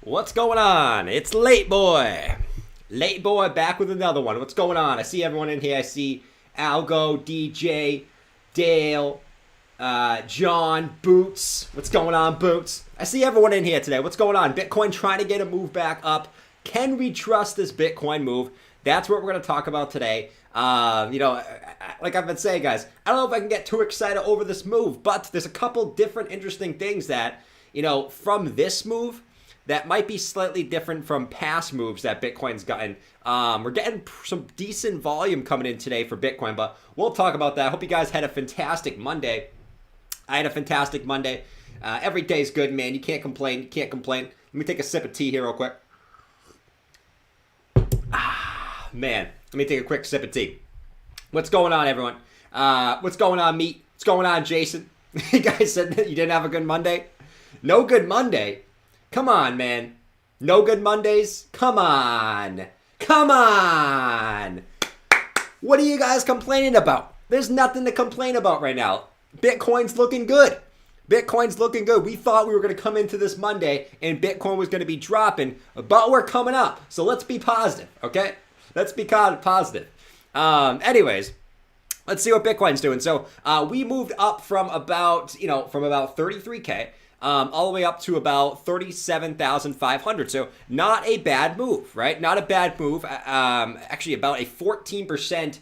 What's going on? It's Late Boy. Late Boy back with another one. What's going on? I see everyone in here. I see Algo, DJ, Dale, John, Boots. What's going on, Boots? I see everyone in here today. What's going on? Bitcoin trying to get a move back up. Can we trust this Bitcoin move? That's what we're going to talk about today. Like I've been saying, guys, I don't know if I can get too excited over this move, but there's a couple different interesting things that, from this move that might be slightly different from past moves that Bitcoin's gotten. We're getting some decent volume coming in today for Bitcoin, but we'll talk about that. I hope you guys had a fantastic Monday. I had a fantastic Monday. Every day's good, man. You can't complain. You can't complain. Let me take a sip of tea here real quick. Man, let me take a quick sip of tea. What's going on, everyone? What's going on, Meat? What's going on, Jason? You guys said that you didn't have a good Monday? No good Monday? Come on, man. No good Mondays? Come on. Come on. What are you guys complaining about? There's nothing to complain about right now. Bitcoin's looking good. Bitcoin's looking good. We thought we were going to come into this Monday and Bitcoin was going to be dropping, but we're coming up. So let's be positive, okay? Let's be positive. Anyways, let's see what Bitcoin's doing. So we moved up from about 33K all the way up to about 37,500. So not a bad move, right? Not a bad move. Actually, about a 14%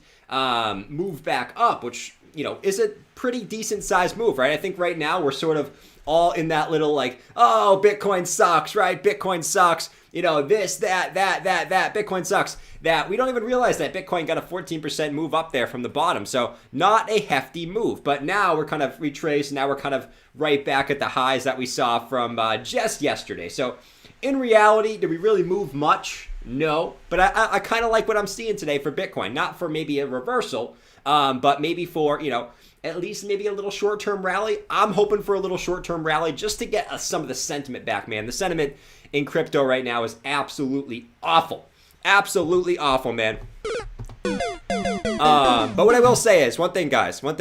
move back up, which is a pretty decent sized move, right? I think right now we're sort of all in that little oh, Bitcoin sucks, right? Bitcoin sucks. This, that, Bitcoin sucks. That we don't even realize that Bitcoin got a 14% move up there from the bottom. So not a hefty move, but now we're kind of retraced. Now we're kind of right back at the highs that we saw from just yesterday. So in reality, did we really move much? No, but I kind of like what I'm seeing today for Bitcoin. Not for maybe a reversal, but maybe for, at least maybe a little short-term rally. I'm hoping for a little short-term rally just to get some of the sentiment back, man. The sentiment in crypto right now is absolutely awful. Absolutely awful, man. But what I will say is, one thing, guys. Look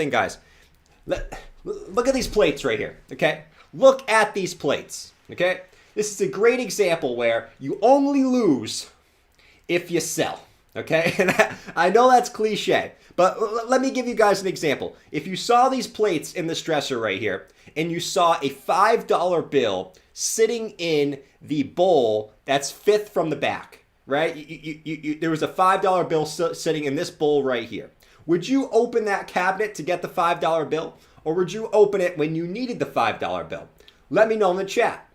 at these plates right here, okay? Look at these plates, okay? This is a great example where you only lose if you sell, okay? And I know that's cliche, but let me give you guys an example. If you saw these plates in the stressor right here, and you saw a $5 bill sitting in the bowl that's fifth from the back, right? There was a $5 bill sitting in this bowl right here. Would you open that cabinet to get the $5 bill? Or would you open it when you needed the $5 bill? Let me know in the chat.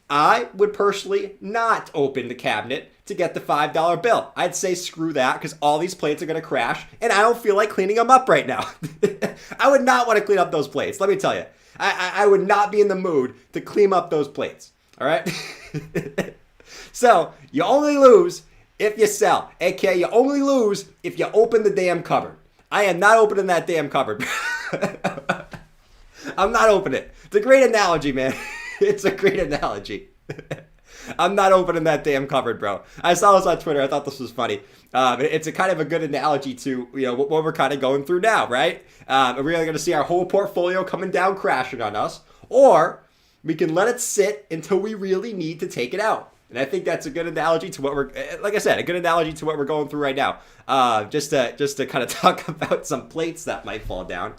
I would personally not open the cabinet to get the $5 bill. I'd say screw that because all these plates are going to crash and I don't feel like cleaning them up right now. I would not want to clean up those plates. Let me tell you, I would not be in the mood to clean up those plates. All right. So you only lose if you sell. AKA you only lose if you open the damn cupboard. I am not opening that damn cupboard. I'm not opening it. It's a great analogy, man. It's a great analogy. I'm not opening that damn cupboard, bro. I saw this on Twitter. I thought this was funny. It's a kind of a good analogy to what we're kind of going through now, right? We're really going to see our whole portfolio coming down crashing on us, or we can let it sit until we really need to take it out. And I think that's a good analogy to what we're, like I said, a good analogy to what we're going through right now. Just to kind of talk about some plates that might fall down.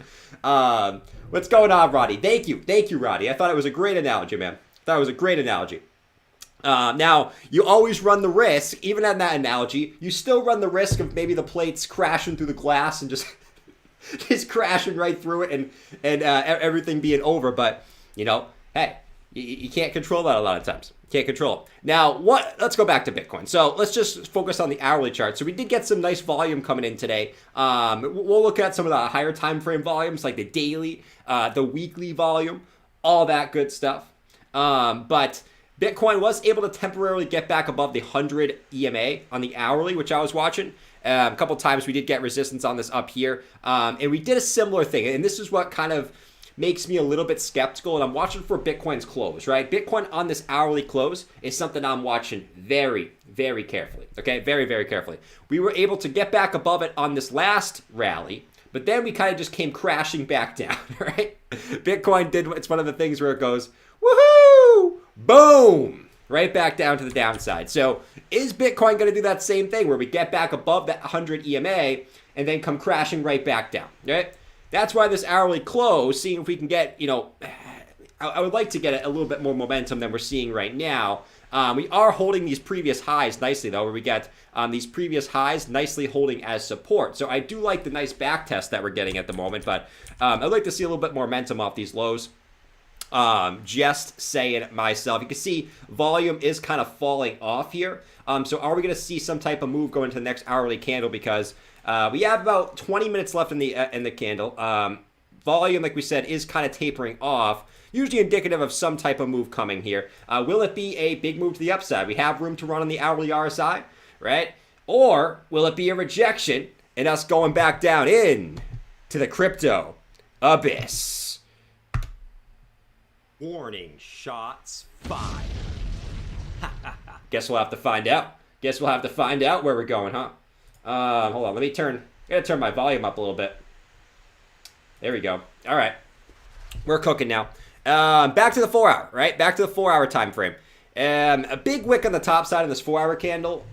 What's going on, Roddy? Thank you, Roddy. I thought it was a great analogy, man. I thought it was a great analogy. Now, you always run the risk, even in that analogy, you still run the risk of maybe the plates crashing through the glass and just just crashing right through it and everything being over. But, hey, you can't control that a lot of times. Can't control it. Now, let's go back to Bitcoin. So let's just focus on the hourly chart. So we did get some nice volume coming in today. We'll look at some of the higher time frame volumes, like the daily, the weekly volume, all that good stuff. But Bitcoin was able to temporarily get back above the 100 EMA on the hourly, which I was watching. A couple times we did get resistance on this up here. And we did a similar thing. And this is what kind of makes me a little bit skeptical, and I'm watching for Bitcoin's close, right? Bitcoin on this hourly close is something I'm watching very, very carefully, okay? Very, very carefully. We were able to get back above it on this last rally, But then we kind of just came crashing back down, right? Bitcoin did, it's one of the things where it goes, woohoo, boom, right back down to the downside. So is Bitcoin going to do that same thing where we get back above that 100 EMA and then come crashing right back down, right? That's why this hourly close, seeing if we can get, I would like to get a little bit more momentum than we're seeing right now. We are holding these previous highs nicely, though, where we get these previous highs nicely holding as support. So I do like the nice back test that we're getting at the moment, but I'd like to see a little bit more momentum off these lows. Just saying it myself. You can see volume is kind of falling off here. So are we going to see some type of move going into the next hourly candle? Because we have about 20 minutes left in the candle. Volume, like we said, is kind of tapering off. Usually indicative of some type of move coming here. Will it be a big move to the upside? We have room to run on the hourly RSI, right? Or will it be a rejection and us going back down in to the crypto abyss? Warning, shots fired. Guess we'll have to find out. Guess we'll have to find out where we're going, huh? Hold on, I gotta turn my volume up a little bit. There we go. All right. We're cooking now. Back to the 4 hour, right? Back to the 4 hour time frame. A big wick on the top side of this 4 hour candle.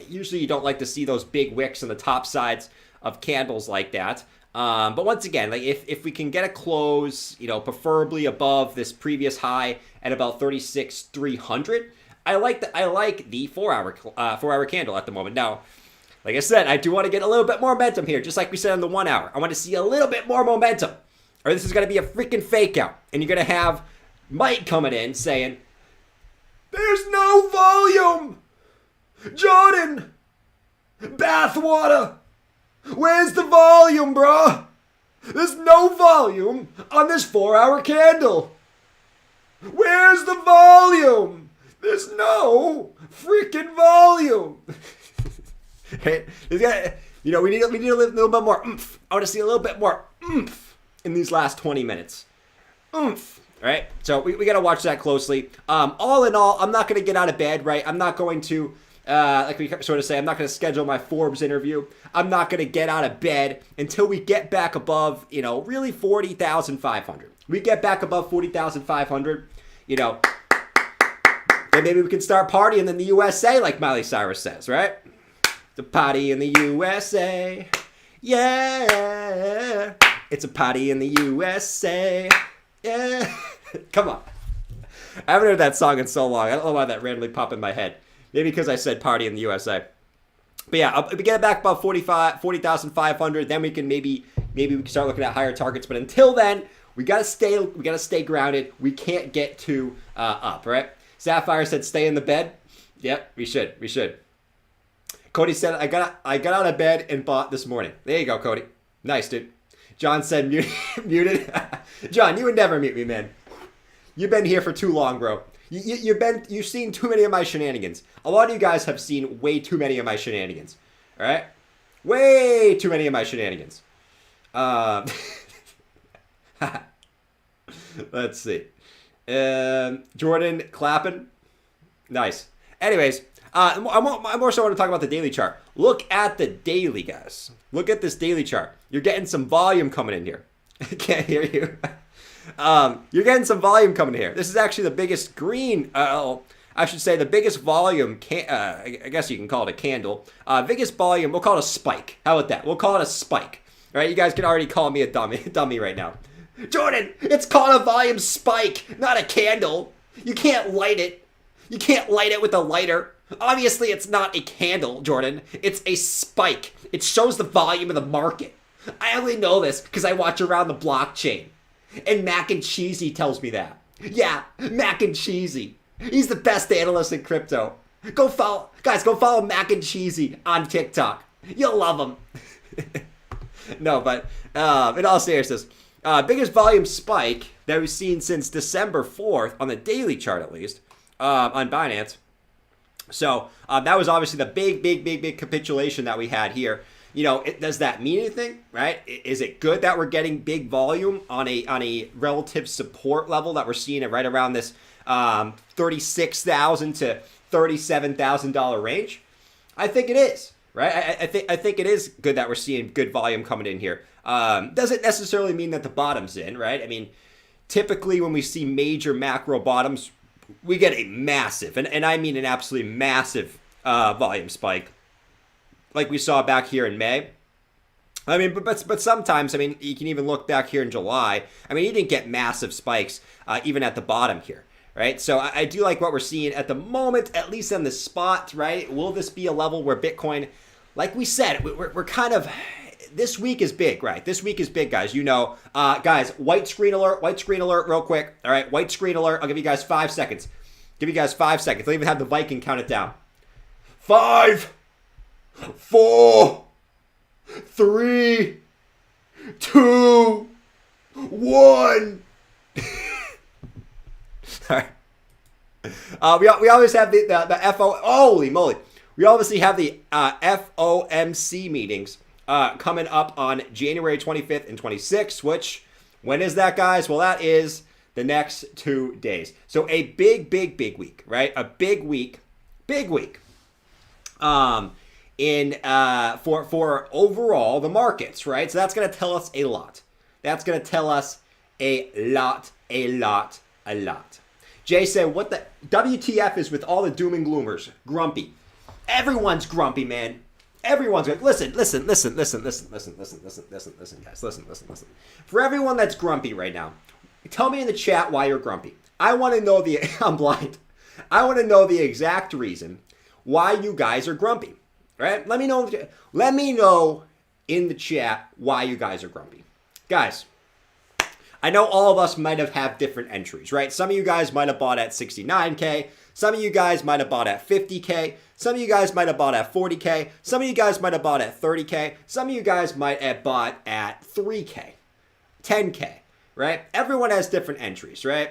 Usually you don't like to see those big wicks on the top sides of candles like that. But once again, like if we can get a close, preferably above this previous high at about 36,300, I like the 4 hour candle at the moment. Now, like I said, I do want to get a little bit more momentum here, just like we said on the 1 hour. I want to see a little bit more momentum, or this is going to be a freaking fake out, and you're going to have Mike coming in saying, "There's no volume, Jordan, bathwater. Where's the volume, bro? There's no volume on this 4 hour candle. Where's the volume? There's no freaking volume." Right? We need a little bit more oomph. I want to see a little bit more oomph in these last 20 minutes. Oomph. Right? So we got to watch that closely. All in all, I'm not going to get out of bed, right? I'm not going to, like we sort of say, I'm not going to schedule my Forbes interview. I'm not going to get out of bed until we get back above, really 40,500. We get back above 40,500, then maybe we can start partying in the USA, like Miley Cyrus says, right? The party in the USA. Yeah. It's a party in the USA. Yeah. Come on. I haven't heard that song in so long. I don't know why that randomly popped in my head. Maybe because I said party in the USA. But yeah, if we get it back above 40,500, then we can maybe we can start looking at higher targets. But until then, we gotta stay grounded. We can't get too up, right? Sapphire said stay in the bed. Yep, we should. Cody said, I got out of bed and bought this morning. There you go, Cody. Nice, dude. John said muted. John, you would never mute me, man. You've been here for too long, bro. You've seen too many of my shenanigans. A lot of you guys have seen way too many of my shenanigans. All right? Way too many of my shenanigans. Let's see. Jordan clapping. Nice. Anyways, I more so want to talk about the daily chart. Look at the daily, guys. Look at this daily chart. You're getting some volume coming in here. I can't hear you. You're getting some volume coming in here. This is actually the biggest green, I should say the biggest volume, I guess you can call it a candle. Biggest volume, we'll call it a spike. How about that? We'll call it a spike. All right, you guys can already call me a dummy right now. Jordan, it's called a volume spike, not a candle. You can't light it. You can't light it with a lighter. Obviously, it's not a candle, Jordan. It's a spike. It shows the volume of the market. I only know this because I watch Around the Blockchain. And Mac and Cheesy tells me that. Yeah, Mac and Cheesy. He's the best analyst in crypto. Go follow Mac and Cheesy on TikTok. You'll love him. No, but in all seriousness, biggest volume spike that we've seen since December 4th, on the daily chart at least, on Binance. So that was obviously the big capitulation that we had here. Does that mean anything, right? Is it good that we're getting big volume on a relative support level that we're seeing it right around this $36,000 to $37,000 range? I think it is, right? I think it is good that we're seeing good volume coming in here. Doesn't necessarily mean that the bottom's in, right? I mean, typically when we see major macro bottoms, we get a massive, and I mean an absolutely massive volume spike, like we saw back here in May. I mean, but sometimes, I mean, you can even look back here in July. I mean, you didn't get massive spikes even at the bottom here, right? So I do like what we're seeing at the moment, at least on the spot, right? Will this be a level where Bitcoin, like we said, we're kind of, this week is big, right? This week is big, guys. You know, guys, white screen alert real quick. All right, white screen alert. I'll give you guys 5 seconds. Give you guys 5 seconds. I'll even have the Viking count it down. 5, 4, 3, 2, 1. All right. We always have the holy moly. We obviously have the FOMC meetings coming up on January 25th and 26th, which, when is that, guys? Well, that is the next 2 days. So a big week, right? A big week. For overall the markets, right? So that's going to tell us a lot. That's going to tell us a lot. Jay said, what the WTF is with all the doom and gloomers? Grumpy. Everyone's grumpy, man. Everyone's like, listen, guys. Listen. For everyone that's grumpy right now, tell me in the chat why you're grumpy. I want to know I'm blind. I want to know the exact reason why you guys are grumpy. Right? Let me know in the chat why you guys are grumpy. Guys, I know all of us might have different entries, right? Some of you guys might have bought at 69K. Some of you guys might have bought at 50K. Some of you guys might have bought at 40K. Some of you guys might have bought at 30K. Some of you guys might have bought at 3K, 10K, right? Everyone has different entries, right?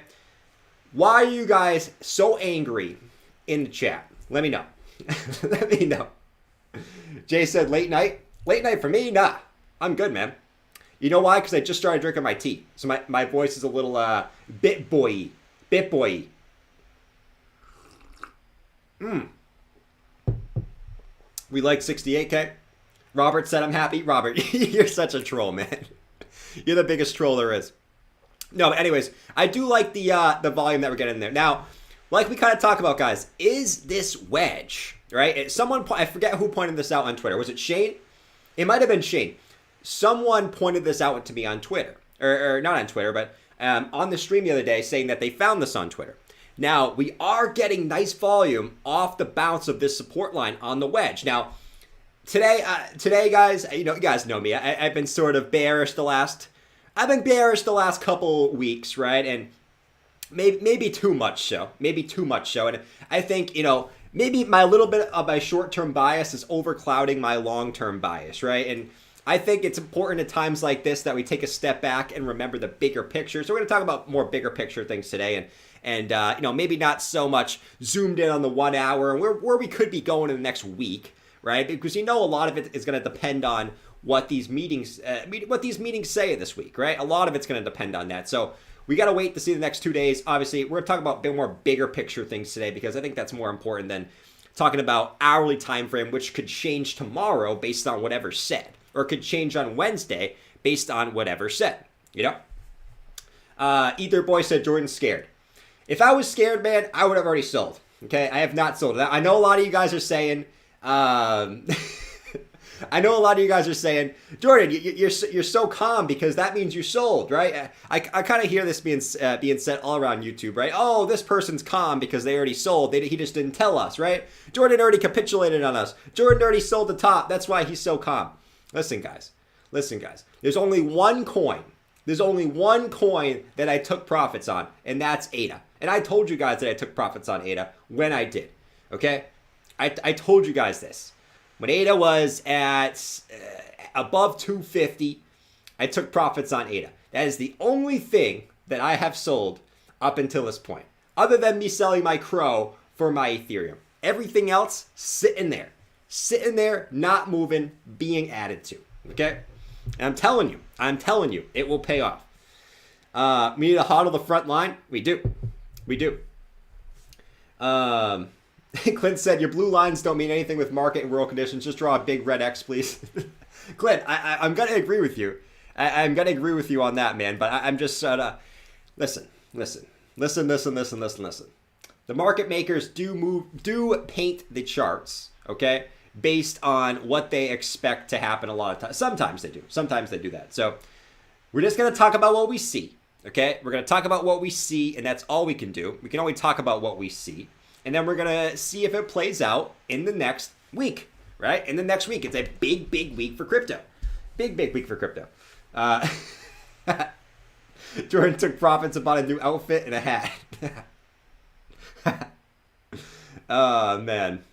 Why are you guys so angry in the chat? Let me know. Let me know. Jay said late night. Late night for me? Nah. I'm good, man. You know why? Because I just started drinking my tea. So my voice is a little bit boy-y. We like 68K. Robert said I'm happy. Robert, you're such a troll, man. You're the biggest troll there is. No, but anyways, I do like the volume that we're getting there. Now, like we kind of talk about, guys, is this Wedge, right? I forget who pointed this out on Twitter. Was it Shane? It might have been Shane. Someone pointed this out to me on Twitter. Or not on Twitter, but on the stream the other day, saying that they found this on Twitter. Now, we are getting nice volume off the bounce of this support line on the Wedge. Now, today, guys, you guys know me. I've been sort of bearish the last couple weeks, right? And maybe too much so. And I think, maybe my little bit of my short-term bias is overclouding my long-term bias, right? And I think it's important at times like this that we take a step back and remember the bigger picture. So we're going to talk about more bigger picture things today, and maybe not so much zoomed in on the 1 hour and where we could be going in the next week, right? Because a lot of it is going to depend on what these meetings say this week, right? A lot of it's going to depend on that. So we got to wait to see the next 2 days. Obviously, we're talking about a bit more bigger picture things today because I think that's more important than talking about hourly time frame, which could change tomorrow based on whatever's said, or could change on Wednesday based on whatever's said. Either boy said Jordan's scared. If I was scared, man, I would have already sold. Okay, I have not sold. I know a lot of you guys are saying. Jordan, you're so calm because that means you sold, right? I kind of hear this being said all around YouTube, right? Oh, this person's calm because they already sold. He just didn't tell us, right? Jordan already capitulated on us. Jordan already sold the top. That's why he's so calm. Listen, guys. There's only one coin that I took profits on, and that's ADA. And I told you guys that I took profits on ADA when I did, okay? I told you guys this. When ADA was at above 250, I took profits on ADA. That is the only thing that I have sold up until this point, other than me selling my Crow for my Ethereum. Everything else, sitting there, not moving, being added to, okay? And I'm telling you, it will pay off. We need to hodl the front line. We do. Clint said, your blue lines don't mean anything with market and world conditions. Just draw a big red X, please. Clint, I'm going to agree with you. I'm gonna agree with you on that, man. But I'm just listen. The market makers do paint the charts, okay, based on what they expect to happen a lot of times. Sometimes they do. Sometimes they do that. So we're just gonna talk about what we see, okay? We're gonna talk about what we see, and that's all we can do. We can only talk about what we see, and then we're gonna see if it plays out in the next week, right? In the next week, it's a big week for crypto. Big week for crypto. Jordan took profits and bought a new outfit and a hat. Oh, man.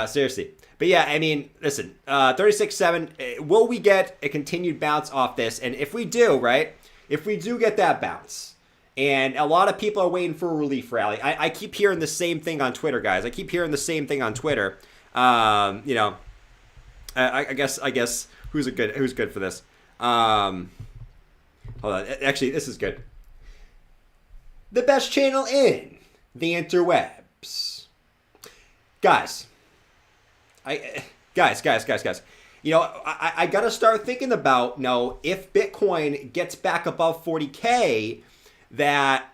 Seriously. But yeah, I mean, listen, 36.7, will we get a continued bounce off this? And if we do, right, if we do get that bounce, and a lot of people are waiting for a relief rally. I keep hearing the same thing on Twitter, guys. I keep hearing the same thing on Twitter. You know, I guess who's good for this? Hold on. Actually, this is good. The best channel in the interwebs. Guys. Guys. You know, I got to start thinking about, you know, if Bitcoin gets back above 40K, that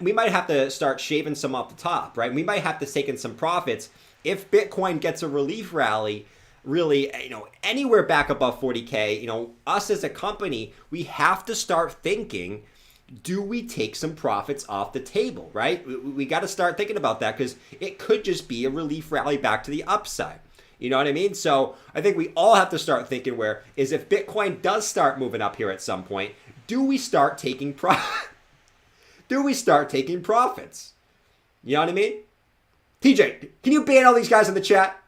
we might have to start shaving some off the top, right? We might have to take in some profits. If Bitcoin gets a relief rally, really, you know, anywhere back above 40K, you know, us as a company, we have to start thinking, do we take some profits off the table, right? We got to start thinking about that because it could just be a relief rally back to the upside. You know what I mean? So I think we all have to start thinking if Bitcoin does start moving up here at some point, do we start taking profits? Do we start taking profits? You know what I mean? TJ, can you ban all these guys in the chat?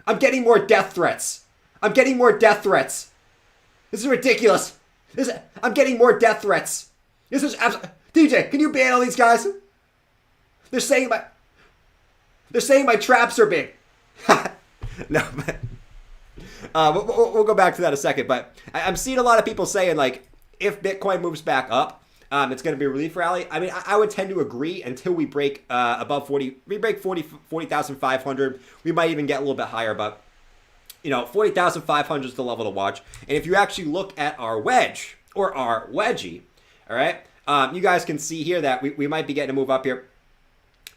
I'm getting more death threats. This is ridiculous. I'm getting more death threats. This is TJ, can you ban all these guys? They're saying my traps are big. No, but we'll go back to that in a second. But I'm seeing a lot of people saying, like, if Bitcoin moves back up, it's going to be a relief rally. I mean, I would tend to agree until we break above 40. We break 40,500. We might even get a little bit higher, but you know, 40,500 is the level to watch. And if you actually look at our wedge or our wedgie, all right, you guys can see here that we might be getting a move up here.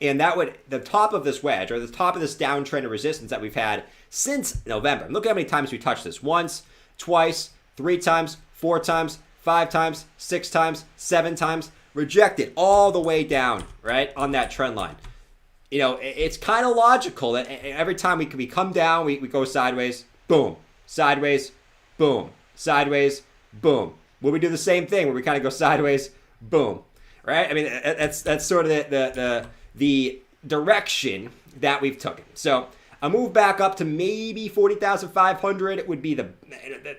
And the top of this wedge, or the top of this downtrend of resistance that we've had since November. Look how many times we touched this. Once, twice, 3 times, 4 times, 5 times, 6 times, 7 times. Rejected all the way down, right, on that trend line. You know, it's kind of logical that every time we come down, we go sideways, boom, sideways, boom, sideways, boom. Will we do the same thing where we kind of go sideways, boom, right? I mean, that's sort of the direction that we've taken. So a move back up to maybe 40,500 would be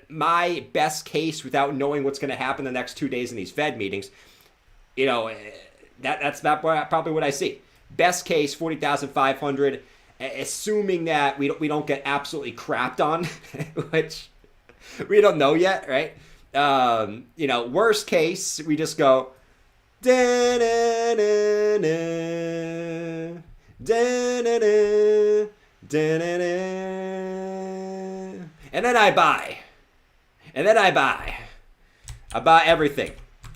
my best case without knowing what's going to happen the next 2 days in these Fed meetings. You know, that's probably what I see. Best case, 40,500, assuming that we don't get absolutely crapped on, which we don't know yet, right? You know, worst case, we just go da-na-na-na, da-na-na, da-na-na. And then I buy. I buy everything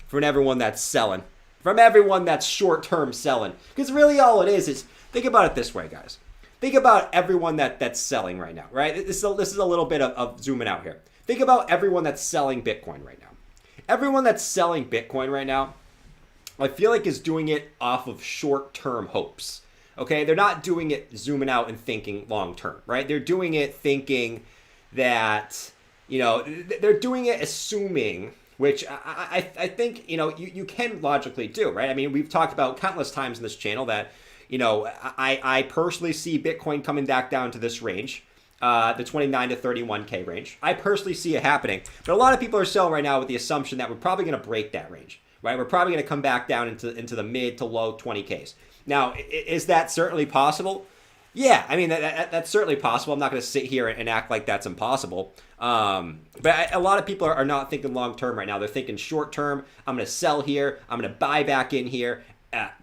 from everyone that's selling. From everyone that's short-term selling. Because really all it is think about it this way, guys. Think about everyone that's selling right now, right? This is a little bit of zooming out here. Think about everyone that's selling Bitcoin right now. Everyone that's selling Bitcoin right now, I feel like is doing it off of short-term hopes. Okay? They're not doing it zooming out and thinking long-term, right? They're doing it thinking that, you know, they're doing it assuming, which I think, you know, you can logically do, right? I mean, we've talked about countless times in this channel that, you know, I personally see Bitcoin coming back down to this range, the 29 to 31K range. I personally see it happening. But a lot of people are selling right now with the assumption that we're probably going to break that range, right? We're probably going to come back down into the mid to low 20Ks. Now, is that certainly possible? Yeah, I mean, that's certainly possible. I'm not going to sit here and act like that's impossible. But a lot of people are not thinking long-term right now. They're thinking short-term. I'm going to sell here. I'm going to buy back in here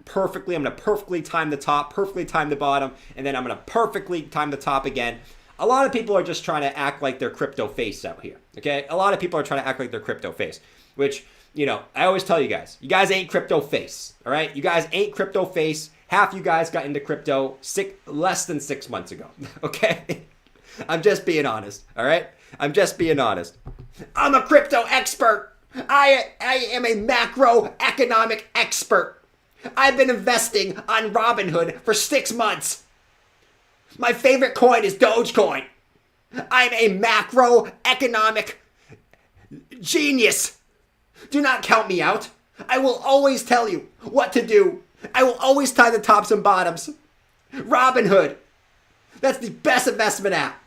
perfectly. I'm going to perfectly time the top, perfectly time the bottom, and then I'm going to perfectly time the top again. A lot of people are just trying to act like they're crypto face out here. Okay, a lot of people are trying to act like they're crypto face, which, you know, I always tell you guys ain't crypto face. All right, you guys ain't crypto face. Half you guys got into crypto less than 6 months ago. Okay, I'm just being honest. All right, I'm just being honest. I'm a crypto expert. I am a macroeconomic expert. I've been investing on Robinhood for 6 months. My favorite coin is Dogecoin. I'm a macroeconomic genius. Do not count me out. I will always tell you what to do. I will always tie the tops and bottoms. Robinhood. That's the best investment app.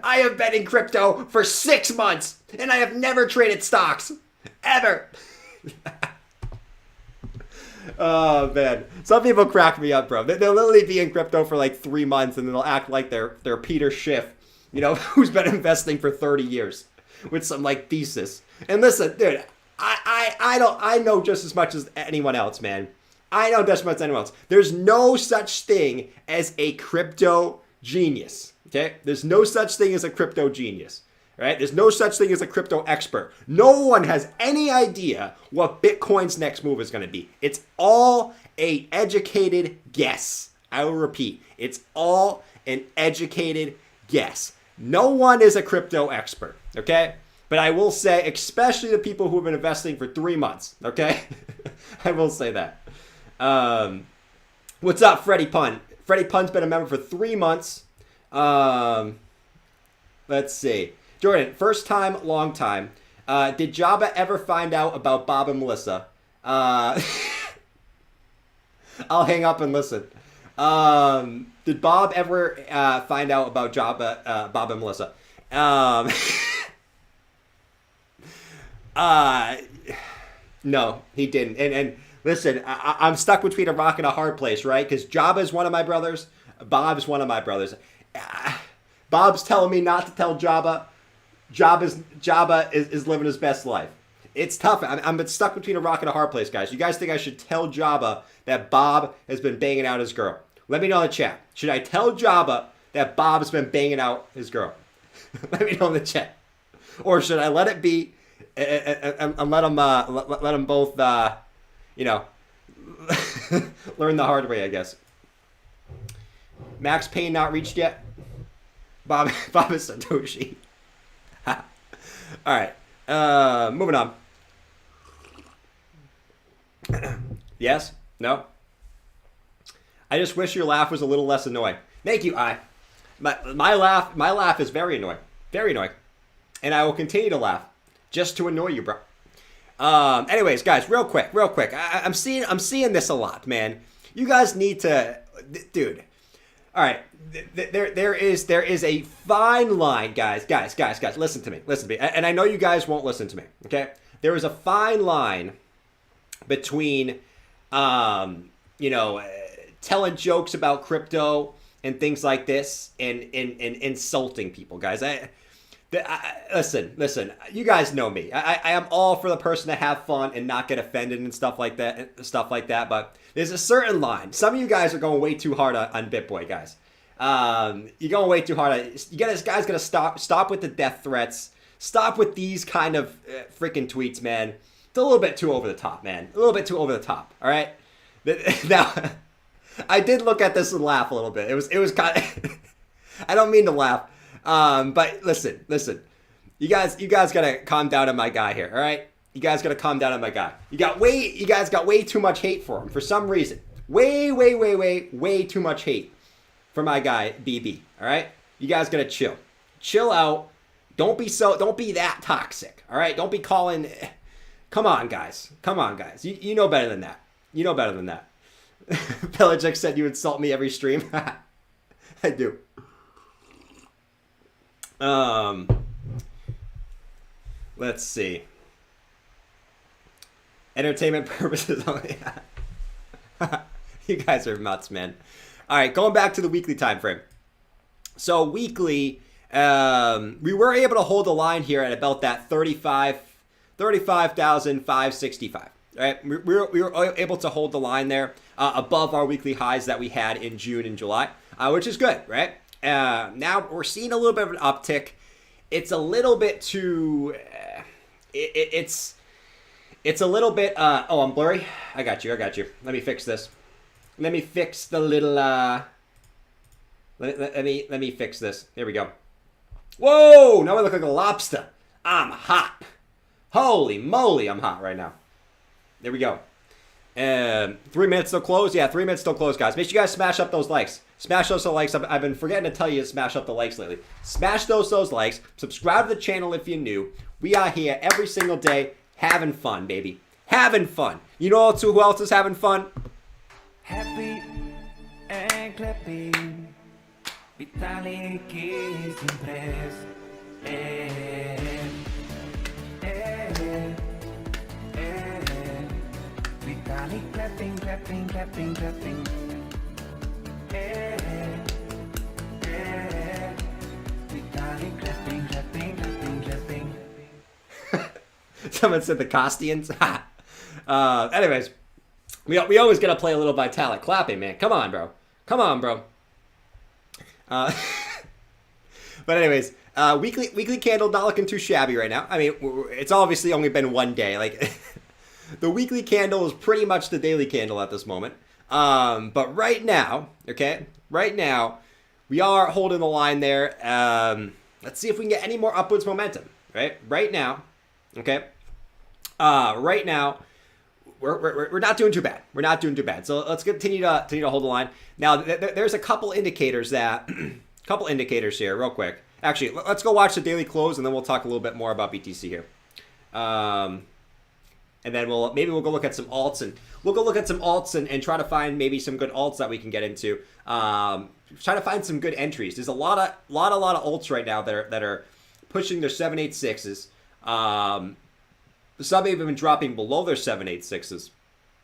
I have been in crypto for 6 months, and I have never traded stocks. Ever. Oh, man. Some people crack me up, bro. They'll literally be in crypto for like 3 months, and they'll act like they're Peter Schiff, you know, who's been investing for 30 years with some, like, thesis. And listen, dude, I know just as much as anyone else, man. I know just as much as anyone else. There's no such thing as a crypto genius. Okay, there's no such thing as a crypto genius, right? There's no such thing as a crypto expert. No one has any idea what Bitcoin's next move is going to be. It's all an educated guess. I will repeat, it's all an educated guess. No one is a crypto expert, okay? But I will say, especially the people who have been investing for 3 months, okay? I will say that. What's up, Freddie Pun? Freddie Pun's been a member for 3 months. Let's see. Jordan, first time, long time. Did Jabba ever find out about Bob and Melissa? I'll hang up and listen. Did Bob ever find out about Bob and Melissa? No, he didn't. And listen, I'm stuck between a rock and a hard place, right? Because Jabba is one of my brothers. Bob's one of my brothers. Bob's telling me not to tell Jabba. Jabba is living his best life. It's tough. I'm stuck between a rock and a hard place, guys. You guys think I should tell Jabba that Bob has been banging out his girl? Let me know in the chat. Should I tell Jabba that Bob's been banging out his girl? Let me know in the chat. Or should I let it be and let them both, you know, learn the hard way, I guess. Max Payne not reached yet? Bob is Satoshi. All right. Moving on. Yes? No? I just wish your laugh was a little less annoying. Thank you, My laugh is very annoying. Very annoying. And I will continue to laugh just to annoy you, bro. Anyways, guys, real quick. I'm seeing this a lot, man. You guys need to, dude. All right, there is a fine line, guys. Listen to me. And I know you guys won't listen to me. Okay, there is a fine line between, you know, telling jokes about crypto and things like this, and insulting people, guys. Listen. You guys know me. I am all for the person to have fun and not get offended and stuff like that. But there's a certain line. Some of you guys are going way too hard on BitBoy, guys. You're going way too hard. This guy's gotta stop with the death threats. Stop with these kind of freaking tweets, man. It's a little bit too over the top, man. A little bit too over the top. All right. Now, I did look at this and laugh a little bit. It was kind of. I don't mean to laugh. But listen. You guys gotta calm down on my guy here, all right? You guys gotta calm down on my guy. You guys got way too much hate for him for some reason. Way too much hate for my guy BB, all right? You guys gotta chill. Chill out. Don't be that toxic, all right? Don't be calling. Come on, guys. You know better than that. Belichick said you insult me every stream. I do. Let's see. Entertainment purposes only. You guys are nuts, man. All right, going back to the weekly time frame. So weekly, we were able to hold the line here at about that 35,565. Right, we were able to hold the line there. above our weekly highs that we had in June and July, which is good, right? Now we're seeing a little bit of an uptick. It's a little bit too... It's a little bit... oh, I'm blurry? I got you. Let me fix this. Let me fix the little... Let me fix this. There we go. Whoa! Now I look like a lobster. I'm hot. Holy moly, I'm hot right now. There we go. 3 minutes till close. Yeah, 3 minutes till close, guys. Make sure you guys smash up those likes. Smash those likes. I've been forgetting to tell you to smash up the likes lately. Smash those likes. Subscribe to the channel if you're new. We are here every single day having fun, baby. Having fun. You know who else is having fun? Happy and clapping. Vitalik is impressed. Vitalik clapping. Vitalik clapping. Someone said the Costians. Anyways, we always gotta play a little Vitalik clapping, man. Come on, bro. But anyways, weekly candle not looking too shabby right now. I mean, it's obviously only been one day. Like the weekly candle is pretty much the daily candle at this moment. But right now, we are holding the line there. Let's see if we can get any more upwards momentum. Right now, okay. Right now, we're not doing too bad. So let's continue to hold the line. Now, there's a couple indicators here, real quick. Actually, let's go watch the daily close, and then we'll talk a little bit more about BTC here. And then we'll go look at some alts, and try to find maybe some good alts that we can get into. Try to find some good entries. There's a lot of alts right now that are pushing their 786s. Some have been dropping below their 786s.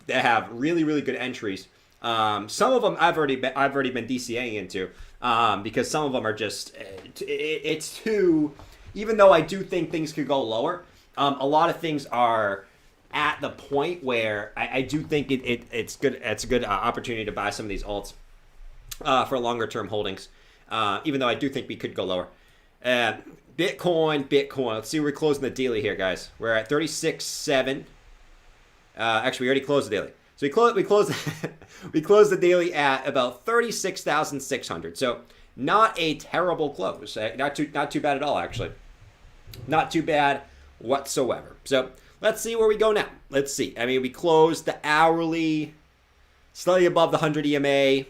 They have really good entries. Some of them I've already been DCAing into because some of them are just it's too. Even though I do think things could go lower, a lot of things are at the point where I do think it's good. It's a good opportunity to buy some of these alts for longer term holdings. Even though I do think we could go lower. Bitcoin. Let's see where we're closing the daily here, guys. We're at 36.7. Actually, we already closed the daily. So we closed the daily at about 36,600. So not a terrible close. Not too bad at all, actually. Not too bad whatsoever. So let's see where we go now. Let's see. I mean, we closed the hourly slightly above the 100 EMA.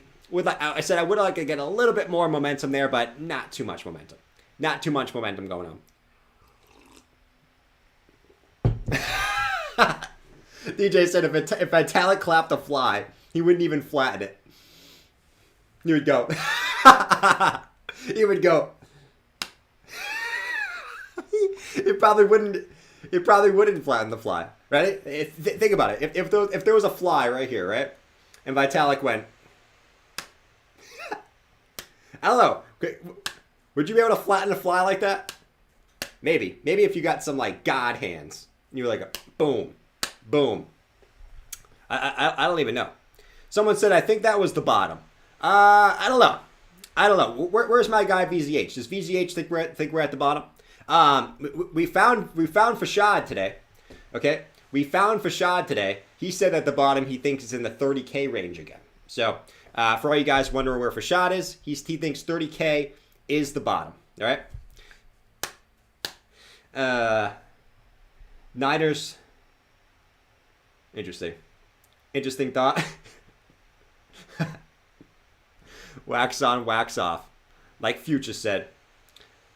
I said I would like to get a little bit more momentum there, but not too much momentum. Not too much momentum going on. DJ said if Vitalik clapped a fly, he wouldn't even flatten it. He would go. He would go. It probably wouldn't flatten the fly, right? Think about it. If there was a fly right here, right, and Vitalik went, I don't know. Would you be able to flatten a fly like that? Maybe if you got some like God hands, you were like, boom. I don't even know. Someone said I think that was the bottom. I don't know. Where's my guy VZH? Does VZH think we're at the bottom? We found Fashad today. Okay, we found Fashad today. He said at the bottom he thinks it's in the 30K range again. So for all you guys wondering where Fashad is, he thinks 30K is the bottom. All right. Niners. Interesting thought. Wax on, wax off. Like Future said.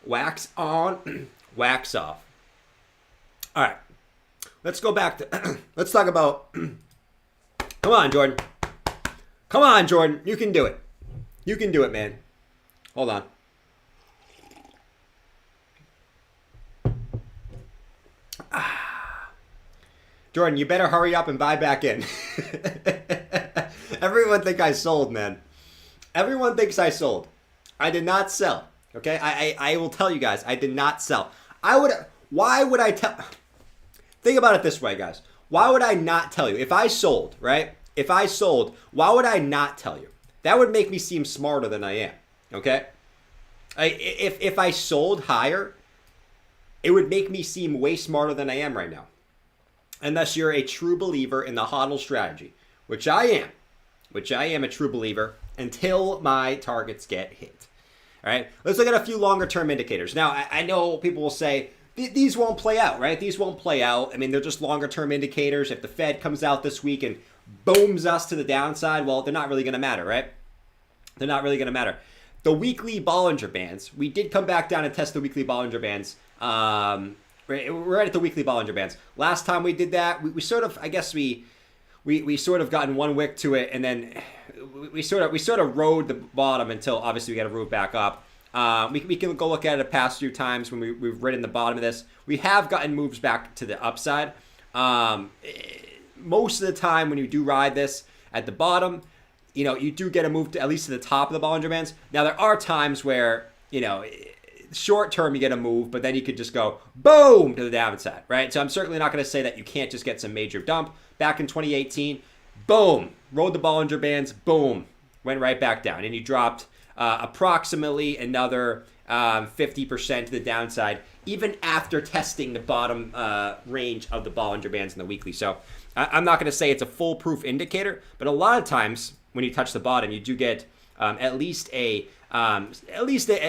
Wax on, wax off. All right. Let's go back to... let's talk about... Come on, Jordan. You can do it. You can do it, man. Hold on. Jordan, you better hurry up and buy back in. Everyone think I sold, man. Everyone thinks I sold. I did not sell. Okay? I will tell you guys, I did not sell. Why would I tell... Think about it this way, guys. Why would I not tell you? If I sold, right? if I sold, why would I not tell you? That would make me seem smarter than I am. Okay? If I sold higher, it would make me seem way smarter than I am right now. Unless you're a true believer in the HODL strategy, which I am a true believer until my targets get hit. All right, let's look at a few longer term indicators. Now, I know people will say these won't play out, right? These won't play out. I mean, they're just longer term indicators. If the Fed comes out this week and booms us to the downside, well, they're not really going to matter, right? They're not really going to matter. The weekly Bollinger Bands, we did come back down and test the weekly Bollinger Bands. We're right at the weekly Bollinger Bands. Last time we did that, we sort of, I guess we sort of gotten one wick to it, and then we sort of rode the bottom until obviously we got to move back up. We can go look at it past few times when we've ridden the bottom of this. We have gotten moves back to the upside. Most of the time when you do ride this at the bottom, you know, you do get a move to at least to the top of the Bollinger Bands. Now there are times where, you know, short term you get a move, but then you could just go boom to the downside, right? So I'm certainly not going to say that you can't just get some major dump. Back in 2018, boom, rode the Bollinger Bands, boom, went right back down, and you dropped approximately another 50% to the downside, even after testing the bottom range of the Bollinger Bands in the weekly. So I'm not going to say it's a foolproof indicator, but a lot of times when you touch the bottom, you do get at least a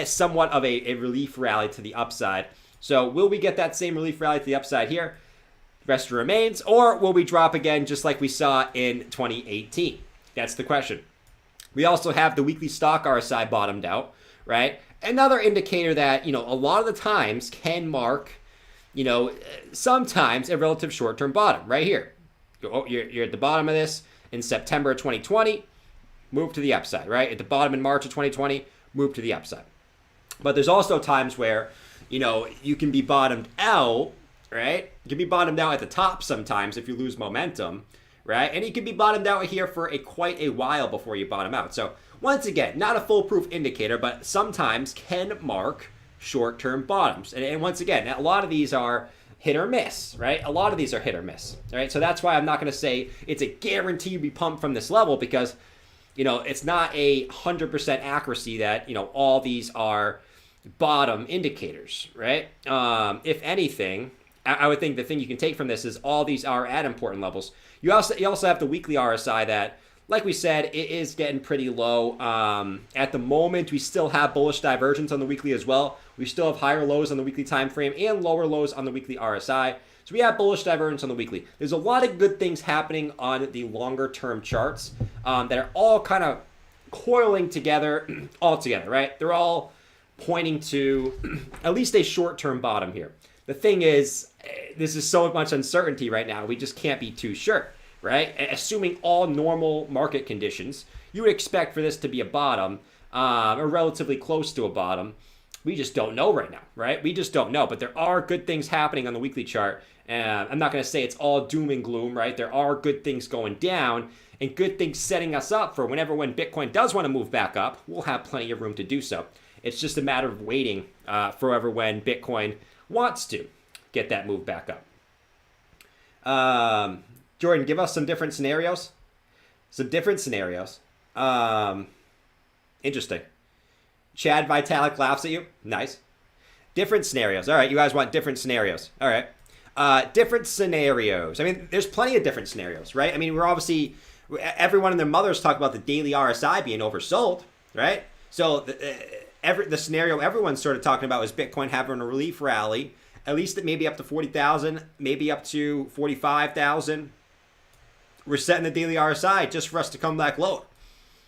somewhat of a relief rally to the upside. So will we get that same relief rally to the upside here? The rest remains, or will we drop again just like we saw in 2018? That's the question. We also have the weekly stock RSI bottomed out, right? Another indicator that, you know, a lot of the times can mark, you know, sometimes a relative short-term bottom right here. You're at the bottom of this in September of 2020, move to the upside, right? At the bottom in March of 2020, move to the upside. But there's also times where, you know, you can be bottomed out, right? You can be bottomed out at the top sometimes if you lose momentum, right? And you can be bottomed out here for quite a while before you bottom out. So once again, not a foolproof indicator, but sometimes can mark short-term bottoms. And once again, a lot of these are hit or miss, right? A lot of these are hit or miss, right? So that's why I'm not going to say it's a guarantee to be pumped from this level, because, you know, it's not 100% accuracy that, you know, all these are bottom indicators, right? If anything, I would think the thing you can take from this is all these are at important levels. You also have the weekly RSI that, like we said, it is getting pretty low. At the moment, we still have bullish divergence on the weekly as well. We still have higher lows on the weekly time frame and lower lows on the weekly RSI. So we have bullish divergence on the weekly. There's a lot of good things happening on the longer term charts that are all kind of coiling together, all together, right? They're all pointing to at least a short-term bottom here. The thing is, this is so much uncertainty right now, we just can't be too sure, right? Assuming all normal market conditions, you would expect for this to be a bottom, or relatively close to a bottom. We just don't know right now, right? We just don't know, but there are good things happening on the weekly chart. I'm not going to say it's all doom and gloom, right? There are good things going down and good things setting us up for when Bitcoin does want to move back up, we'll have plenty of room to do so. It's just a matter of waiting forever when Bitcoin wants to get that move back up. Jordan, give us some different scenarios. Interesting. Chad Vitalik laughs at you. Nice. Different scenarios. All right, you guys want different scenarios. All right. Different scenarios. I mean, there's plenty of different scenarios, right? I mean, we're obviously, everyone and their mothers talk about the daily RSI being oversold, right? So the scenario everyone's sort of talking about is Bitcoin having a relief rally, at least at maybe up to 40,000, maybe up to 45,000. We're setting the daily RSI just for us to come back lower,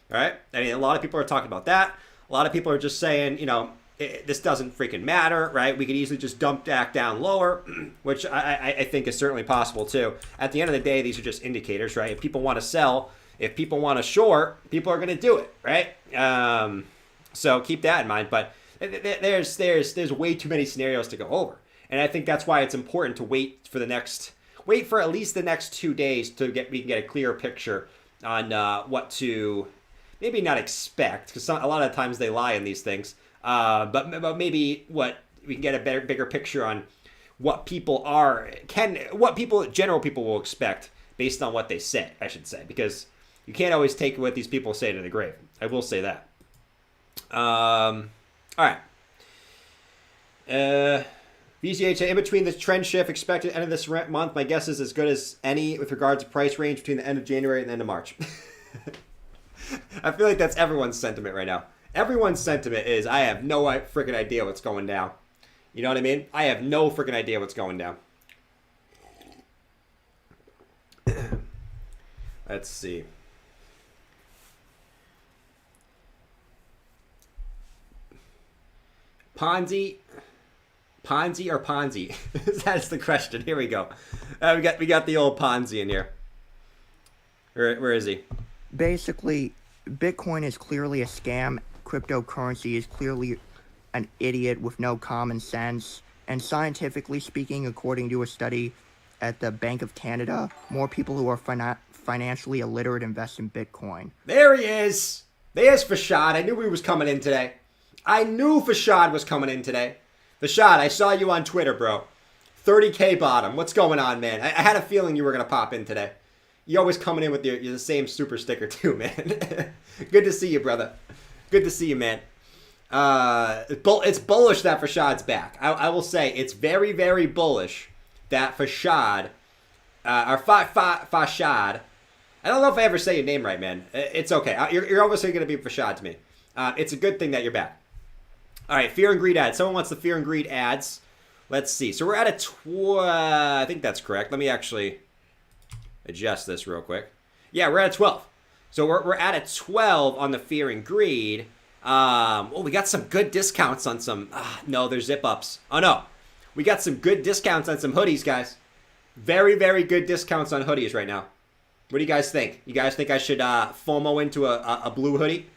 right? I mean, a lot of people are talking about that. A lot of people are just saying, you know, this doesn't freaking matter, right? We could easily just dump back down lower, which I think is certainly possible too. At the end of the day, these are just indicators, right? If people want to sell, if people want to short, people are going to do it, right? So keep that in mind. But there's way too many scenarios to go over, and I think that's why it's important to wait for at least the next 2 days we can get a clearer picture on what to maybe not expect, because a lot of times they lie in these things. But maybe what we can get a bigger picture on what general people will expect based on what they say, I should say, because You can't always take what these people say to the grave. I will say that. All right. VCH, in between the trend shift expected end of this month, my guess is as good as any with regards to price range between the end of January and the end of March. I feel like that's everyone's sentiment right now. Everyone's sentiment is, I have no freaking idea what's going down. You know what I mean? I have no freaking idea what's going down. Let's see. Ponzi or Ponzi? That's the question. Here we go. We got the old Ponzi in here. Where is he? Basically, Bitcoin is clearly a scam. Cryptocurrency is clearly an idiot with no common sense. And scientifically speaking, according to a study at the Bank of Canada, more people who are financially illiterate invest in Bitcoin. There he is. There's Fashad. I knew he was coming in today. I knew Fashad was coming in today. Fashad, I saw you on Twitter, bro. 30K bottom. What's going on, man? I had a feeling you were going to pop in today. You're always coming in with you're the same super sticker too, man. Good to see you, brother. Good to see you, man. It's bullish that Fashad's back. I will say it's very, very bullish that Fashad, or Fashad. I don't know if I ever say your name right, man. It's okay. You're obviously going to be Fashad to me. It's a good thing that you're back. All right, fear and greed ads. Someone wants the fear and greed ads. Let's see. So we're at I think that's correct. Let me actually adjust this real quick. Yeah, we're at 12. So we're at a 12 on the fear and greed. Oh, we got some good discounts on some. No, they're zip ups. Oh no, we got some good discounts on some hoodies, guys. Very, very good discounts on hoodies right now. What do you guys think? You guys think I should FOMO into a blue hoodie?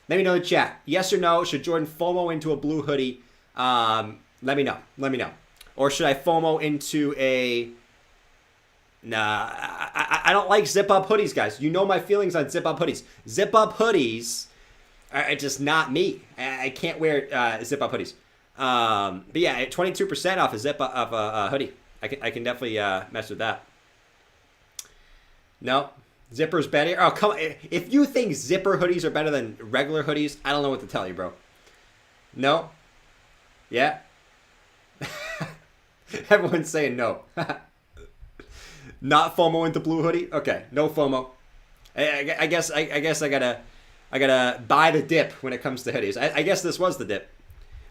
Let me know in the chat. Yes or no? Should Jordan FOMO into a blue hoodie? Let me know. Let me know. Or should I FOMO into a... Nah, I don't like zip-up hoodies, guys. You know my feelings on zip-up hoodies. Zip-up hoodies are just not me. I can't wear zip-up hoodies. But yeah, 22% off a zip-up of a hoodie. I can definitely mess with that. No? Zipper's better? Oh, come on. If you think zipper hoodies are better than regular hoodies, I don't know what to tell you, bro. No? Yeah? Everyone's saying no. Not FOMO into blue hoodie? Okay, no FOMO. I guess I gotta buy the dip when it comes to hoodies. I guess this was the dip.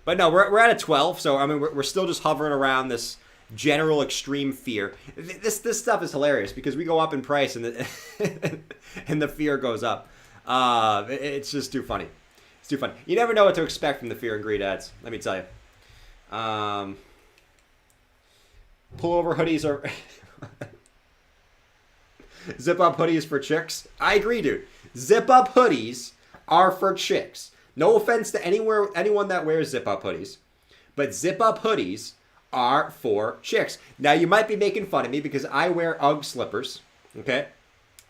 But no, we're at a 12, so I mean we're still just hovering around this general extreme fear. This stuff is hilarious because we go up in price and and the fear goes up. It's just too funny. It's too funny. You never know what to expect from the fear and greed ads. Let me tell you. Pullover hoodies are zip up hoodies for chicks. I agree, dude. Zip up hoodies are for chicks. No offense to anyone that wears zip up hoodies, but zip up hoodies are for chicks. Now, you might be making fun of me because I wear UGG slippers, okay?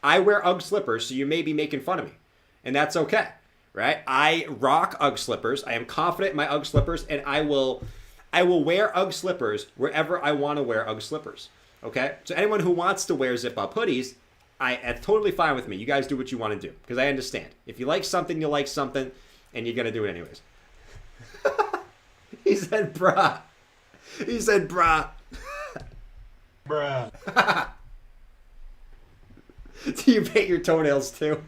I wear UGG slippers, so you may be making fun of me, and that's okay, right? I rock UGG slippers. I am confident in my UGG slippers, and I will wear UGG slippers wherever I want to wear UGG slippers, okay? So anyone who wants to wear zip-up hoodies, it's totally fine with me. You guys do what you want to do, because I understand. If you like something, you like something, and you're going to do it anyways. He said, bruh. He said, bruh. Bruh. Do you paint your toenails too?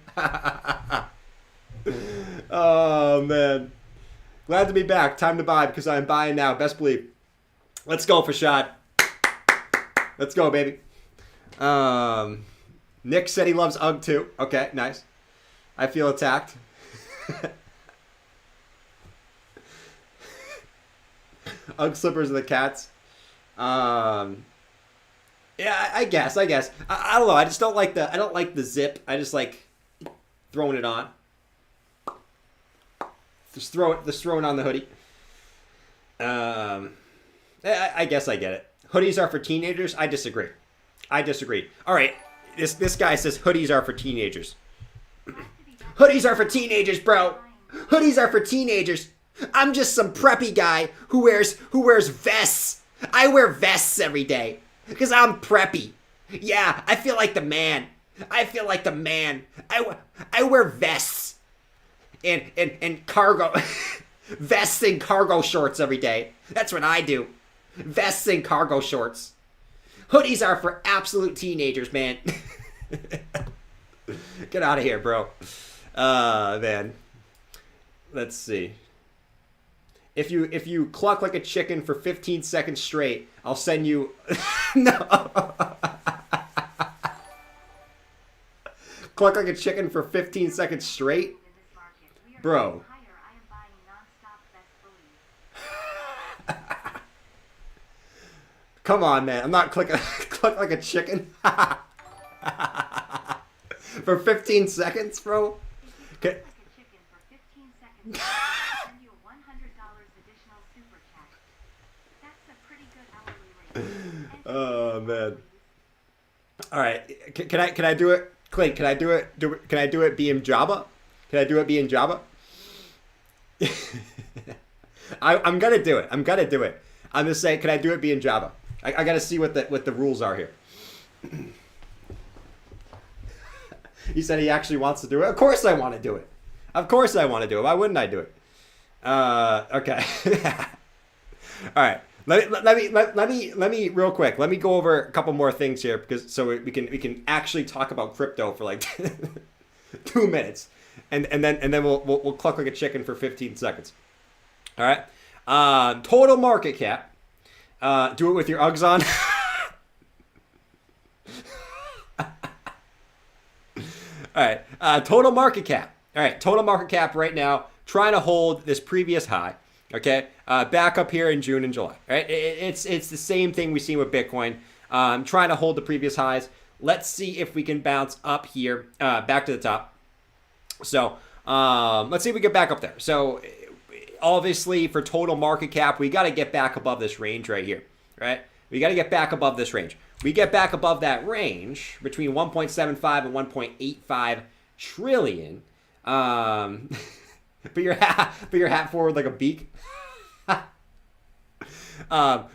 Oh, man. Glad to be back. Time to buy because I'm buying now. Best believe. Let's go, Fashad. Let's go, baby. Nick said he loves UGG too. Okay, nice. I feel attacked. UGG slippers are the cats. Yeah, I guess. I don't know. I just don't like the zip. I just like throwing it on. Just throwing on the hoodie. I guess I get it. Hoodies are for teenagers. I disagree. All right. This guy says hoodies are for teenagers. Hoodies are for teenagers, bro. Hoodies are for teenagers. I'm just some preppy guy who wears vests. I wear vests every day because I'm preppy. Yeah, I feel like the man. I feel like the man. I wear vests and cargo vests and cargo shorts every day. That's what I do. Vests and cargo shorts. Hoodies are for absolute teenagers, man. Get out of here, bro. Man. Let's see. If you cluck like a chicken for 15 seconds straight, I'll send you. No. Cluck like a chicken for 15 seconds straight, bro. Come on, man. I'm not cluck like a chicken. For 15 seconds, bro. Okay. Oh man. All right. Can I do it? Clint, can I do it? Can I do it being Java? Can I do it being Java? I'm gonna do it. I'm gonna do it. I'm just saying, can I do it being Java? I gotta see what the rules are here. He said he actually wants to do it. Of course I want to do it. Of course I want to do it. Why wouldn't I do it? Okay. All right. Let me real quick. Let me go over a couple more things here because so we can actually talk about crypto for like 2 minutes, and then we'll cluck like a chicken for 15 seconds. All right. Total market cap. Do it with your Uggs on. All right. Total market cap. All right. Total market cap right now trying to hold this previous high. Okay, back up here in June and July. Right, it's the same thing we've seen with Bitcoin. Trying to hold the previous highs. Let's see if we can bounce up here, back to the top. So let's see if we get back up there. So obviously for total market cap, we got to get back above this range right here. Right, we got to get back above this range. We get back above that range between 1.75 and 1.85 trillion. Put your hat forward like a beak.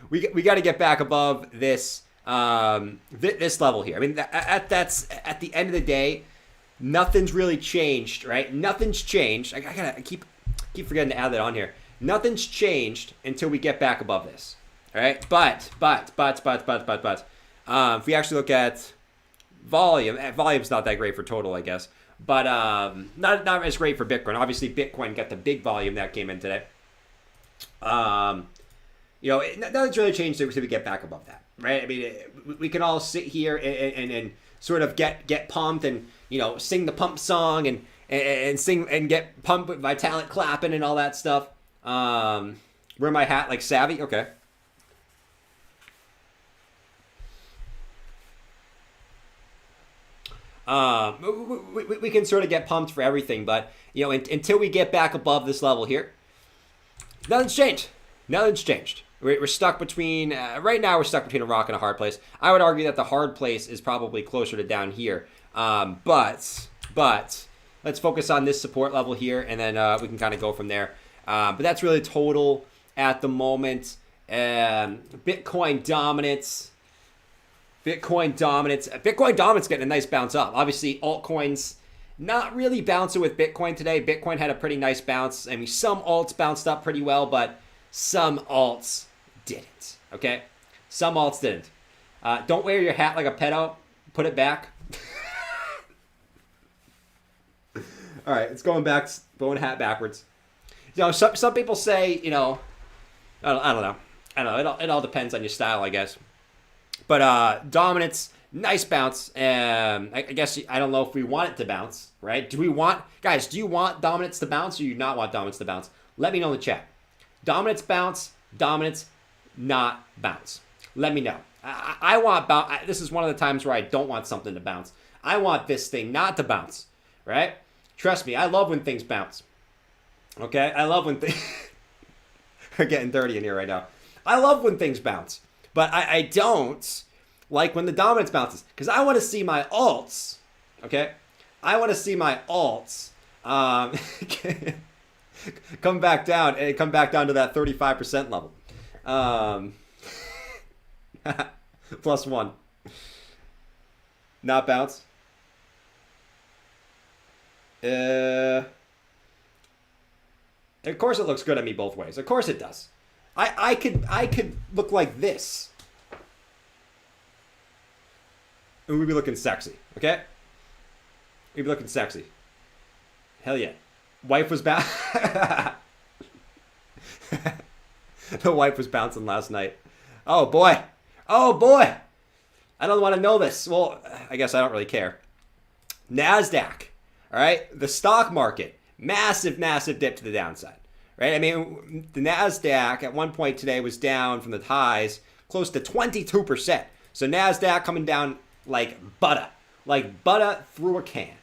We got to get back above this this level here. I mean, that's at the end of the day, nothing's really changed, right? Nothing's changed. I keep forgetting to add that on here. Nothing's changed until we get back above this. All right, but if we actually look at volume's not that great for total, I guess. But not as great for Bitcoin. Obviously, Bitcoin got the big volume that came in today. Nothing's really changed until we get back above that, right? I mean, we can all sit here and sort of get pumped and sing the pump song and sing and get pumped with Vitalik clapping and all that stuff. Wear my hat like Savvy, okay. We can sort of get pumped for everything, but until we get back above this level here, nothing's changed. Nothing's changed. We're stuck between right now. We're stuck between a rock and a hard place. I would argue that the hard place is probably closer to down here. But let's focus on this support level here, and then we can kind of go from there. But that's really total at the moment. Bitcoin dominance. Bitcoin dominance getting a nice bounce up. Obviously, altcoins not really bouncing with Bitcoin today. Bitcoin had a pretty nice bounce. I mean, some alts bounced up pretty well, but some alts didn't. Okay? Some alts didn't. Don't wear your hat like a pedo. Put it back. All right, it's going back, going hat backwards. Some people say, I don't know. It all depends on your style, I guess. But dominance, nice bounce. I guess I don't know if we want it to bounce, right? Do you want dominance to bounce, or do you not want dominance to bounce? Let me know in the chat. Dominance bounce, dominance not bounce. Let me know. I want bounce. This is one of the times where I don't want something to bounce. I want this thing not to bounce, right? Trust me, I love when things bounce. Okay? I love when things... We're getting dirty in here right now. I love when things bounce. But I don't like when the dominance bounces. Because I want to see my alts. Okay? I want to see my alts come back down to that 35% level. +1. Not bounce. Of course it looks good on me both ways. Of course it does. I could look like this. And we'd be looking sexy, okay? We'd be looking sexy. Hell yeah. Wife was back. The wife was bouncing last night. Oh boy. Oh boy. I don't want to know this. Well, I guess I don't really care. NASDAQ. All right. The stock market. Massive, massive dip to the downside. Right. I mean, the NASDAQ at one point today was down from the highs close to 22%. So NASDAQ coming down like butter. Like butter through a can.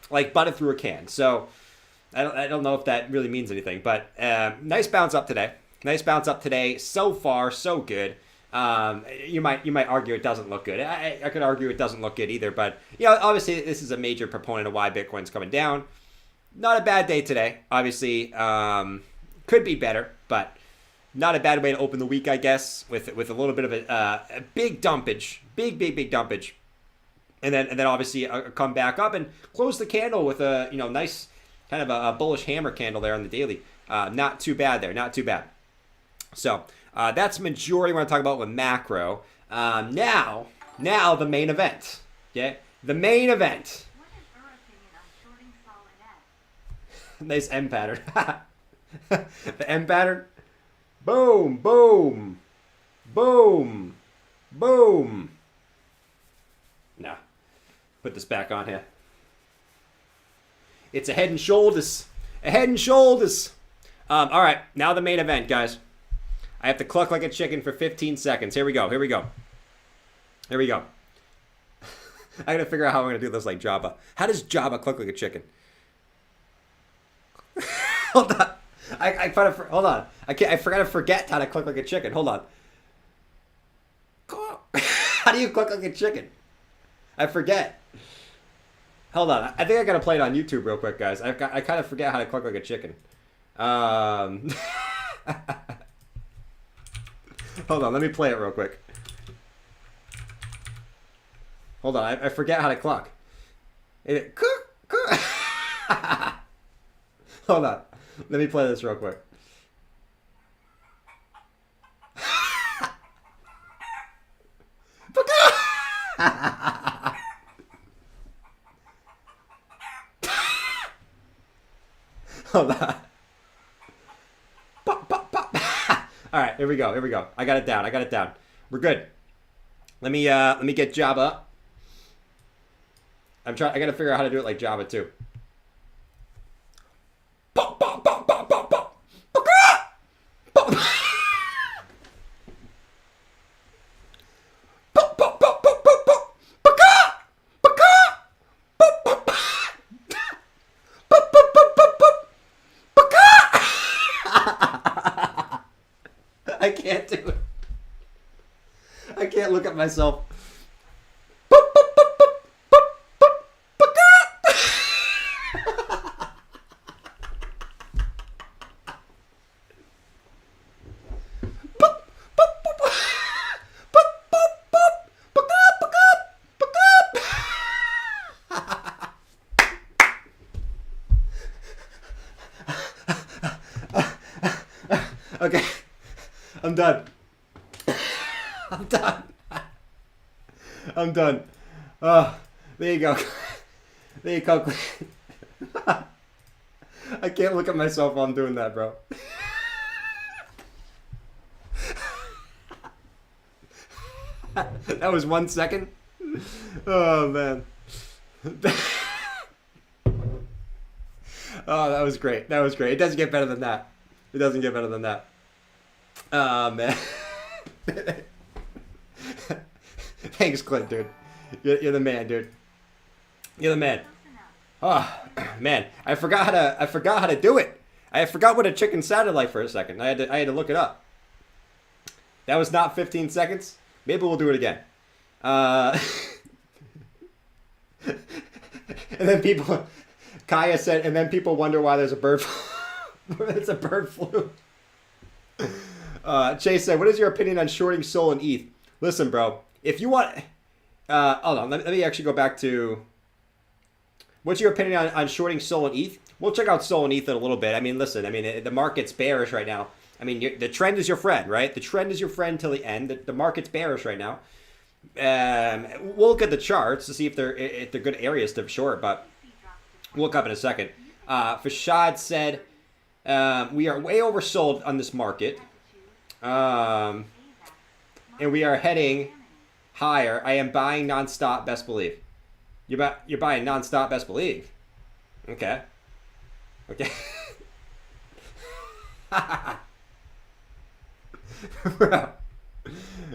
Like butter through a can. So I don't know if that really means anything, but nice bounce up today. Nice bounce up today. So far, so good. You might argue it doesn't look good. I could argue it doesn't look good either, but obviously this is a major proponent of why Bitcoin's coming down. Not a bad day today. Obviously, could be better, but not a bad way to open the week, I guess, with a little bit of a big dumpage, big dumpage, and then obviously come back up and close the candle with a nice kind of a bullish hammer candle there on the daily. Not too bad there, not too bad. So that's majority we're going to talk about with macro. Now the main event. Okay, the main event. What is your opinion on shorting solid X? Nice M pattern. The M pattern. Boom, boom, boom, boom. Now, put this back on here. It's a head and shoulders. A head and shoulders. All right, now the main event, guys. I have to cluck like a chicken for 15 seconds. Here we go. Here we go. Here we go. I gotta figure out how I'm gonna do this like Jabba. How does Jabba cluck like a chicken? Hold on. Hold on. I forget how to cluck like a chicken. Hold on. How do you cluck like a chicken? I forget. Hold on. I think I gotta play it on YouTube real quick, guys. I kind of forget how to cluck like a chicken. Hold on. Let me play it real quick. Hold on. I forget how to cluck. Hold on. Let me play this real quick. Hold on. Pop, pop, pop. All right, here we go. Here we go. I got it down. I got it down. We're good. Let me get Java up. I gotta figure out how to do it like Java too. Pop, pop, pop, pop, pop, pop. Pop. Pop, pop, pop, pop, pop, pop. I can't do it. I can't look at myself. Okay, I'm done. I'm done. I'm done. There you go. There you go. I can't look at myself while I'm doing that, bro. That was 1 second. Oh, man. Oh, that was great. That was great. It doesn't get better than that. It doesn't get better than that. Oh, man. Thanks, Clint, dude. You're the man, dude. You're the man. Oh, man. I forgot how to do it. I forgot what a chicken sounded like for a second. I had to look it up. That was not 15 seconds. Maybe we'll do it again. And then Kaya said, and then people wonder why there's a bird flu. It's a bird flu. Chase said, what is your opinion on shorting Sol and ETH? Listen, bro, if you want... hold on, let me actually go back to What's your opinion on shorting Sol and ETH? We'll check out Sol and ETH in a little bit. I mean, listen, I mean, the market's bearish right now. I mean, the trend is your friend, right? The trend is your friend till the end. The market's bearish right now. We'll look at the charts to see if they're good areas to short, but we'll look up in a second. Fashad said, we are way oversold on this market. And we are heading higher. I am buying nonstop, best believe. You're buying nonstop, best believe. Okay. Okay. Bro,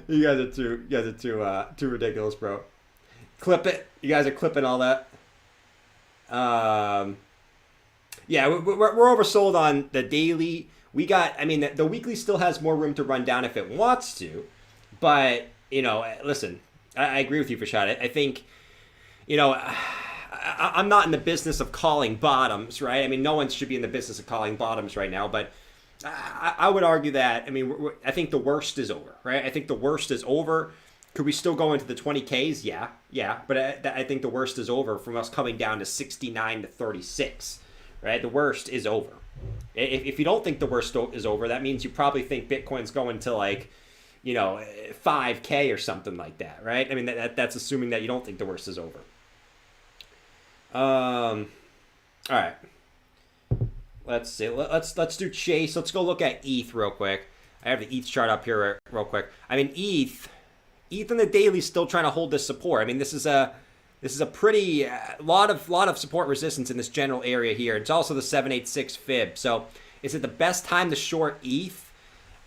you guys are too ridiculous, bro. Clip it. You guys are clipping all that. Yeah, we're oversold on the daily. We got. I mean, the weekly still has more room to run down if it wants to, but you know, listen. I agree with you, Fashad. I think, you know, I'm not in the business of calling bottoms, right? I mean, no one should be in the business of calling bottoms right now, but I would argue that, I mean, I think the worst is over, right? I think the worst is over. Could we still go into the 20Ks? Yeah. But I think the worst is over from us coming down to 69 to 36, right? The worst is over. If you don't think the worst is over, that means you probably think Bitcoin's going to like, you know, 5K or something like that, right? I mean, that's assuming that you don't think the worst is over. All right. Let's see. Let's do Chase. Let's go look at ETH real quick. I have the ETH chart up here real quick. I mean, ETH in the daily is still trying to hold this support. I mean, this is a pretty lot of support resistance in this general area here. It's also the 786 fib. So, is it the best time to short ETH?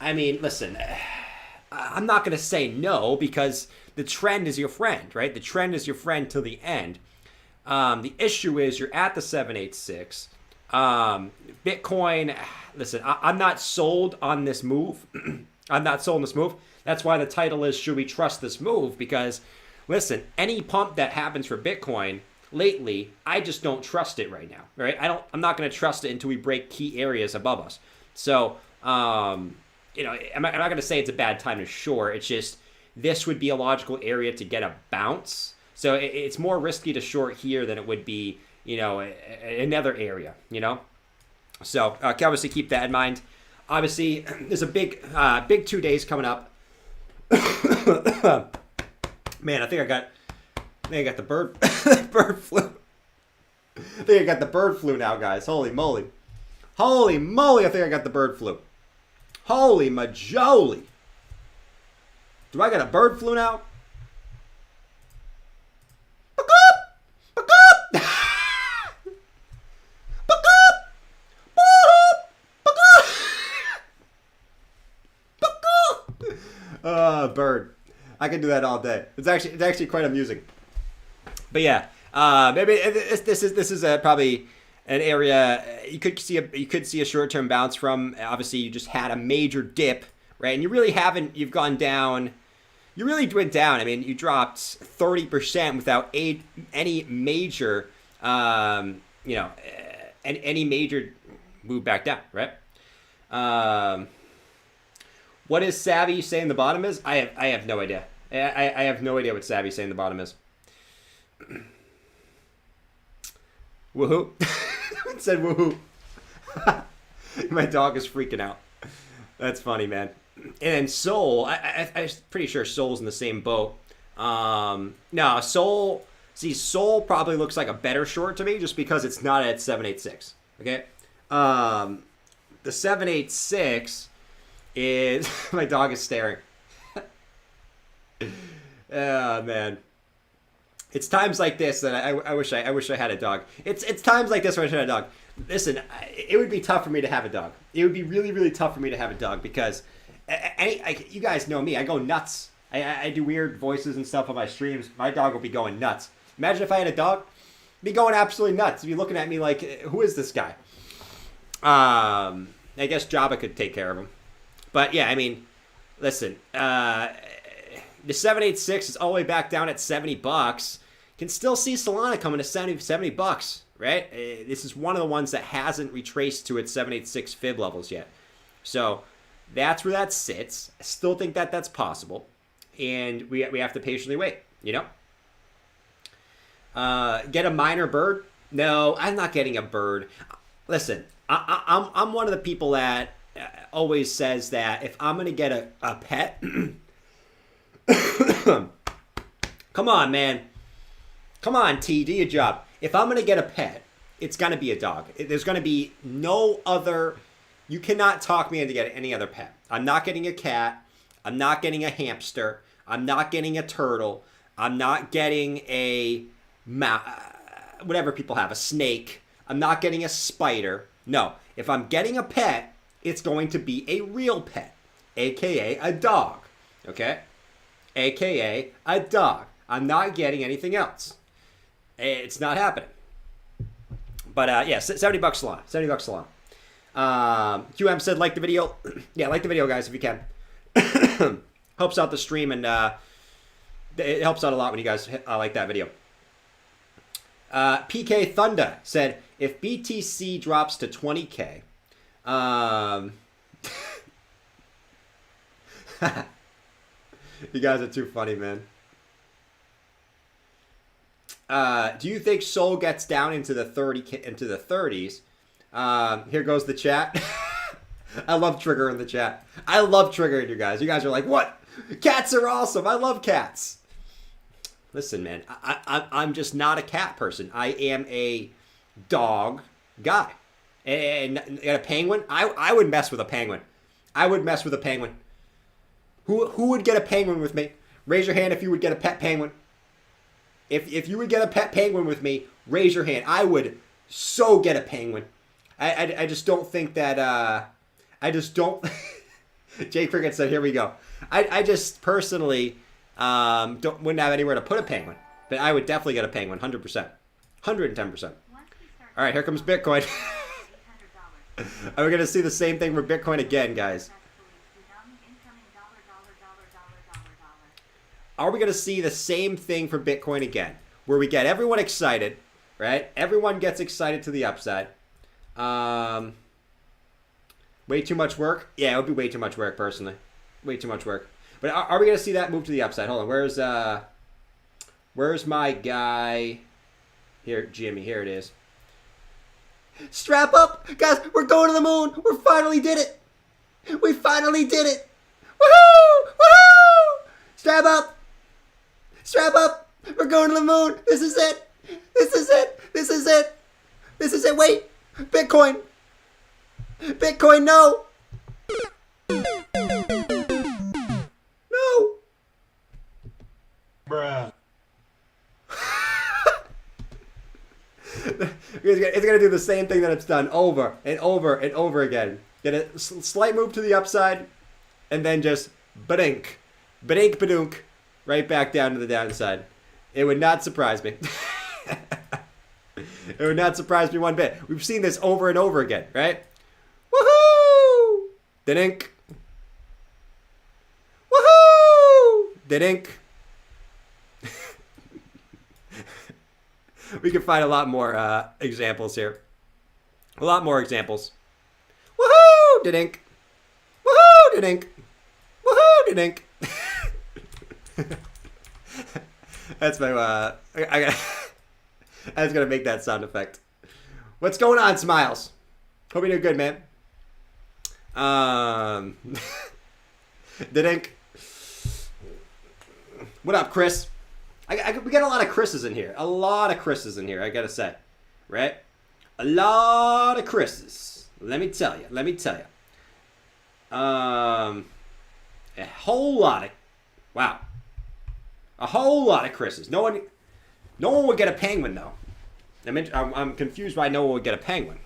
I mean, listen, I'm not going to say no because the trend is your friend, right? The trend is your friend till the end. The issue is you're at the 786. Bitcoin, listen, I'm not sold on this move. I'm not sold on this move. That's why the title is, should we trust this move? Because, listen, any pump that happens for Bitcoin lately, I just don't trust it right now, right? I'm not going to trust it until we break key areas above us. So, you know, I'm not going to say it's a bad time to short. It's just, this would be a logical area to get a bounce. So it's more risky to short here than it would be, you know, another area, you know? So, obviously keep that in mind. Obviously, there's a big 2 days coming up. Man, I think I got the bird flu. I think I got the bird flu now, guys. Holy moly. Holy moly, I think I got the bird flu. Holy majoli. Do I got a bird flu now? Bird. I can do that all day. It's actually quite amusing. But yeah, maybe this is probably an area you could see a short-term bounce from. Obviously, you just had a major dip, right? And you really haven't. You've gone down. You really went down. I mean, you dropped 30% without any major, you know, any major move back down, right? What is Savvy saying the bottom is? I have no idea. I have no idea what Savvy saying the bottom is. Woohoo! It said woohoo. My dog is freaking out. That's funny, man. And then Sol, I'm pretty sure Sol's in the same boat. No, Sol probably looks like a better short to me just because it's not at 786. Okay? The 786 is my dog is staring. Oh man, it's times like this that I wish I had a dog. It's times like this where I should have a dog. Listen, it would be tough for me to have a dog. It would be really, really tough for me to have a dog because you guys know me. I go nuts. I do weird voices and stuff on my streams. My dog will be going nuts. Imagine if I had a dog, I'd be going absolutely nuts. It'd be looking at me like, who is this guy? I guess Jabba could take care of him. But yeah, I mean, listen, the 786 is all the way back down at $70. Can still see Solana coming to $70, right? This is one of the ones that hasn't retraced to its 786 fib levels yet. So that's where that sits. I still think that that's possible. And we have to patiently wait, you know? Get a minor bird. No, I'm not getting a bird. Listen, I'm one of the people that always says that if I'm gonna get a pet, come on, man, come on, T, do your job. If I'm gonna get a pet, it's gonna be a dog. There's gonna be no other. You cannot talk me into getting any other pet. I'm not getting a cat. I'm not getting a hamster. I'm not getting a turtle. I'm not getting a whatever people have, a snake. I'm not getting a spider. No, if I'm getting a pet, it's going to be a real pet, aka a dog. Okay, aka a dog. I'm not getting anything else. It's not happening. But yeah, $70 salon. $70 salon. QM said like the video. Yeah, like the video, guys, if you can. Helps out the stream, and it helps out a lot when you guys like that video. PK Thunder said, if BTC drops to 20K, you guys are too funny, man. Do you think Sol gets down into the 30s? Here goes the chat. I love triggering the chat. I love triggering you guys. You guys are like, what? Cats are awesome. I love cats. Listen, man, I'm just not a cat person. I am a dog guy. And a penguin? I would mess with a penguin. I would mess with a penguin. Who would get a penguin with me? Raise your hand if you would get a pet penguin. If you would get a pet penguin with me, raise your hand. I would so get a penguin. I just don't think that... I just don't... Jay Cricket said, here we go. I just personally wouldn't have anywhere to put a penguin. But I would definitely get a penguin, 100%. 110%. All right, here comes Bitcoin. We're going to see the same thing for Bitcoin again, guys. Are we going to see the same thing for Bitcoin again? Where we get everyone excited, right? Everyone gets excited to the upside. Way too much work? Yeah, it would be way too much work, personally. Way too much work. But are we going to see that move to the upside? Hold on, where's my guy? Here, Jimmy, here it is. Strap up! Guys, we're going to the moon! We finally did it! We finally did it! Woohoo! Woohoo! Strap up! Strap up! We're going to the moon! This is it! This is it! This is it! This is it! Wait! Bitcoin! Bitcoin, no! No! Bruh. It's going to do the same thing that it's done over and over and over again. Get a slight move to the upside, and then just badink, badink, badunk, right back down to the downside. It would not surprise me. It would not surprise me one bit. We've seen this over and over again, right? Woohoo! Dink. Woohoo! Dink. We can find a lot more examples here. A lot more examples. Woohoo! Dink. Woohoo! Dink. Woohoo! Dink. That's my. I was gonna make that sound effect. What's going on, Smiles? Hope you're doing good, man. Dink. What up, Chris? We got a lot of Chris's in here. A lot of Chris's in here, I gotta say. Right? A lot of Chris's. Let me tell you. Let me tell you. A whole lot of... Wow. A whole lot of Chris's. No one would get a penguin, though. I'm confused why no one would get a penguin.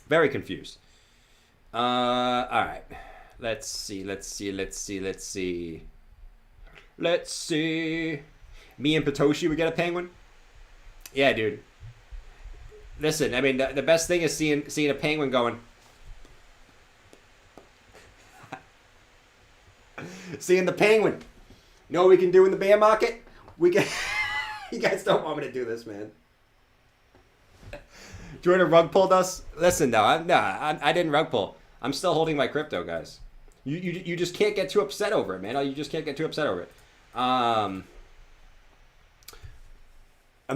Very confused. All right. Let's see. Me and Patoshi would get a penguin? Yeah, dude. Listen, I mean, the best thing is seeing a penguin going. Seeing the penguin. You know what we can do in the bear market? We can... You guys don't want me to do this, man. Jordan rug pulled us? Listen, though, I didn't rug pull. I'm still holding my crypto, guys. You just can't get too upset over it, man. You just can't get too upset over it.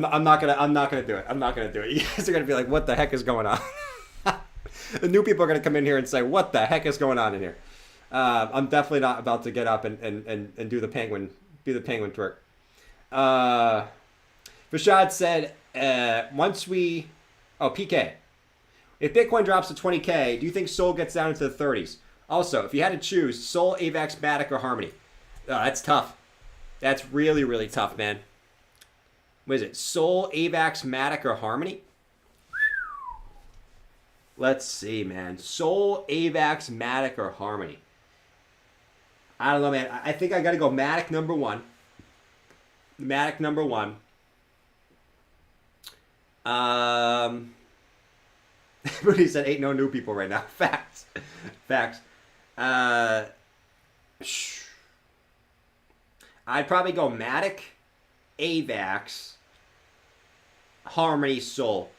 I'm not gonna do it. I'm not gonna do it. You guys are gonna be like, what the heck is going on? The new people are gonna come in here and say, what the heck is going on in here? I'm definitely not about to get up and do the penguin twerk. Rashad said, PK. If Bitcoin drops to 20K, do you think Sol gets down into the 30s? Also, if you had to choose Sol, AVAX, Matic, or Harmony, that's tough. That's really, really tough, man. What is it? Sol, AVAX, Matic, or Harmony? Let's see, man. Sol, AVAX, Matic, or Harmony? I don't know, man. I think I got to go Matic number one. Matic number one. Everybody said ain't no new people right now. Facts. Facts. I'd probably go Matic, AVAX, Harmony, Sol.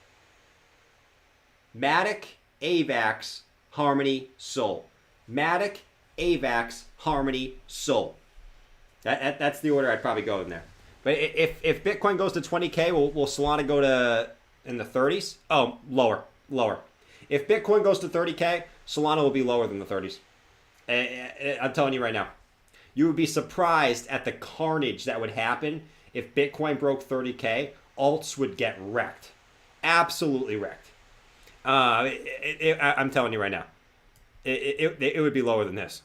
Matic, AVAX, Harmony, Sol. Matic, AVAX, Harmony, Sol. That's the order I'd probably go in there. But if Bitcoin goes to 20K, will Solana go to in the 30s? Oh, lower. If Bitcoin goes to 30K, Solana will be lower than the 30s. I'm telling you right now. You would be surprised at the carnage that would happen if Bitcoin broke 30K. Alts would get wrecked. Absolutely wrecked. I'm telling you right now. It would be lower than this.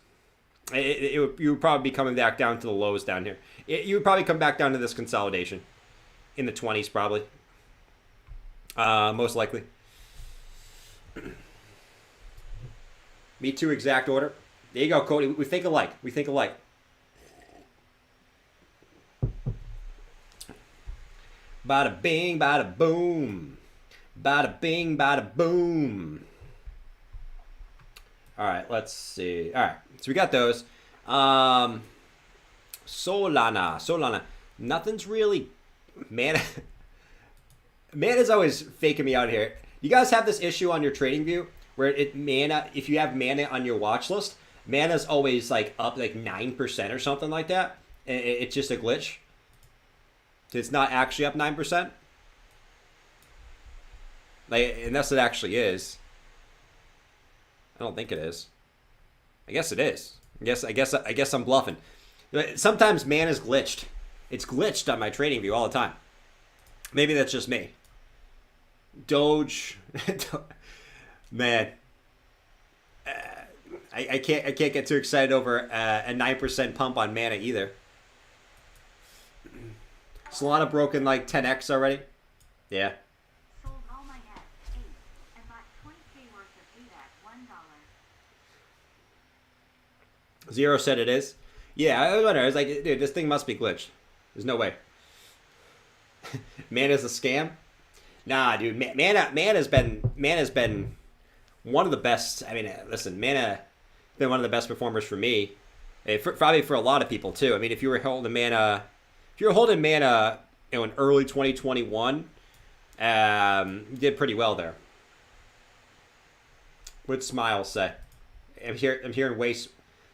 You would probably be coming back down to the lows down here. You would probably come back down to this consolidation in the 20s probably. Most likely. Me too, exact order. There you go, Cody. We think alike. Bada bing, bada boom. Bada bing, bada boom. All right, let's see. All right, so we got those. Solana. Nothing's really... Man is always faking me out here. You guys have this issue on your trading view where if you have mana on your watch list, mana's always like up like 9% or something like that. It's just a glitch. It's not actually up 9%. Like, unless it actually is. I don't think it is. I guess it is. I guess I'm bluffing. Sometimes mana's glitched. It's glitched on my trading view all the time. Maybe that's just me. Doge, man, I can't get too excited over a 9% pump on mana either. Solana broken like 10x already. Yeah. Sold all my nets, 8, and bought 20K worth of ADA at $1. Zero said it is. Yeah, I was wondering. I was like, dude, this thing must be glitched. There's no way. Mana's a scam. Nah, dude. Mana's been one of the best. I mean, listen, Mana been one of the best performers for me. Probably for a lot of people too. I mean, if you were holding Mana, in early 2021, you did pretty well there. What'd Smile say? I'm hearing waste.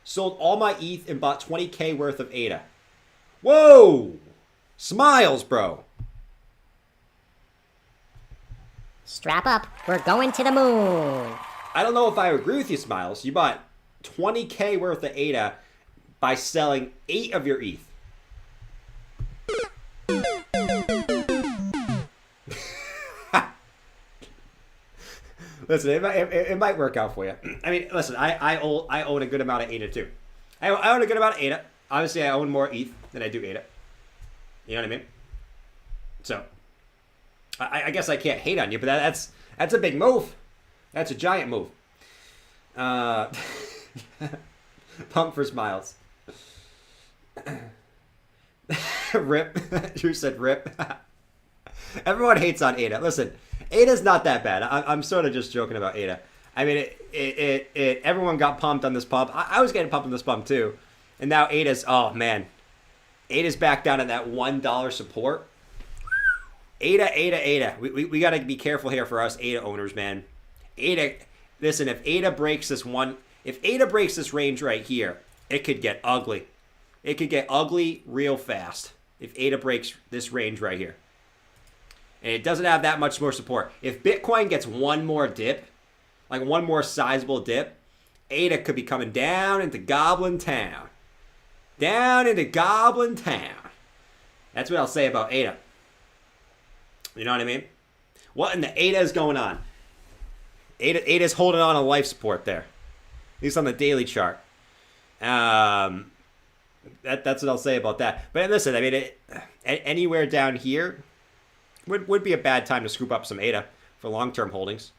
Sold all my ETH and bought 20K worth of ADA. Whoa! Smiles, bro. Strap up, we're going to the moon. I don't know if I agree with you, Smiles. You bought 20K worth of ADA by selling 8 of your ETH. Listen, it might work out for you. I mean, listen, I own a good amount of ADA too. I own a good amount of ADA. Obviously, I own more ETH than I do ADA. You know what I mean? So, I guess I can't hate on you, but that's a big move. That's a giant move. Pump for Smiles. Rip. You said rip. Everyone hates on ADA. Listen, ADA's not that bad. I'm sort of just joking about ADA. I mean, everyone got pumped on this pump. I was getting pumped on this pump too. And now ADA's, oh man. ADA's back down at that $1 support. ADA. We got to be careful here for us ADA owners, man. ADA, listen, if ADA breaks this range right here, it could get ugly. It could get ugly real fast if ADA breaks this range right here. And it doesn't have that much more support. If Bitcoin gets one more dip, like one more sizable dip, ADA could be coming down into Goblin Town. Down into Goblin Town. That's what I'll say about ADA. You know what I mean? What in the ADA is going on? ADA's holding on a life support there. At least on the daily chart. That's what I'll say about that. But listen, I mean, anywhere down here would be a bad time to scoop up some ADA for long-term holdings.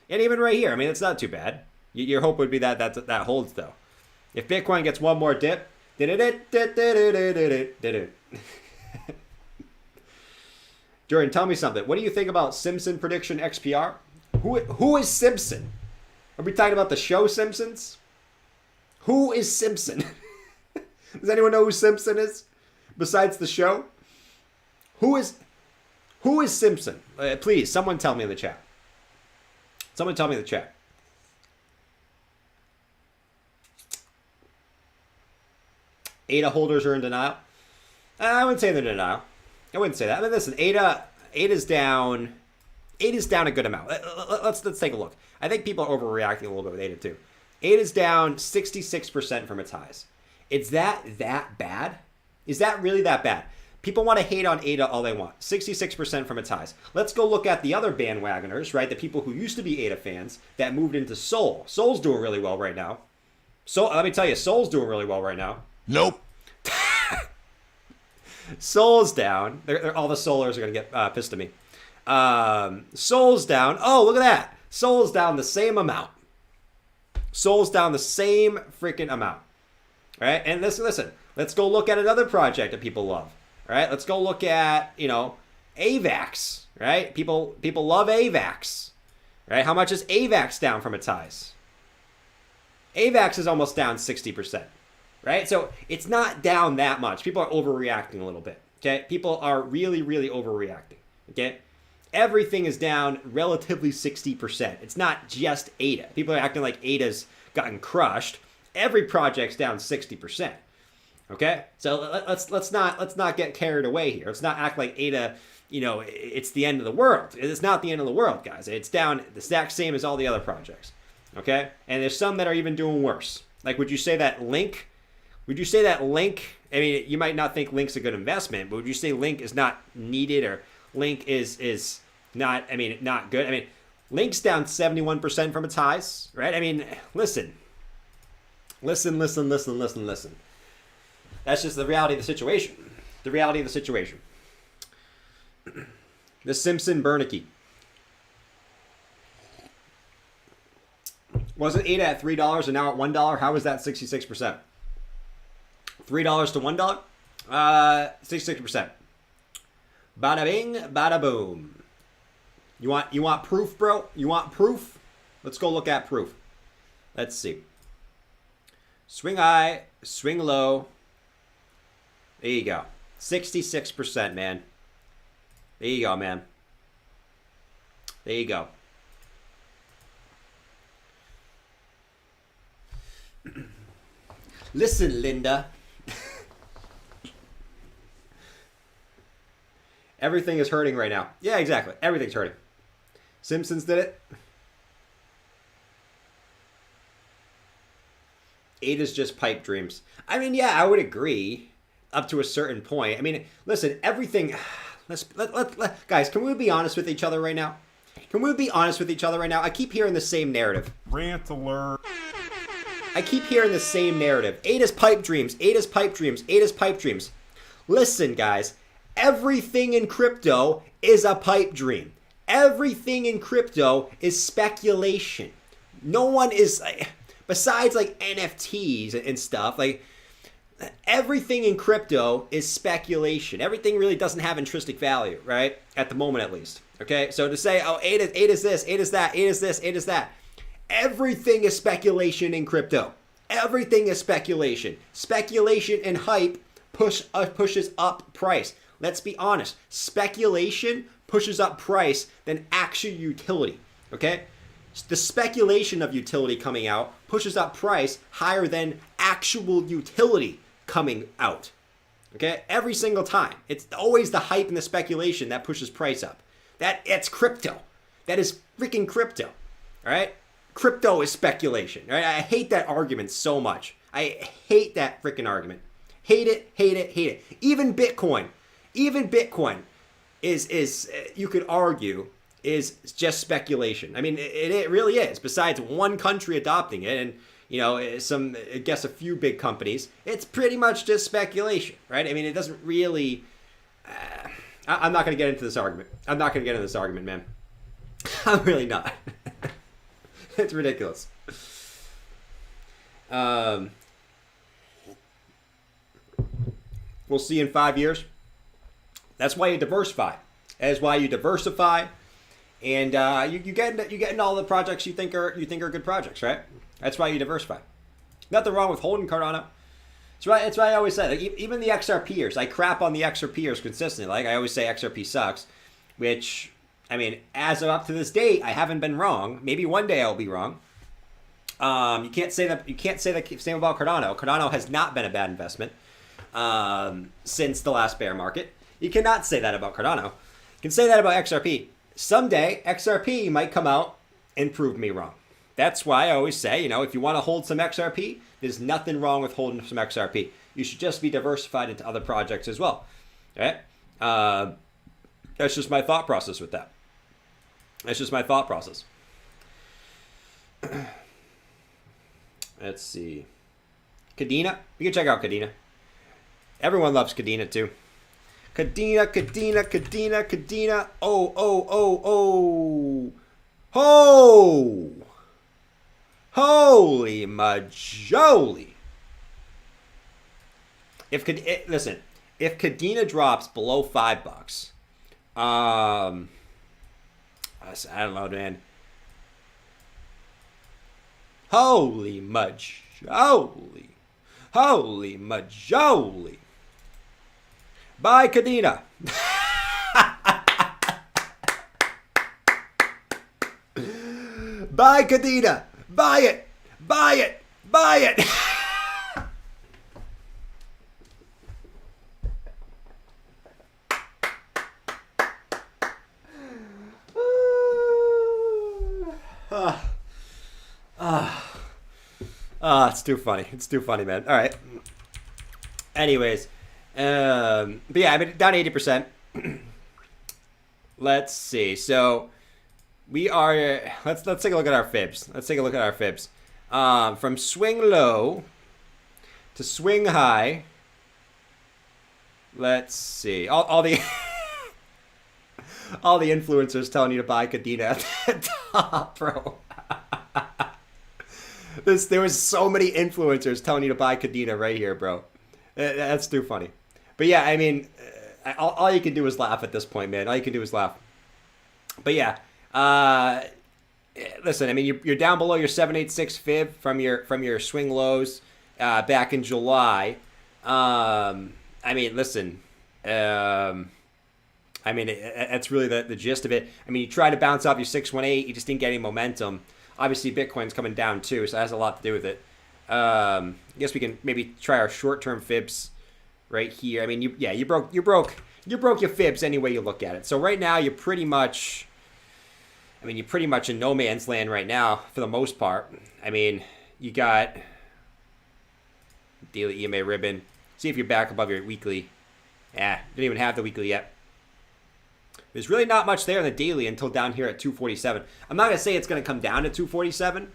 And even right here, I mean, it's not too bad. Your hope would be that holds, though. If Bitcoin gets one more dip, Jordan, tell me something. What do you think about Simpson prediction XPR? Who is Simpson? Are we talking about the show Simpsons? Who is Simpson? Does anyone know who Simpson is? Besides the show? Who is Simpson? Please, someone tell me in the chat. Someone tell me in the chat. ADA holders are in denial. I wouldn't say they're in denial. I wouldn't say that. I mean, listen, ADA's down. ADA's down a good amount. Let's take a look. I think people are overreacting a little bit with ADA too. ADA's down 66% from its highs. Is that bad? Is that really that bad? People want to hate on ADA all they want. 66% from its highs. Let's go look at the other bandwagoners, right? The people who used to be ADA fans that moved into Sol. Sol's doing really well right now. So let me tell you, Sol's doing really well right now. Nope. Sol's down. All the Solars are going to get pissed at me. Sol's down. Oh, look at that. Sol's down the same amount. Sol's down the same freaking amount. All right? And listen. Let's go look at another project that people love. All right? Let's go look at, AVAX. Right? People love AVAX. Right? How much is AVAX down from its highs? AVAX is almost down 60%. Right? So it's not down that much. People are overreacting a little bit. Okay? People are really, really overreacting. Okay? Everything is down relatively 60%. It's not just ADA. People are acting like ADA's gotten crushed. Every project's down 60%. Okay? So let's not get carried away here. Let's not act like ADA, it's the end of the world. It's not the end of the world, guys. It's down the exact same as all the other projects. Okay? And there's some that are even doing worse. Like, would you say that Link? I mean, you might not think Link's a good investment, but would you say Link is not needed, or Link is not, not good? I mean, Link's down 71% from its highs, right? I mean, listen. That's just the reality of the situation. The Simpson Bernanke. Wasn't ADA at $3 and now at $1? How is that 66%? $3 to $1? 66%. Bada bing, bada boom. You want proof, bro? You want proof? Let's go look at proof. Let's see. Swing high, swing low. There you go. 66%, man. There you go, man. There you go. Listen, Linda. Everything is hurting right now. Yeah, exactly. Everything's hurting. Simpsons did it. ADA's just pipe dreams. I mean, yeah, I would agree up to a certain point. I mean, listen, everything... Guys, can we be honest with each other right now? I keep hearing the same narrative. Rant alert. I keep hearing the same narrative. ADA's pipe dreams. Listen, guys. Everything in crypto is a pipe dream. Everything in crypto is speculation. No one is... Besides, like, NFTs and stuff, like... Everything in crypto is speculation. Everything really doesn't have intrinsic value, right? At the moment, at least. Okay? So to say, oh, ADA's this, ADA's that, ADA's this, ADA's that. Everything is speculation in crypto. Everything is speculation. Speculation and hype pushes up price. Let's be honest. Speculation pushes up price than actual utility. Okay? The speculation of utility coming out pushes up price higher than actual utility coming out. Okay? Every single time. It's always the hype and the speculation that pushes price up. That's crypto. That is freaking crypto. All right? Crypto is speculation. All right? I hate that argument so much. I hate that freaking argument. Hate it, hate it, hate it. Even Bitcoin is you could argue is just speculation. I mean, it really is. Besides one country adopting it, and I guess a few big companies, it's pretty much just speculation, right? I mean, it doesn't really. I'm not going to get into this argument. Man. I'm really not. It's ridiculous. We'll see in 5 years. That's why you diversify. That is why you diversify, and you get into all the projects you think are good projects, right? That's why you diversify. Nothing wrong with holding Cardano. That's why I always say, like, even the XRPers, I crap on the XRPers consistently. Like I always say, XRP sucks, which, I mean, as of up to this date, I haven't been wrong. Maybe one day I'll be wrong. You can't say that. You can't say the same about Cardano. Cardano has not been a bad investment since the last bear market. You cannot say that about Cardano. You can say that about XRP. Someday, XRP might come out and prove me wrong. That's why I always say, if you want to hold some XRP, there's nothing wrong with holding some XRP. You should just be diversified into other projects as well. All right? That's just my thought process with that. That's just my thought process. Let's see. Kadena. You can check out Kadena. Everyone loves Kadena too. Kadena. Oh. Ho! Holy majoli. Listen, if Kadena drops below $5, I don't know, man. Holy majoli. Buy Kadena. Buy Kadena. Buy it. It's too funny, man. All right. Anyways, but yeah, I mean, down 80%. Let's see. So we are. Let's take a look at our fibs. From swing low to swing high. Let's see. All the all the influencers telling you to buy Kadena at the top, bro. There was so many influencers telling you to buy Kadena right here, bro. That's too funny. But yeah, I mean, all you can do is laugh at this point, man. All you can do is laugh. But yeah, listen, I mean, you're down below your 786 fib from your swing lows back in July. I mean, listen. I mean, that's really the gist of it. I mean, you try to bounce off your 618, you just didn't get any momentum. Obviously, Bitcoin's coming down too, so that has a lot to do with it. I guess we can maybe try our short-term fibs right here. I mean, you broke your fibs any way you look at it. So right now, you're pretty much in no man's land right now for the most part. I mean, you got daily EMA ribbon. See if you're back above your weekly. Didn't even have the weekly yet. There's really not much there in the daily until down here at 247. I'm not going to say it's going to come down to 247.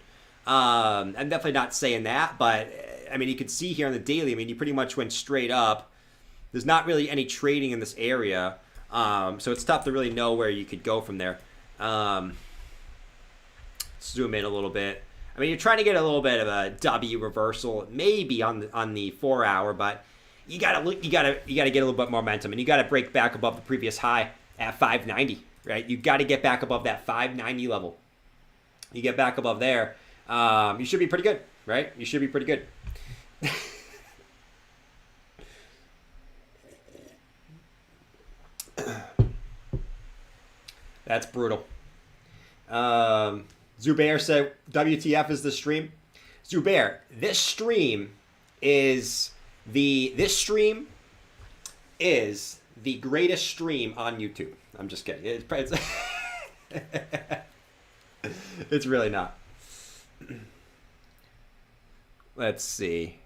I'm definitely not saying that, but I mean, you can see here on the daily, I mean, you pretty much went straight up. There's not really any trading in this area, so it's tough to really know where you could go from there. Zoom in a little bit. I mean, you're trying to get a little bit of a W reversal, maybe on the 4 hour, but you gotta get a little bit more momentum, and you gotta break back above the previous high at 590, right? You got to get back above that 590 level. You get back above there, you should be pretty good, right? You should be pretty good. That's brutal. Zubair said, WTF is the stream? Zubair, this stream is the greatest stream on YouTube. I'm just kidding. It's it's really not. Let's see.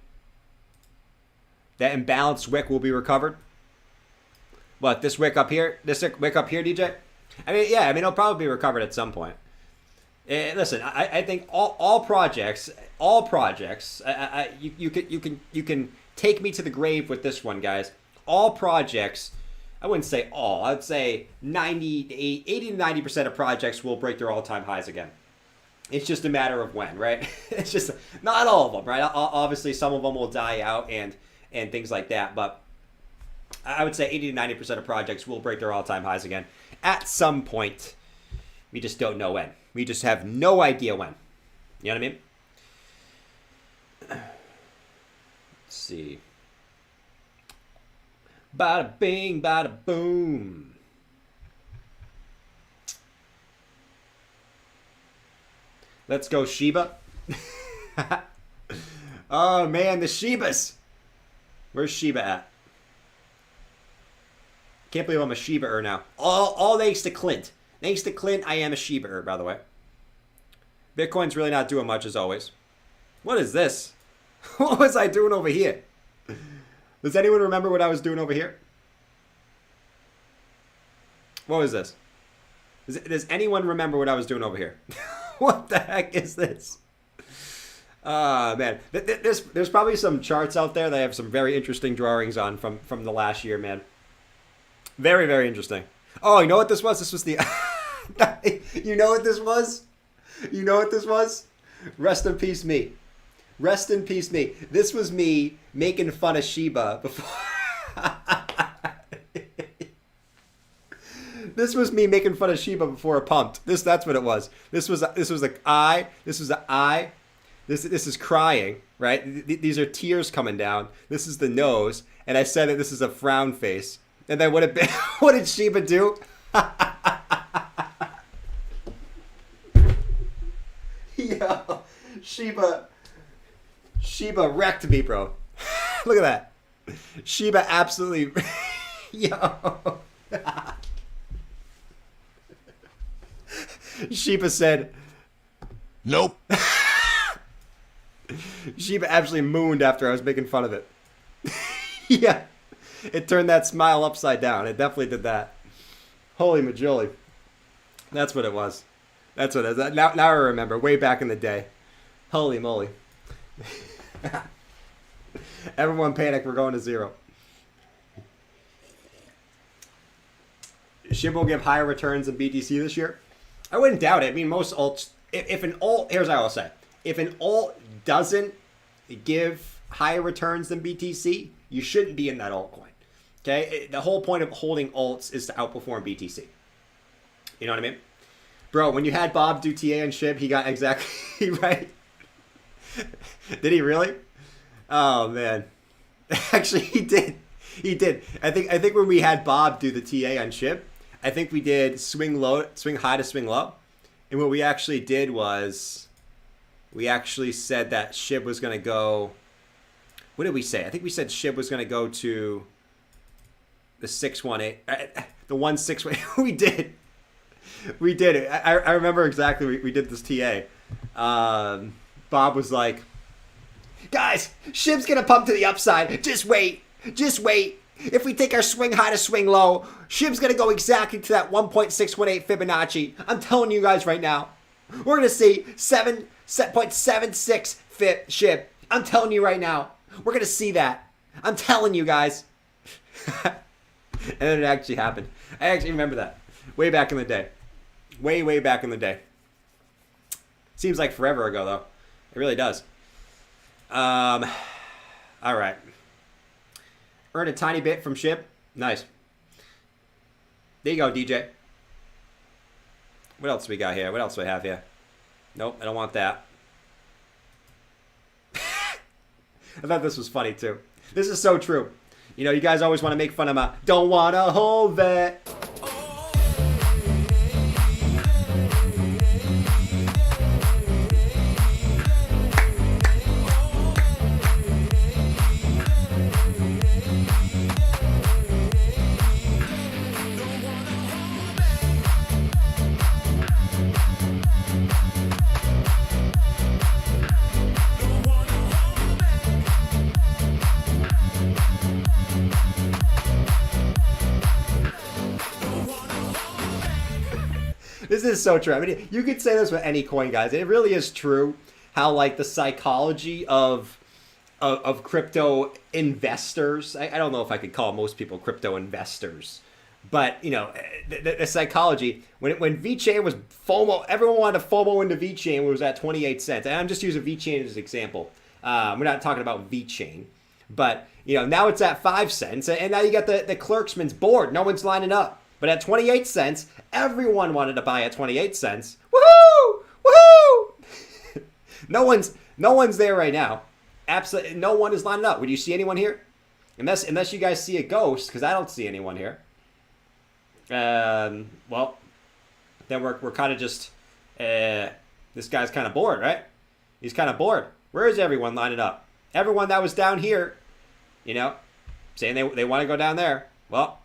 That imbalanced wick will be recovered. What, this wick up here? This wick up here, DJ? I mean, yeah, I mean, it'll probably be recovered at some point. Listen, I think all projects, you can take me to the grave with this one, guys. All projects, I wouldn't say all, I'd say 80 to 90% of projects will break their all-time highs again. It's just a matter of when, right? It's just, not all of them, right? Obviously, some of them will die out and things like that, but I would say 80 to 90% of projects will break their all-time highs again at some point. We just don't know when. We just have no idea when. You know what I mean? Let's see. Bada bing, bada boom. Let's go Shiba. Oh man, the Shibas. Where's Shiba at? Can't believe I'm a Shiba-er now. All thanks to Clint. Thanks to Clint, I am a Shiba-er, by the way. Bitcoin's really not doing much as always. What is this? What was I doing over here? Does anyone remember what I was doing over here? What was this? Does anyone remember what I was doing over here? What the heck is this? Man. There's probably some charts out there that have some very interesting drawings on from the last year, man. Very, very interesting. Oh, you know what this was? This was the... You know what this was? You know what this was? Rest in peace, me. Rest in peace, me. This was me making fun of Shiba before... This was me making fun of Shiba before it pumped. That's what it was. This was the eye. This was the eye. This is crying, right? These are tears coming down. This is the nose, and I said that this is a frown face. And then what did Shiba do? Yo, Shiba wrecked me, bro. Look at that. Shiba absolutely... Yo. Shiba said... Nope. Shiba actually mooned after I was making fun of it. Yeah. It turned that smile upside down. It definitely did that. Holy majoli. That's what it was. That's what it is. Now I remember. Way back in the day. Holy moly. Everyone panic. We're going to zero. Shiba will give higher returns than BTC this year. I wouldn't doubt it. I mean, most alts... If an alt... Here's what I will say. If an alt doesn't give higher returns than BTC, you shouldn't be in that altcoin. Okay? The whole point of holding alts is to outperform BTC. You know what I mean? Bro, when you had Bob do TA and Schiff, he got exactly right. Did he really? Oh, man. Actually, he did. He did. I think when we had Bob do the TA on Schiff, I think we did swing low, swing high to swing low. And what we actually did was we actually said that Schiff was going to go... What did we say? I think we said Schiff was going to go to the 618, the 168. We did. We did it. I remember exactly. We did this TA. Bob was like, guys, Schiff's going to pump to the upside. Just wait. Just wait. If we take our swing high to swing low, Schiff's going to go exactly to that 1.618 Fibonacci. I'm telling you guys right now. We're going to see 7.76 Schiff. I'm telling you right now. We're going to see that. I'm telling you guys. And then it actually happened. I actually remember that. Way back in the day. Way, way back in the day. Seems like forever ago, though. It really does. All right. Earned a tiny bit from Schiff. Nice. There you go, DJ. What else we got here? What else do we have here? Nope, I don't want that. I thought this was funny, too. This is so true. You know, you guys always want to make fun of my don't want to hold that. This is so true. I mean, you could say this with any coin, guys. It really is true how like the psychology of crypto investors. I don't know if I could call most people crypto investors, but you know, the psychology when VeChain was FOMO, everyone wanted to FOMO into VeChain when it was at 28 cents. And I'm just using VeChain as an example. We're not talking about VeChain, but you know, now it's at 5 cents, and now you got the clerksman's bored. No one's lining up. But at 28 cents, everyone wanted to buy at 28 cents. Woohoo! Woohoo! No one's there right now. Absolutely, no one is lining up. Would you see anyone here? Unless you guys see a ghost, because I don't see anyone here. Well, then we're kind of just. This guy's kind of bored, right? He's kind of bored. Where is everyone lining up? Everyone that was down here, you know, saying they want to go down there. Well,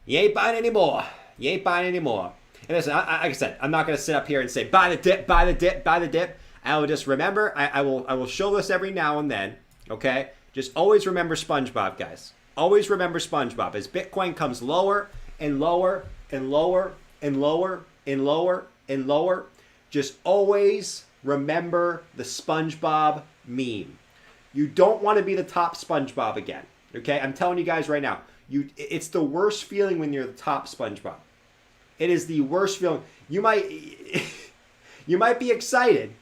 you ain't buying anymore. You ain't buying anymore. And listen, like I said, I'm not going to sit up here and say, buy the dip, buy the dip, buy the dip. I will just remember, I will show this every now and then, okay? Just always remember SpongeBob, guys. Always remember SpongeBob. As Bitcoin comes lower and lower and lower and lower and lower and lower, just always remember the SpongeBob meme. You don't want to be the top SpongeBob again, okay? I'm telling you guys right now. It's the worst feeling when you're the top SpongeBob. It is the worst feeling. You might be excited,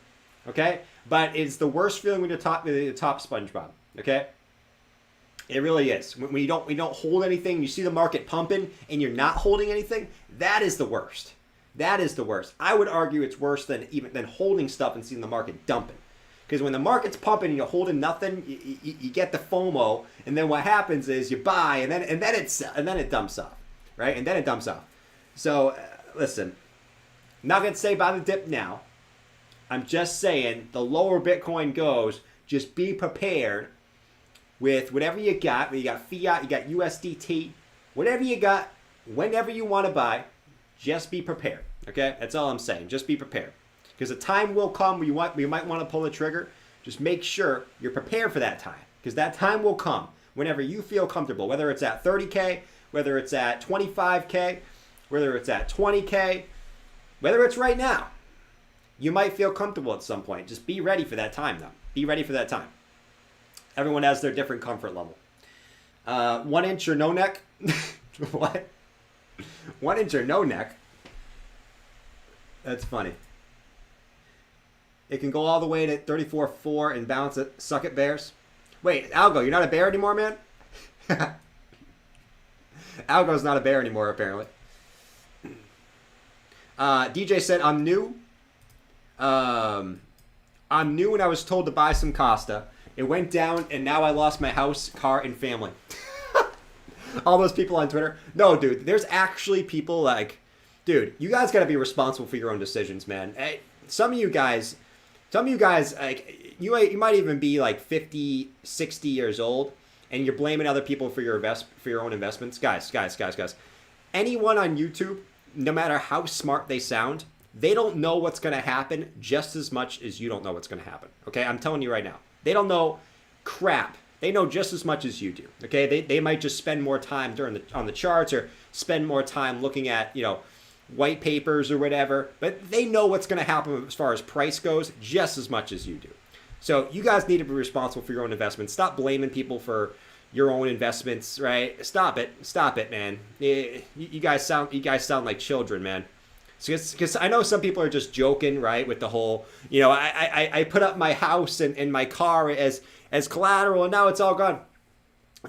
okay? But it's the worst feeling when you're the top SpongeBob, okay? It really is. When you don't hold anything, you see the market pumping and you're not holding anything, that is the worst. That is the worst. I would argue it's worse than holding stuff and seeing the market dumping. Because when the market's pumping and you're holding nothing, you get the FOMO, and then what happens is you buy, and then it dumps off, right? And then it dumps off. So listen, I'm not gonna say buy the dip now. I'm just saying the lower Bitcoin goes, just be prepared with whatever you got. You got fiat, you got USDT, whatever you got, whenever you want to buy, just be prepared. Okay, that's all I'm saying. Just be prepared. Because the time will come where you might want to pull the trigger. Just make sure you're prepared for that time. Because that time will come whenever you feel comfortable. Whether it's at 30K, whether it's at 25K, whether it's at 20K, whether it's right now. You might feel comfortable at some point. Just be ready for that time, though. Be ready for that time. Everyone has their different comfort level. 1 inch or no neck? What? 1 inch or no neck? That's funny. It can go all the way to 34.4 and bounce it. Suck it, bears. Wait, Algo, you're not a bear anymore, man? Algo's not a bear anymore, apparently. DJ said, I'm new. I'm new and I was told to buy some Costa. It went down and now I lost my house, car, and family. All those people on Twitter. No, dude, there's actually people like, dude, you guys got to be responsible for your own decisions, man. Hey, some of you guys, like, you might even be like 50, 60 years old, and you're blaming other people for your own investments. Guys. Anyone on YouTube, no matter how smart they sound, they don't know what's going to happen just as much as you don't know what's going to happen. Okay, I'm telling you right now. They don't know crap. They know just as much as you do. Okay, they might just spend more time on the charts or spend more time looking at, you know, white papers or whatever, but they know what's going to happen as far as price goes just as much as you do. So you guys need to be responsible for your own investments. Stop blaming people for your own investments, right? Stop it, man. You guys sound like children, man. Because I know some people are just joking, right, with the whole, you know, I put up my house and my car as collateral and now it's all gone.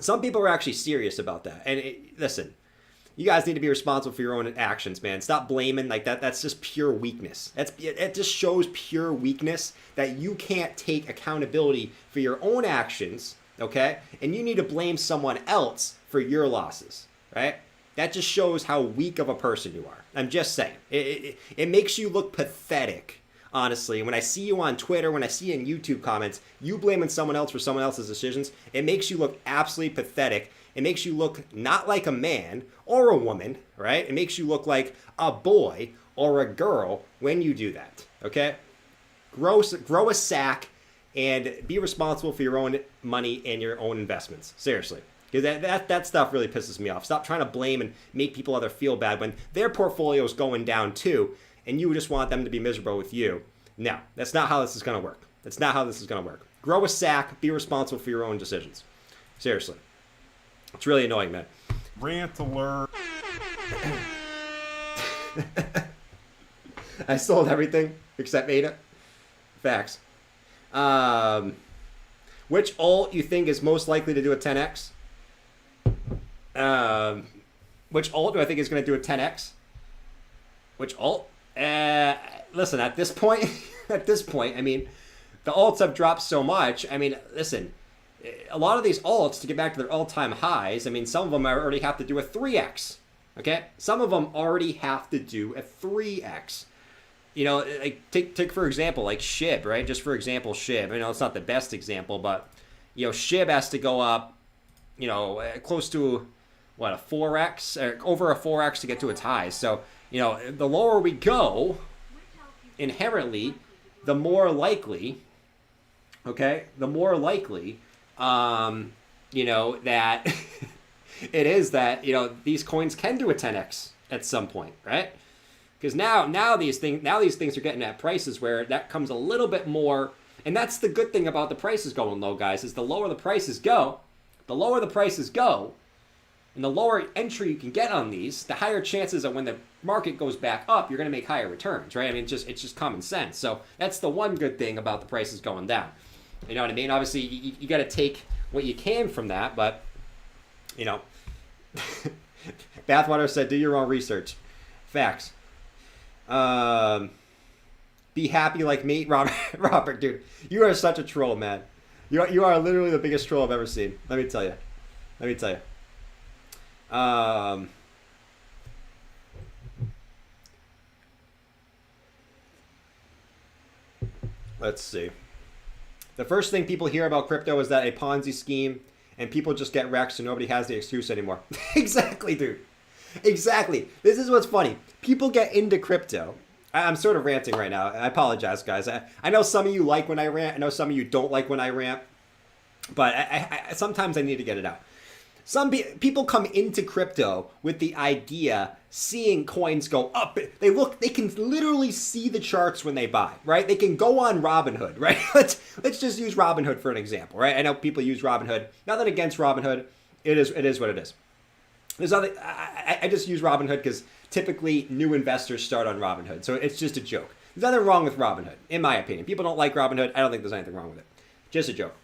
Some people are actually serious about that. And listen, you guys need to be responsible for your own actions, man. Stop blaming like that. That's just pure weakness. It just shows pure weakness that you can't take accountability for your own actions, okay? And you need to blame someone else for your losses, right? That just shows how weak of a person you are. I'm just saying. It makes you look pathetic, honestly. When I see you on Twitter, when I see you in YouTube comments, you blaming someone else for someone else's decisions, it makes you look absolutely pathetic. It makes you look not like a man or a woman, right? It makes you look like a boy or a girl when you do that, okay? Grow a sack and be responsible for your own money and your own investments. Seriously. Because that stuff really pisses me off. Stop trying to blame and make people other feel bad when their portfolio is going down too. and you just want them to be miserable with you. No, that's not how this is going to work. That's not how this is going to work. Grow a sack. Be responsible for your own decisions. Seriously. It's really annoying, man. Rant alert. I sold everything except ADA. Facts. Which alt you think is most likely to do a 10x? Which alt do I think is going to do a 10x? Which alt? Listen, at this point, I mean, the alts have dropped so much. I mean, listen, a lot of these alts, to get back to their all-time highs, I mean, some of them already have to do a 3x. Okay? Some of them already have to do a 3x. You know, like take for example, like SHIB, right? Just for example, SHIB. I know it's not the best example, but, you know, SHIB has to go up, you know, close to, what, a 4x? Or over a 4x to get to its highs. So, you know, the lower we go, inherently, the more likely, okay, the more likely, you know, that it is that, you know, these coins can do a 10x at some point, right? Because now these things are getting at prices where that comes a little bit more, and that's the good thing about the prices going low, guys, is the lower the prices go, and the lower entry you can get on these, the higher chances that when the market goes back up, you're going to make higher returns, right? I mean, it's just common sense. So that's the one good thing about the prices going down. You know what I mean? Obviously, you got to take what you can from that, but, you know, Bathwater said, do your own research. Facts. Be happy like me, Robert, dude. You are such a troll, man. You are literally the biggest troll I've ever seen. Let me tell you. Let's see. The first thing people hear about crypto is that a Ponzi scheme, and people just get wrecked, so nobody has the excuse anymore. Exactly, dude. Exactly. This is what's funny. People get into crypto. I'm sort of ranting right now. I apologize, guys. I know some of you like when I rant. I know some of you don't like when I rant. But I sometimes I need to get it out. Some people come into crypto with the idea, seeing coins go up. They can literally see the charts when they buy, right? They can go on Robinhood, right? Let's just use Robinhood for an example, right? I know people use Robinhood. Nothing against Robinhood. It is what it is. There's other. I just use Robinhood because typically new investors start on Robinhood, so it's just a joke. There's nothing wrong with Robinhood, in my opinion. People don't like Robinhood. I don't think there's anything wrong with it. Just a joke.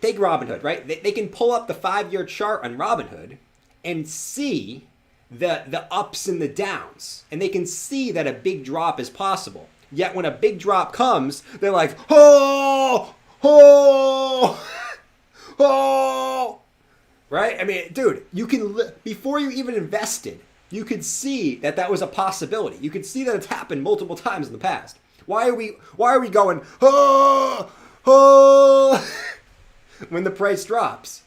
Take Robinhood, right? They can pull up the 5-year chart on Robinhood and see the ups and the downs, and they can see that a big drop is possible. Yet when a big drop comes, they're like, oh, right? I mean, dude, you can, before you even invested, you could see that was a possibility. You could see that it's happened multiple times in the past. Why are we going, when the price drops?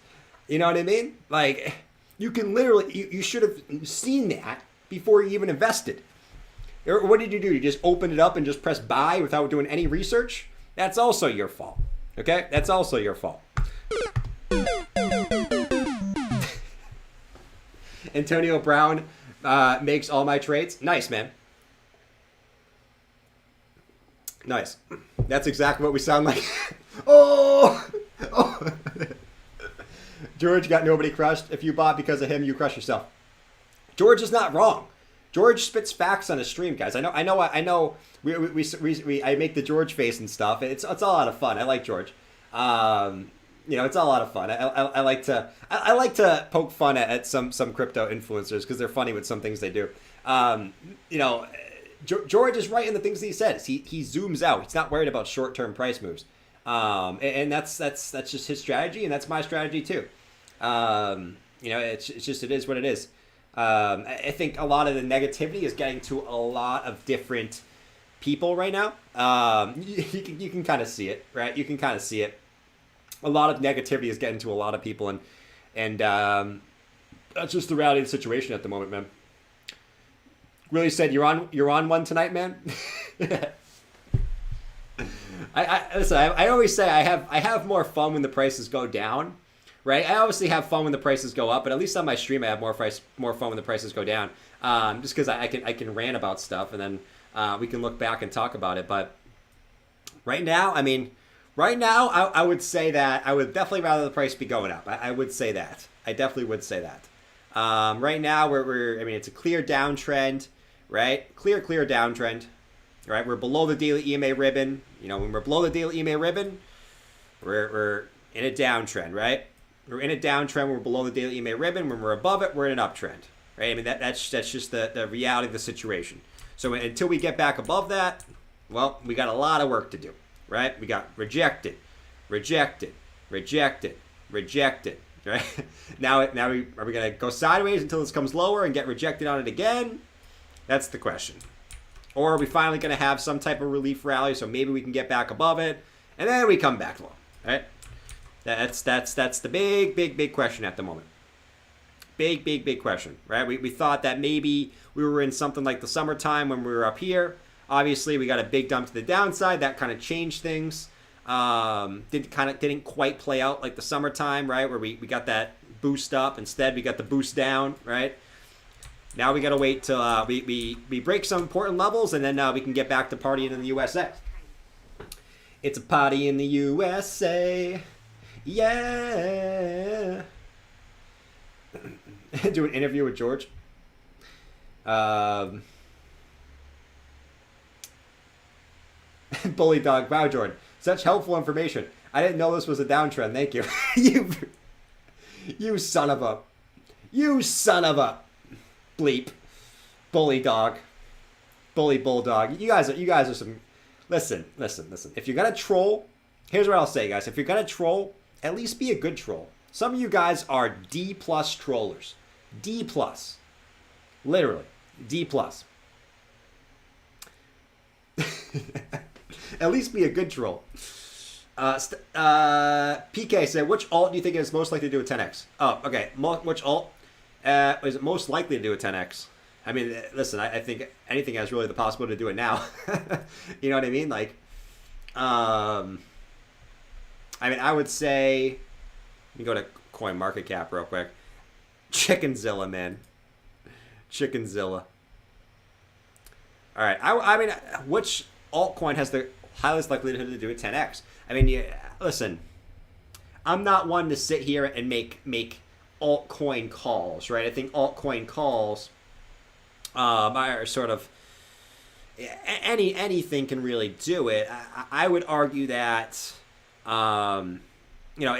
You know what I mean? Like, you can literally, you should have seen that before you even invested. Or what did you do? You just opened it up and just press buy without doing any research? That's also your fault. Okay? That's also your fault. Antonio Brown makes all my trades. Nice, man. Nice. That's exactly what we sound like. Oh! George got nobody crushed. If you bought because of him, you crush yourself. George is not wrong. George spits facts on his stream, guys. I know. I make the George face and stuff. It's a lot of fun. I like George. You know, it's a lot of fun. I like to poke fun at some crypto influencers because they're funny with some things they do. You know, George is right in the things that he says. He zooms out. He's not worried about short-term price moves. And that's just his strategy, and that's my strategy too. You know, it's just, it is what it is. I think a lot of the negativity is getting to a lot of different people right now. You can kind of see it, right? You can kind of see it. A lot of negativity is getting to a lot of people, and that's just the reality of the situation at the moment, man. Willie said, "You're on one tonight, man." I always say I have more fun when the prices go down, right? I obviously have fun when the prices go up, but at least on my stream I have more fun when the prices go down. Just because I can rant about stuff, and then we can look back and talk about it. But right now, I mean, I would say that I would definitely rather the price be going up. I would say that. I definitely would say that. Right now, I mean, it's a clear downtrend, right? Clear downtrend, right? We're below the daily EMA ribbon. You know, when we're below the daily EMA ribbon, we're in a downtrend, right? We're in a downtrend. We're below the daily EMA ribbon. When we're above it, we're in an uptrend, right? I mean, that's just the reality of the situation. So until we get back above that, well, we got a lot of work to do, right? We got rejected, right? Now are we gonna go sideways until this comes lower and get rejected on it again? That's the question. Or are we finally gonna have some type of relief rally so maybe we can get back above it and then we come back low, right? That's the big question at the moment. Big question, right? We thought that maybe we were in something like the summertime when we were up here. Obviously, we got a big dump to the downside. That kind of changed things. Didn't quite play out like the summertime, right? Where we got that boost up. Instead, we got the boost down, right? Now we got to wait till we break some important levels, and then we can get back to partying in the USA. It's a party in the USA. Yeah. Do an interview with George. Bully dog. Wow, Jordan. Such helpful information. I didn't know this was a downtrend. Thank you. You son of a bleep. Bully dog. Bully bulldog. You guys are some. Listen. If you're gonna troll, here's what I'll say, guys. If you're gonna troll, at least be a good troll. Some of you guys are D+ trollers. D+. Literally. D+. At least be a good troll. PK said, which alt do you think is most likely to do a 10x? Oh, okay. Which alt is it most likely to do a 10x? I mean, listen, I think anything has really the possibility to do it now. You know what I mean? Like, I mean, I would say, let me go to coin market cap real quick. Chickenzilla, man. Chickenzilla. All right. I mean, which altcoin has the highest likelihood to do a 10x? I mean, listen, I'm not one to sit here and make altcoin calls, right? I think altcoin calls are sort of anything can really do it. I would argue that you know,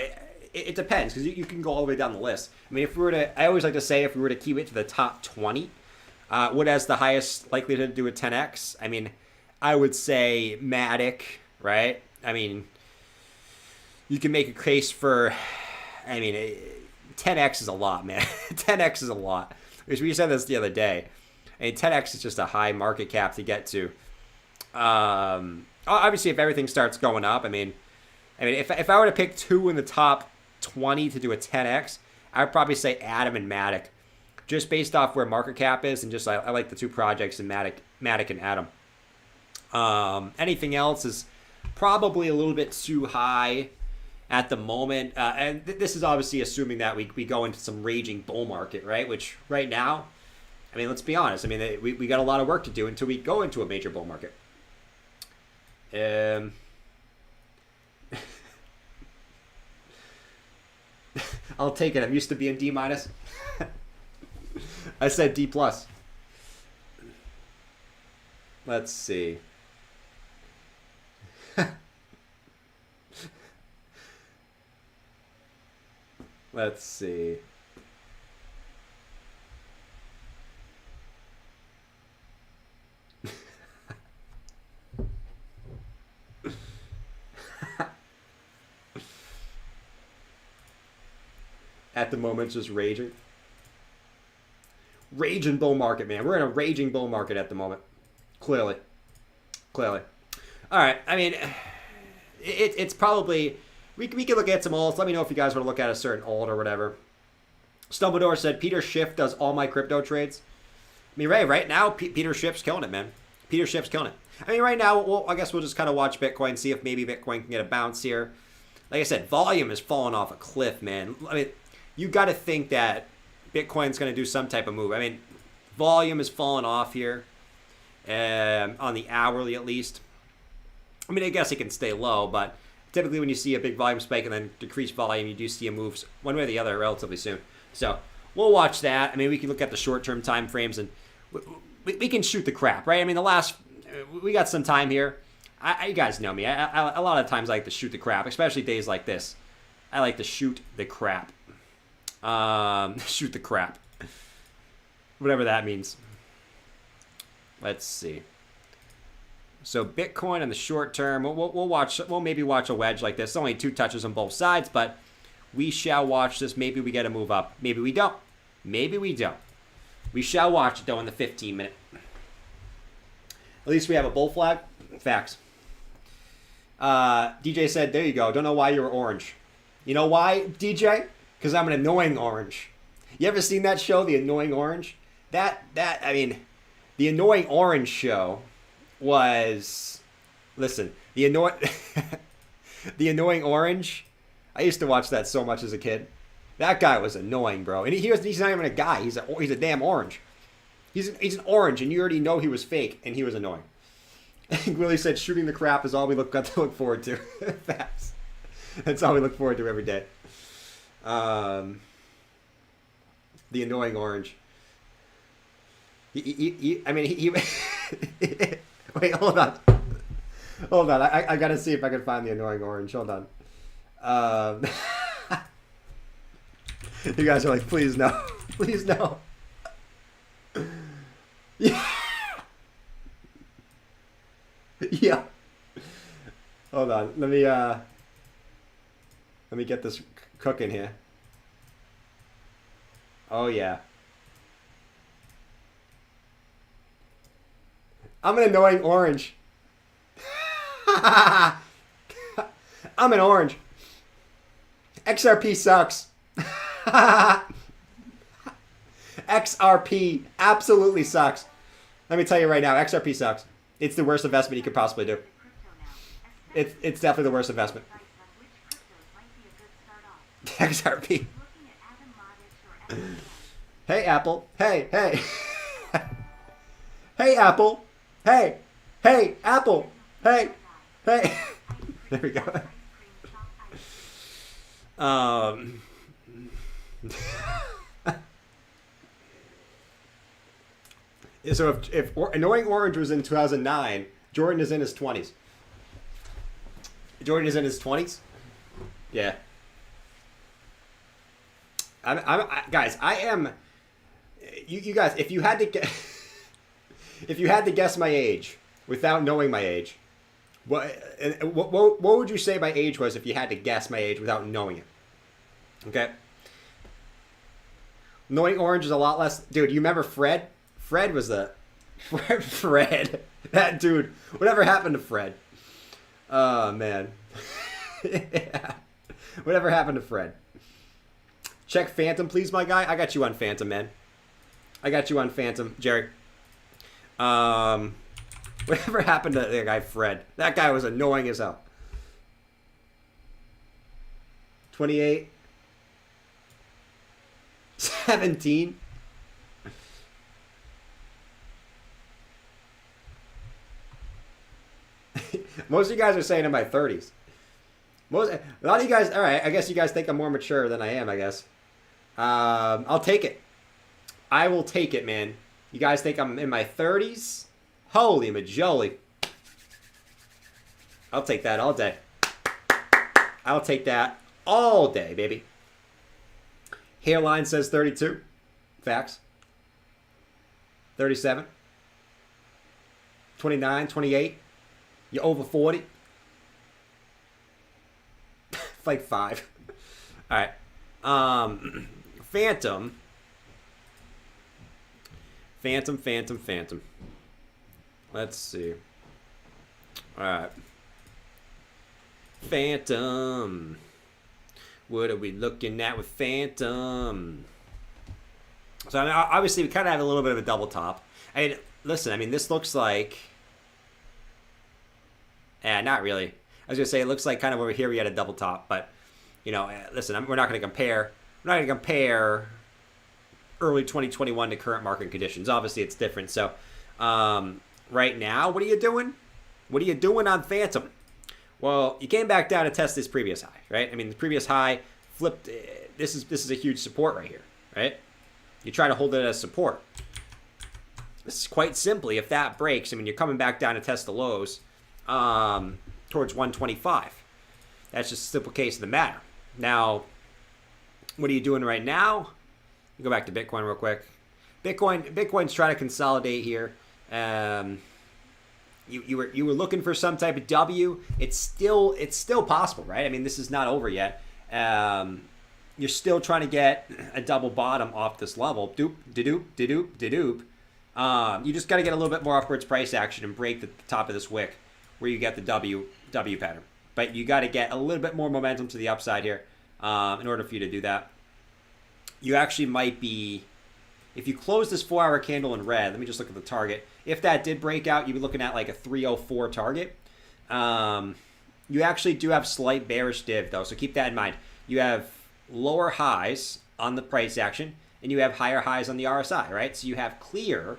it depends, because you can go all the way down the list. I mean, I always like to say, if we were to keep it to the top 20, what has the highest likelihood to do a 10x? I mean, I would say Matic, right? I mean, you can make a case for, I mean, 10x is a lot, man. 10x is a lot. Because we said this the other day. I mean, 10x is just a high market cap to get to. Obviously, if everything starts going up, I mean, if I were to pick two in the top 20 to do a 10x, I would probably say Atom and Matic, just based off where market cap is, and just I like the two projects in Matic and Atom. Anything else is probably a little bit too high at the moment, and this is obviously assuming that we go into some raging bull market, right? Which right now, I mean, let's be honest. I mean, we got a lot of work to do until we go into a major bull market. I'll take it. I'm used to being D-. I said D+. Let's see. Let's see. At the moment, it's just raging. Raging bull market, man. We're in a raging bull market at the moment. Clearly. All right. I mean, it's probably... We can look at some alts. Let me know if you guys want to look at a certain alt or whatever. Stumbledore said, Peter Schiff does all my crypto trades. I mean, right now, Peter Schiff's killing it, man. Peter Schiff's killing it. I mean, right now, I guess we'll just kind of watch Bitcoin, see if maybe Bitcoin can get a bounce here. like I said, volume is falling off a cliff, man. I mean, you got to think that Bitcoin's going to do some type of move. I mean, volume is falling off here, on the hourly at least. I mean, I guess it can stay low, but typically when you see a big volume spike and then decreased volume, you do see a move one way or the other relatively soon. So we'll watch that. I mean, we can look at the short-term time frames, and we can shoot the crap, right? I mean, we got some time here. You guys know me. A lot of times I like to shoot the crap, especially days like this. I like to shoot the crap. Shoot the crap. Whatever that means. Let's see. So Bitcoin on the short term, we'll maybe watch a wedge like this. Only 2 touches on both sides, but we shall watch this. Maybe we get a move up. Maybe we don't. Maybe we don't. We shall watch it though in the 15-minute. At least we have a bull flag. Facts. DJ said, there you go. Don't know why you were orange. You know why, DJ? Because I'm an annoying orange. You ever seen that show, The Annoying Orange? I mean, The Annoying Orange show was, listen, the Annoying Orange. I used to watch that so much as a kid. That guy was annoying, bro. And he's not even a guy. He's a damn orange. He's an orange, and you already know he was fake, and he was annoying. I think Willie said shooting the crap is all we got to look forward to. That's all we look forward to every day. The Annoying Orange. Wait, hold on. Hold on. I got to see if I can find The Annoying Orange. Hold on. You guys are like, please no. Please no. Yeah. Yeah. Hold on. Let me get this cooking here. Oh yeah. I'm an annoying orange. I'm an orange. XRP sucks. XRP absolutely sucks. Let me tell you right now, XRP sucks. It's the worst investment you could possibly do. It's definitely the worst investment. XRP. Hey, Apple. Hey, hey. Hey, Apple. Hey. Hey, Apple. Hey. Hey. There we go. So if Annoying Orange was in 2009, Jordan is in his 20s. Jordan is in his 20s? Yeah. Guys, I am. You guys, if you had to guess my age without knowing my age, what would you say my age was if you had to guess my age without knowing it? Okay. Annoying Orange is a lot less. Dude, you remember Fred? Fred was the Fred. That dude. Whatever happened to Fred? Oh man. Yeah. Whatever happened to Fred? Check Phantom, please, my guy. I got you on Phantom, man. I got you on Phantom, Jerry. Whatever happened to the guy Fred? That guy was annoying as hell. 28. 17. Most of you guys are saying in my 30s. A lot of you guys, all right, I guess you guys think I'm more mature than I am, I guess. I'll take it. I will take it, man. You guys think I'm in my 30s? Holy majoli. I'll take that all day. I'll take that all day, baby. Hairline says 32. Facts. 37. 29, 28. You're over 40. Like 5. All right. Phantom. Let's see. All right. Phantom. What are we looking at with Phantom? So I mean, obviously we kind of have a little bit of a double top. I mean, listen. I mean, this looks like. Not really. I was gonna say it looks like kind of over here we had a double top, but you know, listen, we're not gonna compare. We're not gonna compare early 2021 to current market conditions. Obviously, it's different. So, right now, what are you doing? What are you doing on Phantom? Well, you came back down to test this previous high, right? I mean, the previous high flipped. This is a huge support right here, right? You try to hold it as support. This is quite simply, if that breaks, I mean, you're coming back down to test the lows towards 125. That's just a simple case of the matter. Now, what are you doing right now? You go back to Bitcoin real quick. Bitcoin's trying to consolidate here. You were looking for some type of W. It's still possible, right? I mean, this is not over yet. You're still trying to get a double bottom off this level. Doop, de-doop, de-doop, de-doop. You just got to get a little bit more upwards price action and break the top of this wick where you get the W pattern. But you got to get a little bit more momentum to the upside here in order for you to do that. You actually might be, if you close this 4-hour candle in red, let me just look at the target. If that did break out, you'd be looking at like a 304 target. You actually do have slight bearish div though, so keep that in mind. You have lower highs on the price action, and you have higher highs on the RSI, right? So you have clear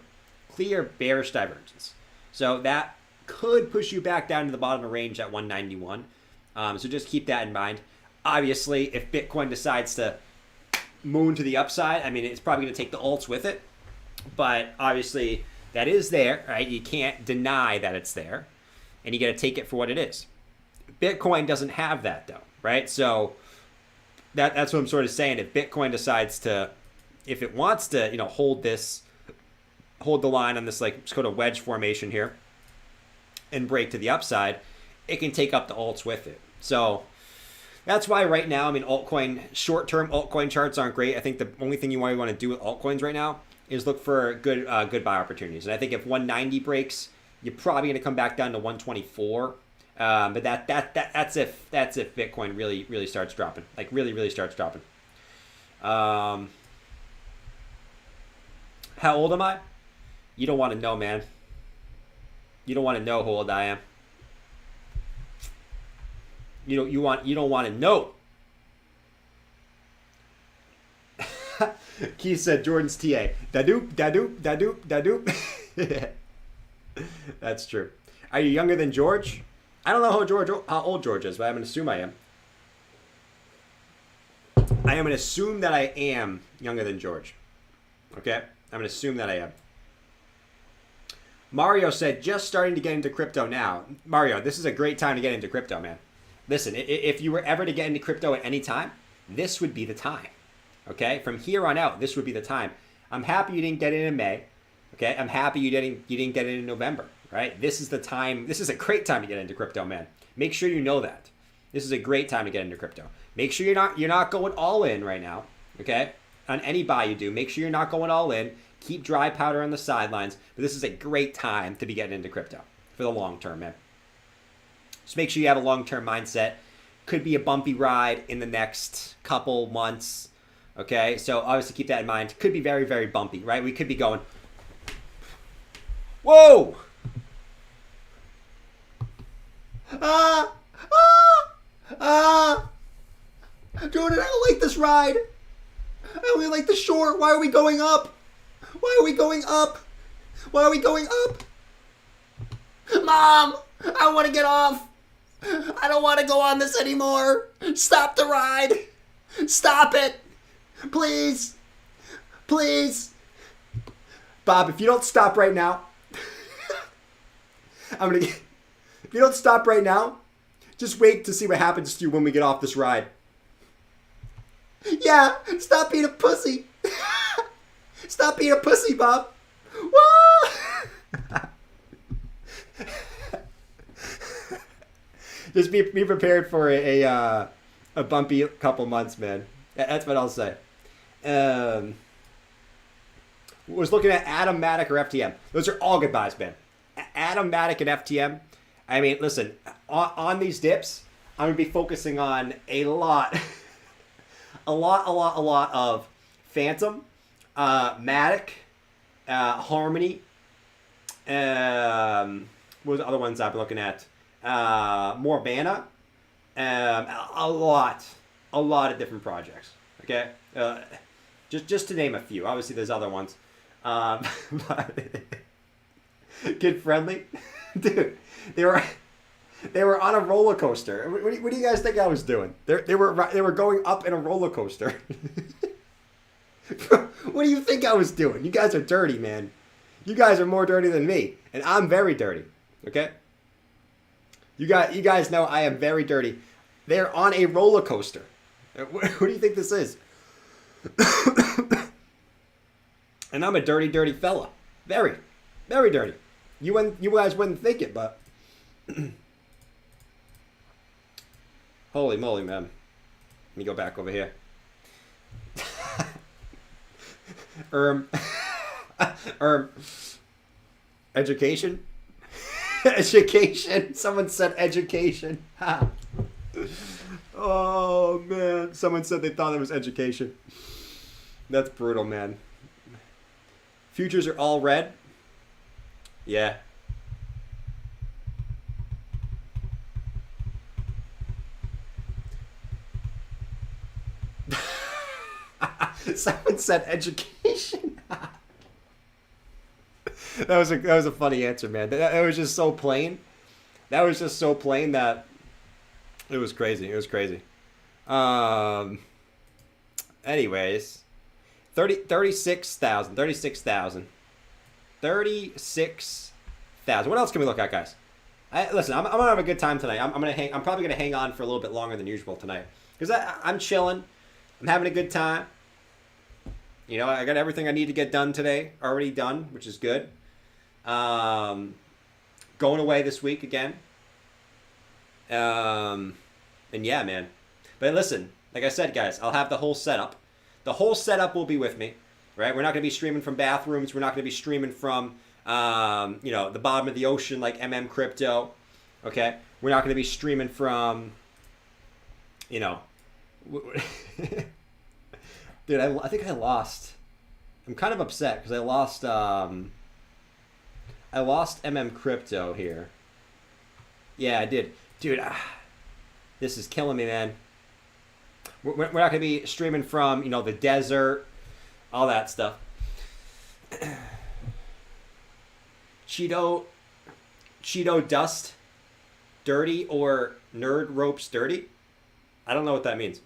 bearish divergence. So that could push you back down to the bottom of range at 191. So just keep that in mind. Obviously, if Bitcoin decides to moon to the upside, I mean, it's probably going to take the alts with it. But obviously, that is there, right? You can't deny that it's there. And you got to take it for what it is. Bitcoin doesn't have that, though, right? So that's what I'm sort of saying. If Bitcoin decides to, if it wants to, hold the line on this, like, let's go to wedge formation here and break to the upside, it can take up the alts with it. So that's why right now, I mean, short-term altcoin charts aren't great. I think the only thing you want to do with altcoins right now is look for good buy opportunities. And I think if 190 breaks, you're probably going to come back down to 124. But that's if Bitcoin really starts dropping, like really starts dropping. How old am I? You don't want to know, man. You don't want to know how old I am. You don't want to know. Keith said Jordan's TA. Da-doop, da-doop, da-doop, da-doop. That's true. Are you younger than George? I don't know how old George is, but I'm going to assume I am. I am going to assume that I am younger than George. Okay? I'm going to assume that I am. Mario said, just starting to get into crypto now. Mario, this is a great time to get into crypto, man. Listen, if you were ever to get into crypto at any time, this would be the time. Okay? From here on out, this would be the time. I'm happy you didn't get in May. Okay? I'm happy you didn't get it in November. Right? This is the time. This is a great time to get into crypto, man. Make sure you know that. This is a great time to get into crypto. Make sure you're not going all in right now. Okay? On any buy you do, make sure you're not going all in. Keep dry powder on the sidelines. But this is a great time to be getting into crypto for the long term, man. Just make sure you have a long-term mindset. Could be a bumpy ride in the next couple months. Okay? So obviously keep that in mind. Could be very, very bumpy, right? We could be going, whoa! Jordan, I don't like this ride. I only like the short. Why are we going up? Why are we going up? Why are we going up? Mom, I want to get off. I don't want to go on this anymore. Stop the ride. Stop it. Please. Please. Bob, if you don't stop right now, if you don't stop right now, just wait to see what happens to you when we get off this ride. Yeah, stop being a pussy. Stop being a pussy, Bob. Whoa! Just be prepared for a bumpy couple months, man. That's what I'll say. Was looking at Atom, Matic, or FTM. Those are all good buys, man. Atom, Matic, and FTM. I mean, listen, on these dips, I'm going to be focusing on a lot of Phantom, Matic, Harmony, what was the other ones I've been looking at? more mana, a lot of different projects. Okay, just to name a few. Obviously, there's other ones. But kid friendly, dude. They were on a roller coaster. What do you guys think I was doing? They were going up in a roller coaster. What do you think I was doing? You guys are dirty, man. You guys are more dirty than me, and I'm very dirty. Okay. You guys know I am very dirty. They're on a roller coaster. What do you think this is? And I'm a dirty, dirty fella. Very, very dirty. You guys wouldn't think it, but holy moly, man. Let me go back over here. Education? Education? Someone said education. Oh, man. Someone said they thought it was education. That's brutal, man. Futures are all red? Yeah. Someone said education. That was a funny answer, man. That was just so plain. That was just so plain that it was crazy. It was crazy. Anyways, 36,000. 36,000. What else can we look at, guys? Listen, I'm gonna have a good time tonight. I'm probably gonna hang on for a little bit longer than usual tonight because I'm chilling. I'm having a good time. You know, I got everything I need to get done today already done, which is good. Going away this week again. And yeah, man. But listen, like I said, guys, I'll have the whole setup. The whole setup will be with me, right? We're not going to be streaming from bathrooms. We're not going to be streaming from, the bottom of the ocean like Crypto. Okay? We're not going to be streaming from, dude, I think I lost. I'm kind of upset because I lost Crypto here. Yeah, I did. Dude, this is killing me, man. We're not going to be streaming from, the desert, all that stuff. Cheeto dust, dirty, or nerd ropes dirty? I don't know what that means.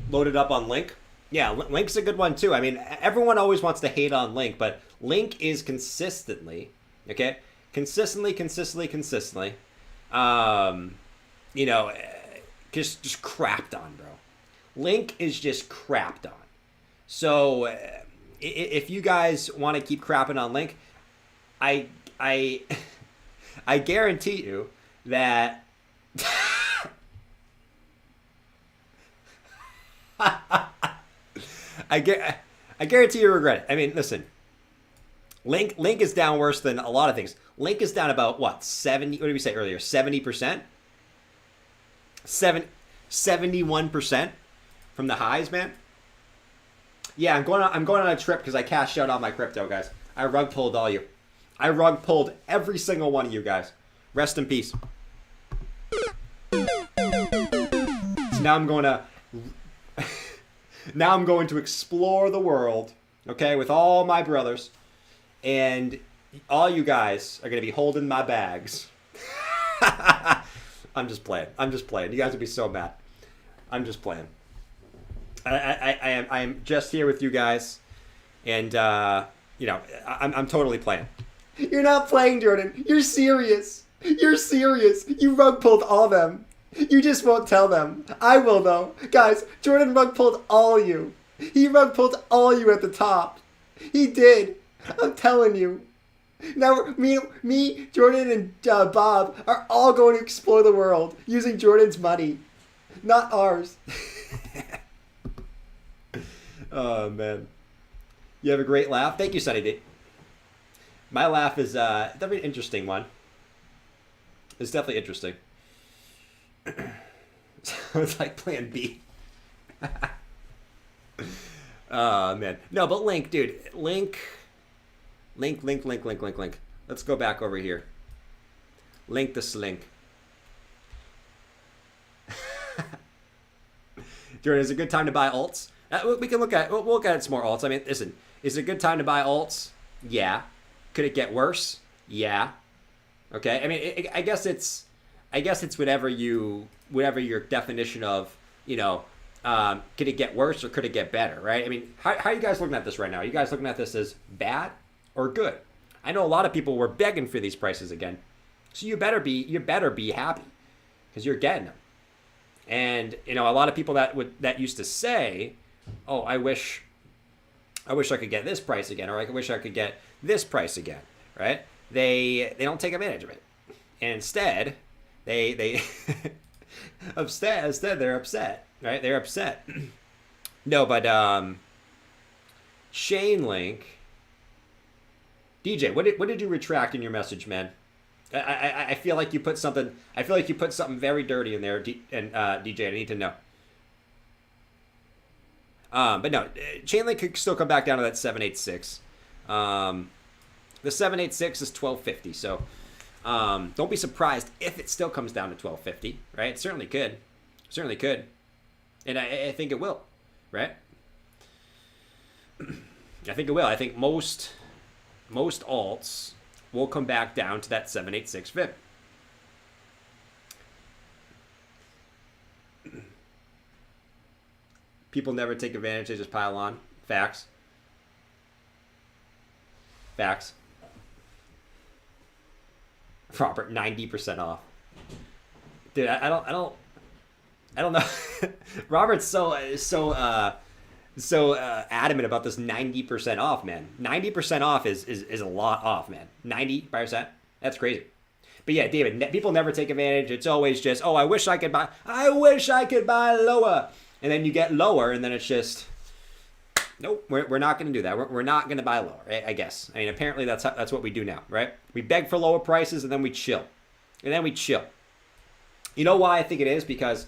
Loaded up on Link. Yeah, Link's a good one too. I mean, everyone always wants to hate on Link, but Link is consistently, consistently, just crapped on, bro. Link is just crapped on. So, if you guys want to keep crapping on Link, I guarantee you that I guarantee you regret it. I mean, listen. Link is down worse than a lot of things. Link is down about what? 70, what did we say earlier? 70%? 71% from the highs, man. Yeah, I'm going on a trip because I cashed out all my crypto, guys. I rug pulled all you. I rug pulled every single one of you guys. Rest in peace. So now I'm going to explore the world, okay, with all my brothers, and all you guys are going to be holding my bags. I'm just playing. You guys would be so mad. I'm just playing. I am just here with you guys, and I'm totally playing. You're not playing, Jordan. You're serious. You rug pulled all of them. You just won't tell them. I will, though. Guys, Jordan rug pulled all you. He rug pulled all you at the top. He did. I'm telling you. Now, me, Jordan, and Bob are all going to explore the world using Jordan's money, not ours. Oh, man. You have a great laugh. Thank you, Sunny D. My laugh is definitely an interesting one. It's definitely interesting. It's like Plan B. Oh, man. No, but Link, dude. Link. Let's Let's go back over here. Link the slink. Jordan, is it a good time to buy alts? We can look at. We'll look at some more alts. I mean, listen, is it a good time to buy alts? Yeah. Could it get worse? Yeah. Okay. I mean, I guess it's whatever your definition of, could it get worse or could it get better, right? I mean, how are you guys looking at this right now? Are you guys looking at this as bad or good? I know a lot of people were begging for these prices again, so you better be happy because you're getting them. And a lot of people that used to say, "Oh, I wish I could get this price again," or "I wish I could get this price again," right? They don't take advantage of it. And instead, they instead they're upset, right? They're upset. No, but Shane Link, DJ, what did you retract in your message, man? I feel like you put something. I feel like you put something very dirty in there, DJ. I need to know. But no, Chainlink could still come back down to that 786. The 786 is 1250, so don't be surprised if it still comes down to 1250, right? It certainly could, and I think it will, right? I think it will. I think most alts will come back down to that 786 fib. People never take advantage, they just pile on. Facts. Robert, 90% off. Dude, I don't know. Robert's so adamant about this 90% off, man. 90% off is a lot off, man. 90%? That's crazy. But yeah, David, people never take advantage. It's always just, oh, I wish I could buy lower. And then you get lower, and then it's just, nope, we're not going to do that. We're not going to buy lower, I guess. I mean, apparently that's what we do now, right? We beg for lower prices, and then we chill. You know why I think it is? Because,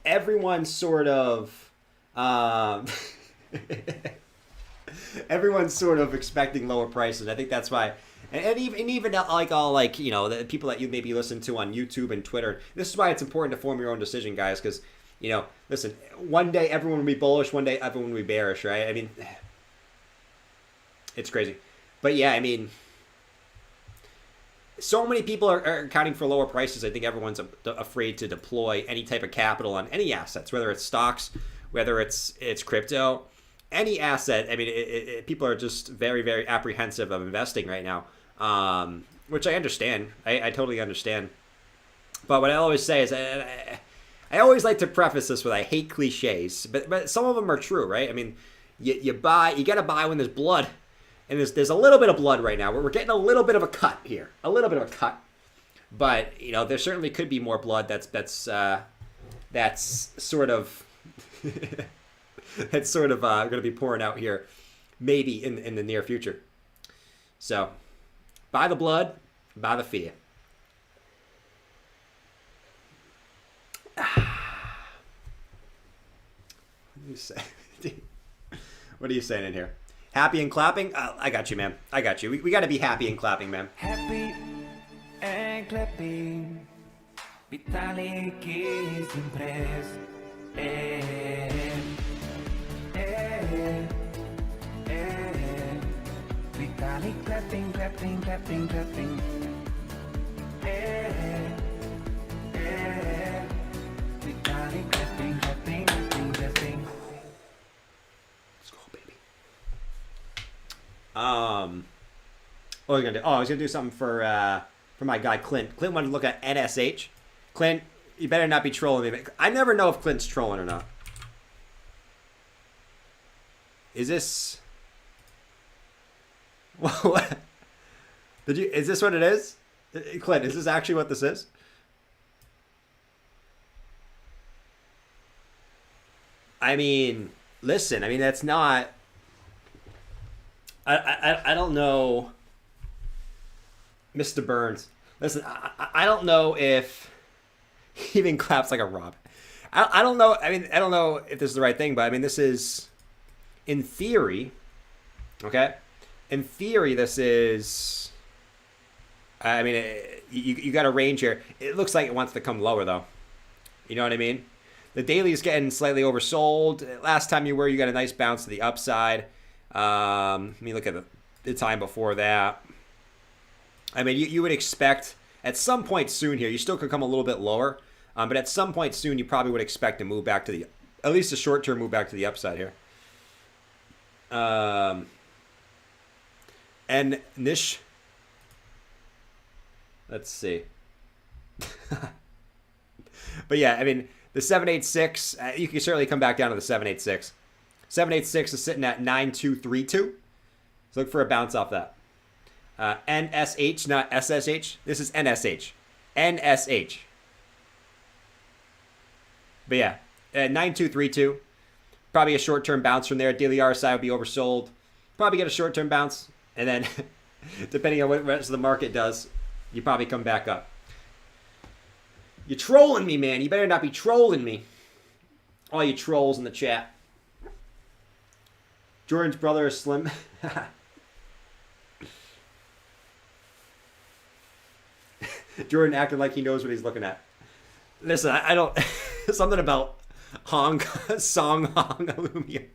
everyone's sort of, everyone's sort of expecting lower prices. I think that's why. And even like all the people that you maybe listen to on YouTube and Twitter. This is why it's important to form your own decision, guys, because, listen, one day everyone will be bullish, one day everyone will be bearish, right? I mean, it's crazy. But yeah, I mean, so many people are accounting for lower prices. I think everyone's afraid to deploy any type of capital on any assets, whether it's stocks, whether it's crypto, any asset. I mean, people are just very, very apprehensive of investing right now, which I understand. I totally understand. But what I always say is, I always like to preface this with I hate cliches, but some of them are true, right? I mean, you gotta buy when there's blood, and there's a little bit of blood right now. We're getting a little bit of a cut here, but there certainly could be more blood that's sort of going to be pouring out here, maybe in the near future. So, buy the blood, buy the fear. What are you saying in here? Happy and clapping? I got you, man. I got you. We got to be happy and clapping, man. Happy and clapping. Vitalik is impressed. Vitalik clapping, clapping, clapping, clapping. Vitalik clapping, clapping, clapping, clapping. Let's go, baby. What was I gonna do? Oh, I was gonna do something for my guy Clint. Clint wanted to look at NSH. Clint, you better not be trolling me. I never know if Clint's trolling or not. Is this? What? Is this what it is? Clint, is this actually what this is? I mean, listen. I mean, that's not. I don't know, Mr. Burns. Listen, I don't know if he even claps like a Rob. I don't know. I mean, I don't know if this is the right thing, but I mean, this is, in theory, okay? In theory, this is I mean, you got a range here. It looks like it wants to come lower, though. You know what I mean? The daily is getting slightly oversold. Last time you got a nice bounce to the upside. Let me look at the time before that. I mean, you would expect at some point soon here, you still could come a little bit lower. But at some point soon, you probably would expect to move back to the, at least a short-term move back to the upside here. And Nish, let's see. But yeah, I mean, the 786, you can certainly come back down to the 786. 786 is sitting at 9232. So look for a bounce off that. NSH, not SSH. This is NSH. NSH. But yeah, 9232. Probably a short-term bounce from there. Daily RSI would be oversold. Probably get a short-term bounce. And then, depending on what the rest of the market does, you probably come back up. You're trolling me, man. You better not be trolling me. All you trolls in the chat. Jordan's brother is Slim. Jordan acting like he knows what he's looking at. Listen, I don't... something about Song Hong aluminum.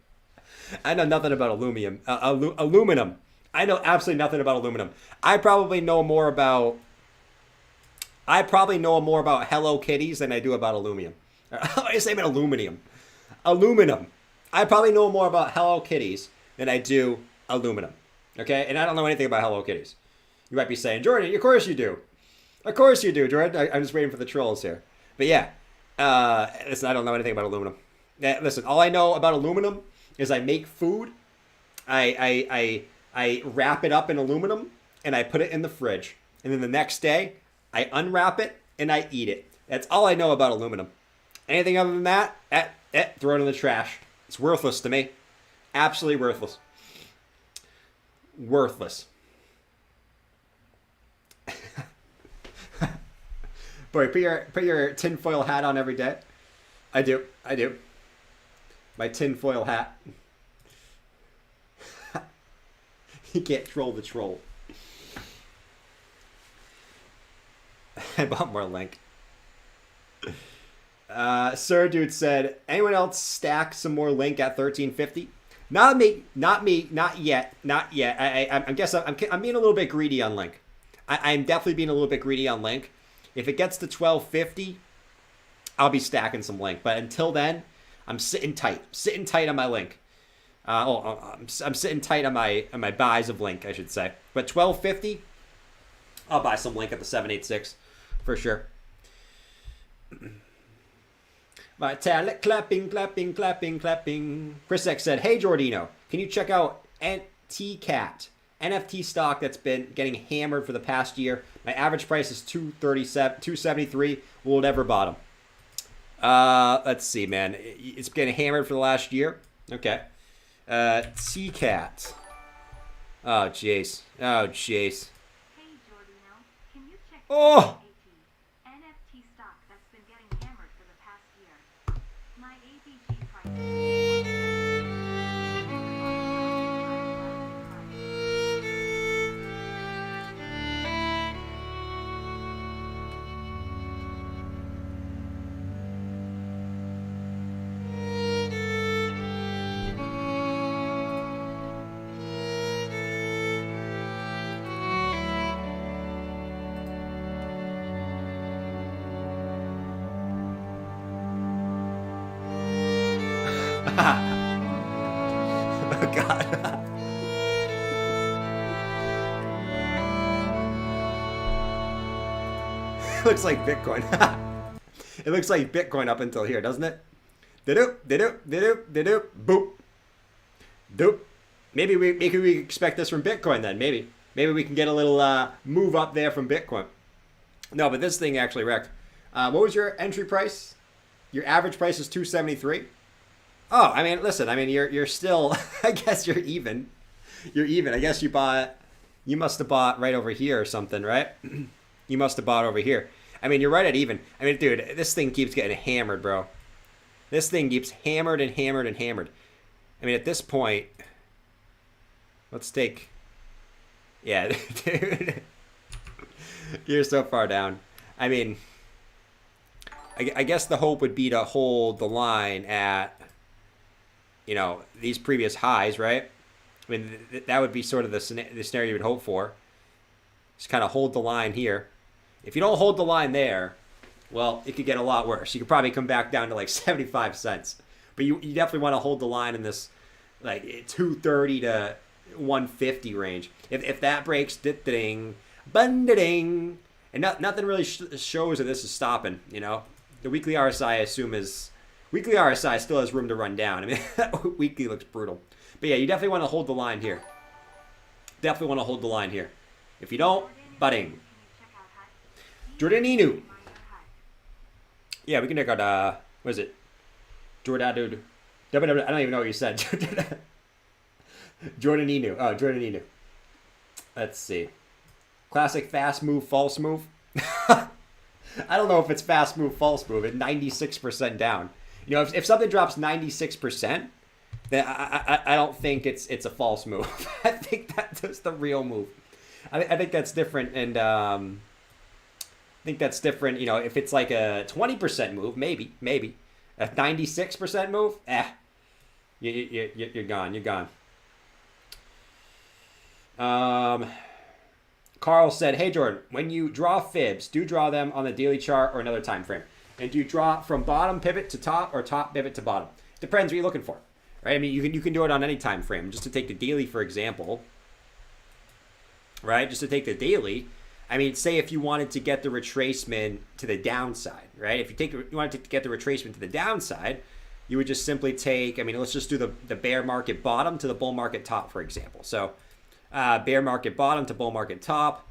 I know nothing about aluminum. Aluminum. I know absolutely nothing about aluminum. I probably know more about Hello Kitties than I do about aluminum. I say about aluminum. Aluminum. I probably know more about Hello Kitties than I do aluminum. Okay? And I don't know anything about Hello Kitties. You might be saying, Jordan, of course you do. Of course you do, Jordan. I'm just waiting for the trolls here. But yeah. Listen, I don't know anything about aluminum. Listen, all I know about aluminum is I make food. I wrap it up in aluminum and I put it in the fridge. And then the next day, I unwrap it and I eat it. That's all I know about aluminum. Anything other than that, throw it in the trash. It's worthless to me. Absolutely worthless. Worthless. Boy, put your tinfoil hat on every day. I do. My tinfoil hat. You can't troll the troll. I bought more Link. Sir Dude said, anyone else stack some more Link at 1350? Not me, not yet. I guess I'm being a little bit greedy on Link. I'm definitely being a little bit greedy on Link. If it gets to 1250, I'll be stacking some Link. But until then, I'm sitting tight on my Link. I'm sitting tight on my buys of Link, I should say. But 1250, I'll buy some Link at the 786 for sure. My talent clapping. Chris X said, hey Jordino, can you check out NTCat? NFT stock that's been getting hammered for the past year. My average price is $273. Will it ever bottom? Let's see, man. It's getting hammered for the last year. Okay. TCat. Oh, jeez. Hey Jordino, can you check Oh! NFT stock that's been getting hammered for the past year? My ABG price. Oh, God. It looks like Bitcoin. It looks like Bitcoin up until here, doesn't it? Boop. Doop. Maybe we expect this from Bitcoin then. Maybe we can get a little move up there from Bitcoin. No, but this thing actually wrecked. What was your entry price? Your average price is $273. Oh, I mean, listen. I mean, you're still. I guess you're even. You're even. I guess you must have bought right over here or something, right? You must have bought over here. I mean, you're right at even. I mean, dude, this thing keeps getting hammered, bro. This thing keeps hammered and hammered and hammered. I mean, at this point, let's take. Yeah, dude. You're so far down. I mean, I guess the hope would be to hold the line at, you know, these previous highs, right? I mean, that would be sort of the scenario you would hope for. Just kind of hold the line here. If you don't hold the line there, well, it could get a lot worse. You could probably come back down to like 75 cents. But you definitely want to hold the line in this like 230 to 150 range. If that breaks, ding, bunding, and nothing really shows that this is stopping, you know. The weekly RSI, I assume, weekly RSI still has room to run down. I mean, that weekly looks brutal. But yeah, you definitely want to hold the line here. Definitely want to hold the line here. If you don't, budding. Jordan Inu. Yeah, we can check out, what is it? Jordan, dude. I don't even know what you said. Jordan Inu. Oh, Jordan Inu. Let's see. Classic fast move, false move. I don't know if it's fast move, false move. It's 96% down. You know, if something drops 96%, then I don't think it's a false move. I think that's the real move. I think that's different, and I think that's different. You know, if it's like a 20% move, maybe a 96% move, you're gone. You're gone. Carl said, "Hey Jordan, when you draw fibs, do draw them on the daily chart or another time frame, and do you draw from bottom pivot to top or top pivot to bottom? Depends what you're looking for, right? I mean, you can do it on any time frame. Just to take the daily for example, right? Just to take the daily, I mean, say if you wanted to get the retracement to the downside, right? If you wanted to get the retracement to the downside, you would just simply take. I mean, let's just do the bear market bottom to the bull market top, for example. So." Bear market bottom to bull market top,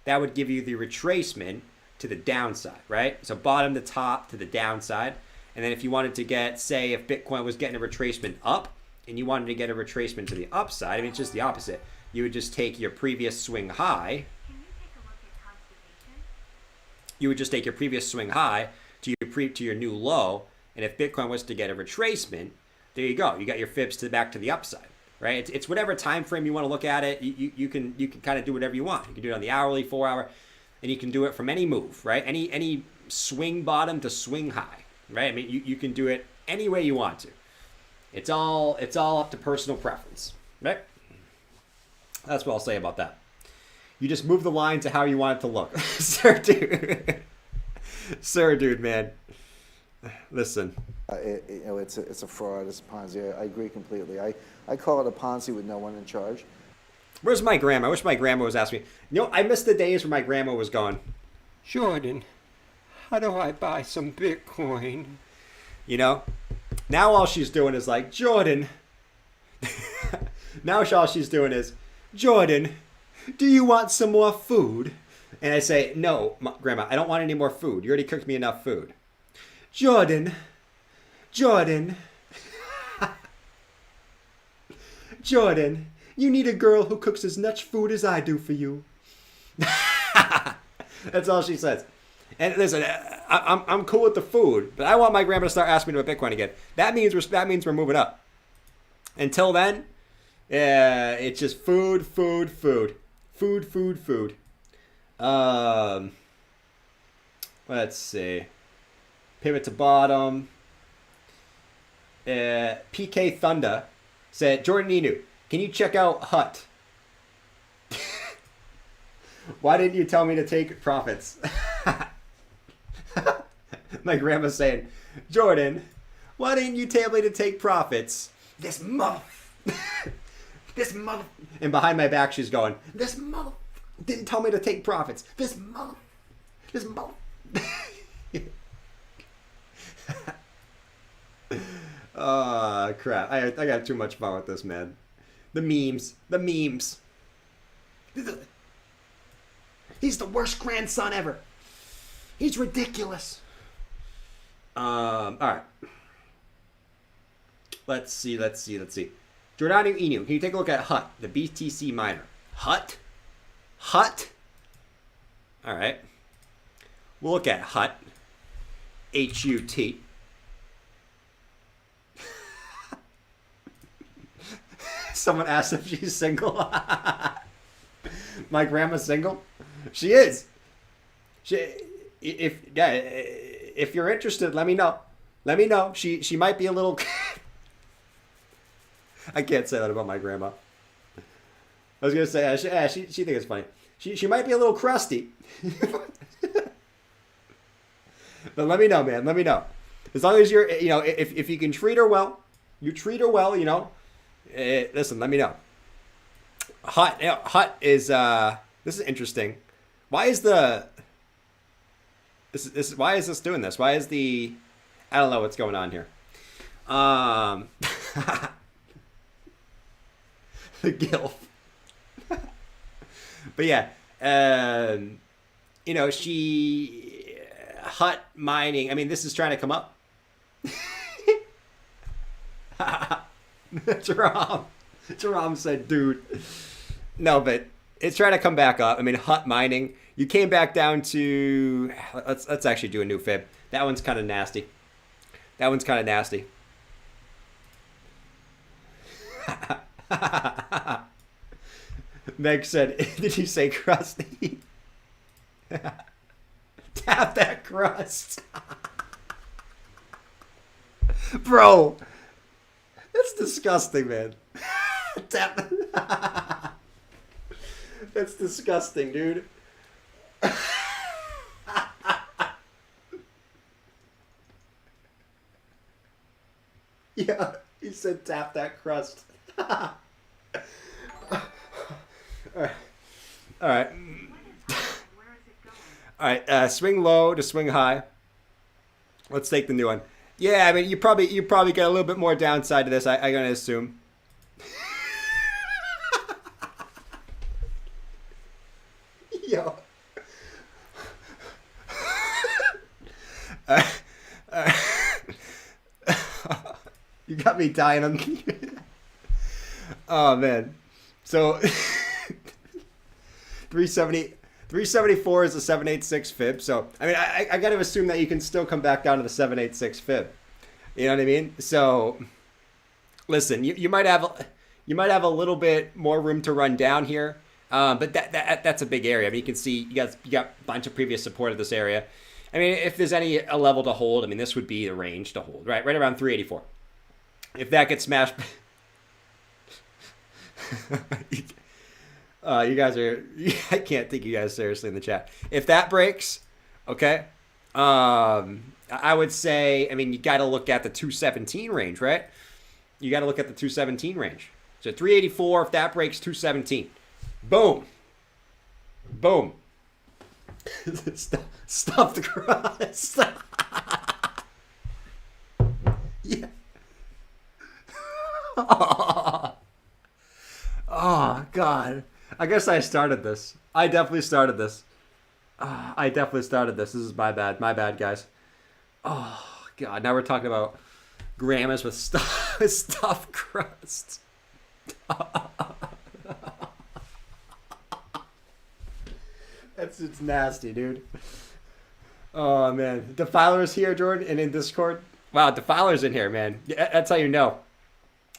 that would give you the retracement to the downside, right? So bottom to top to the downside. And then if you wanted to get, say, if Bitcoin was getting a retracement up and you wanted to get a retracement to the upside, I mean, it's just the opposite. You would just take your previous swing high. Can you take a look at constipation? You would just take your previous swing high to your new low. And if Bitcoin was to get a retracement, there you go. You got your fibs back to the upside. Right, it's whatever time frame you want to look at it. You can kind of do whatever you want. You can do it on the hourly, 4 hour, and you can do it from any move, right? Any swing bottom to swing high, right? I mean, you can do it any way you want to. It's all up to personal preference, right? That's what I'll say about that. You just move the line to how you want it to look, sir, dude, man. Listen. It's a fraud. It's a Ponzi. I agree completely. I call it a Ponzi with no one in charge. Where's my grandma? I wish my grandma was asking me. You know, I miss the days where my grandma was going, Jordan, how do I buy some Bitcoin? You know? Now all she's doing is like, Jordan. Now all she's doing is, Jordan, do you want some more food? And I say, no, Grandma, I don't want any more food. You already cooked me enough food. Jordan. Jordan, you need a girl who cooks as much food as I do for you. That's all she says. And listen, I'm cool with the food, but I want my grandma to start asking me about Bitcoin again. That means we're moving up. Until then, it's just food. Let's see. Pivot to bottom. PK Thunder said, Jordan Inu, can you check out Hut? Why didn't you tell me to take profits? My grandma's saying, Jordan, why didn't you tell me to take profits? This mother. And behind my back she's going, this mother didn't tell me to take profits. This mother. Oh, crap. I got too much fun with this, man. The memes. He's the worst grandson ever. He's ridiculous. All right. Let's see. Giordano Inu, can you take a look at Hut, the BTC miner? Hut? All right. We'll look at Hut. HUT. Someone asked if she's single. My grandma's single? She is. If you're interested, let me know. Let me know. She might be a little. I can't say that about my grandma. I was gonna say she thinks it's funny. She might be a little crusty. But let me know, man. Let me know. As long as you're, if you can treat her well, you treat her well, listen, let me know. Hut is, this is interesting. Why is why is this doing this? Why is I don't know what's going on here. The gilf. But yeah, she hut mining. I mean, this is trying to come up. Jerome said, dude. No, but it's trying to come back up. I mean, hut mining. You came back down to. Let's actually do a new fib. That one's kind of nasty. Meg said, did you say crusty? Tap that crust. Bro. That's disgusting, man. Tap. That's disgusting, dude. Yeah, he said tap that crust. All right. All right. Swing low to swing high. Let's take the new one. Yeah, I mean, you probably get a little bit more downside to this. I'm gonna assume. Yo. You got me dying on. Oh man. So 374 is a 786 fib. So I mean, I got to assume that you can still come back down to the 786 fib. You know what I mean? So listen, you might have a little bit more room to run down here. But that's a big area. I mean, you can see you got a bunch of previous support of this area. I mean, if there's a level to hold, I mean, this would be the range to hold, right around 384. If that gets smashed, you guys are. I can't take you guys seriously in the chat. If that breaks, okay, I would say. I mean, you got to look at the 217 range, right? You got to look at the 217 range. So 384. If that breaks, 217. Boom. Boom. Stuff the crust. Yeah. Oh, God. I guess I started this. I definitely started this. This is my bad. My bad, guys. Oh, God. Now we're talking about grandmas with stuffed crust. It's nasty, dude. Oh, man. Defiler's here, Jordan, and in Discord. Wow, Defiler's in here, man. That's how you know.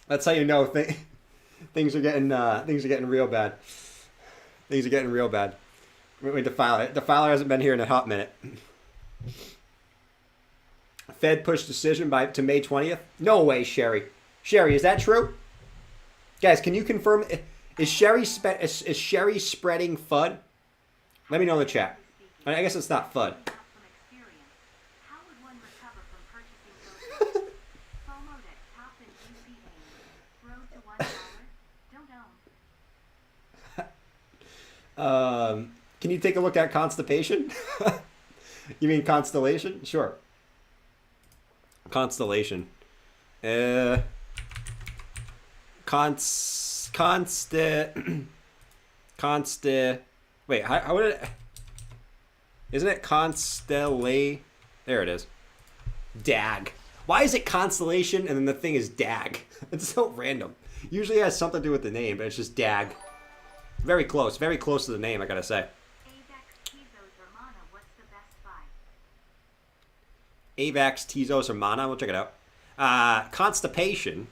That's how you know things are getting real bad. Things are getting real bad. Wait, Defiler hasn't been here in a hot minute. Fed push decision to May 20th? No way, Sherry. Sherry, is that true? Guys, can you confirm? Is Sherry spreading FUD? Let me know in the chat. I guess it's not FUD. How would one recover from purchasing those FOMO that top and GCA? Road to $1? Don't know. Can you take a look at constipation? You mean constellation? Sure. Constellation. Wait, how would it? Isn't it constellation? There it is. DAG. Why is it constellation and then the thing is DAG? It's so random. Usually it has something to do with the name, but it's just DAG. Very close to the name, I gotta say. AVAX, Tezos, or Mana. We'll check it out. Constipation.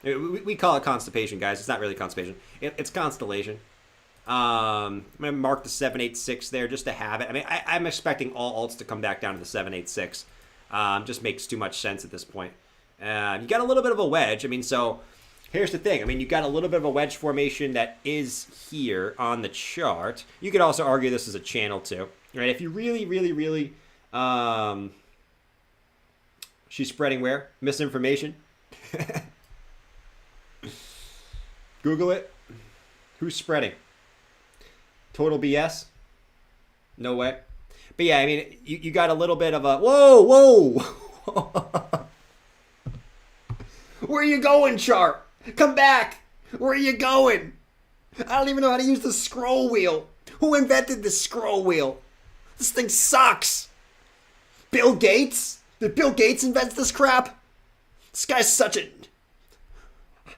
We call it constipation, guys. It's not really constipation. It's constellation. I'm going to mark the 786 there just to have it. I mean, I'm expecting all alts to come back down to the 786. Just makes too much sense at this point. You got a little bit of a wedge. I mean, so here's the thing. I mean, you got a little bit of a wedge formation that is here on the chart. You could also argue this is a channel too, right? If you really, really, really, she's spreading where? Misinformation. Google it. Who's spreading? Total BS? No way. But yeah, I mean, you got a little bit of a... Whoa! Where are you going, chart? Come back! Where are you going? I don't even know how to use the scroll wheel. Who invented the scroll wheel? This thing sucks. Bill Gates? Did Bill Gates invent this crap? This guy's such a...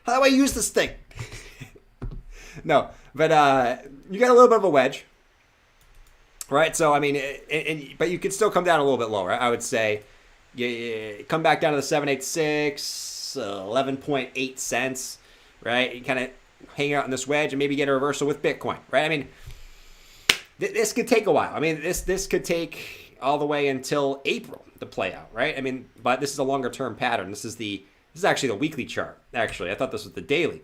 How do I use this thing? No, but you got a little bit of a wedge. Right, so I mean, but you could still come down a little bit lower. I would say, you come back down to the 786, 11.8 cents. Right, you kind of hang out in this wedge and maybe get a reversal with Bitcoin. Right, I mean, this could take a while. I mean, this could take all the way until April to play out. Right, I mean, but this is a longer term pattern. This is actually the weekly chart. Actually, I thought this was the daily.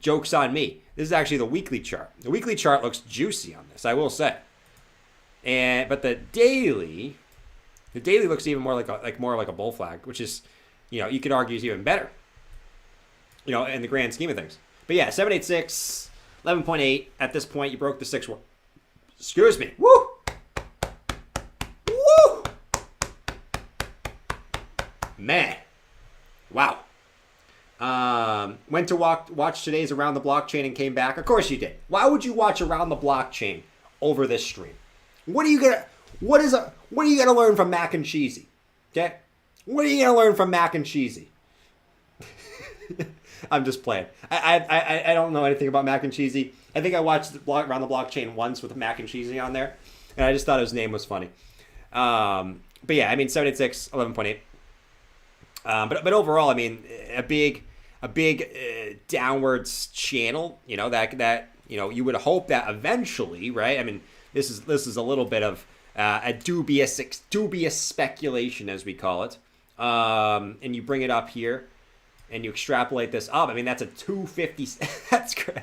Joke's on me. This is actually the weekly chart. The weekly chart looks juicy on this, I will say. But the daily looks even more like a bull flag, which is, you could argue is even better, in the grand scheme of things. But yeah, 786, 11.8. At this point, you broke the 6. Excuse me. Woo! Woo! Man. Wow. Went to watch today's Around the Blockchain and came back. Of course you did. Why would you watch Around the Blockchain over this stream? What are you gonna learn from Mac and Cheesy? Okay? What are you gonna learn from Mac and Cheesy? I'm just playing. I don't know anything about Mac and Cheesy. I think I watched Around the Blockchain once with Mac and Cheesy on there, and I just thought his name was funny. But yeah, I mean 786, 11.8. But overall, I mean a big downwards channel. That you would hope that eventually, right? I mean. This is a little bit of a dubious speculation, as we call it. And you bring it up here, and you extrapolate this up. I mean, that's a 250. That's great.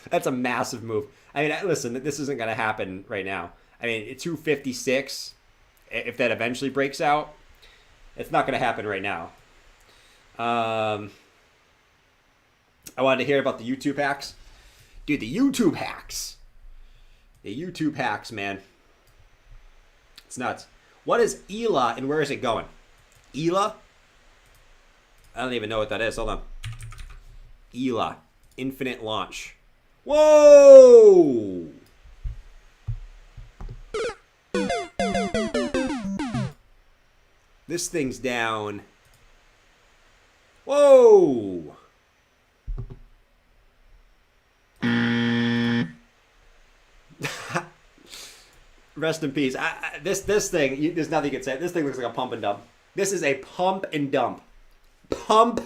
That's a massive move. I mean, listen, this isn't going to happen right now. I mean, 256. If that eventually breaks out, it's not going to happen right now. I wanted to hear about the YouTube hacks, dude. The YouTube hacks. The YouTube hacks, man. It's nuts. What is ELA and where is it going? ELA? I don't even know what that is. Hold on. ELA. Infinite launch. Whoa! This thing's down. Whoa! Rest in peace. This thing, there's nothing you can say. This thing looks like a pump and dump. This is a pump and dump. Pump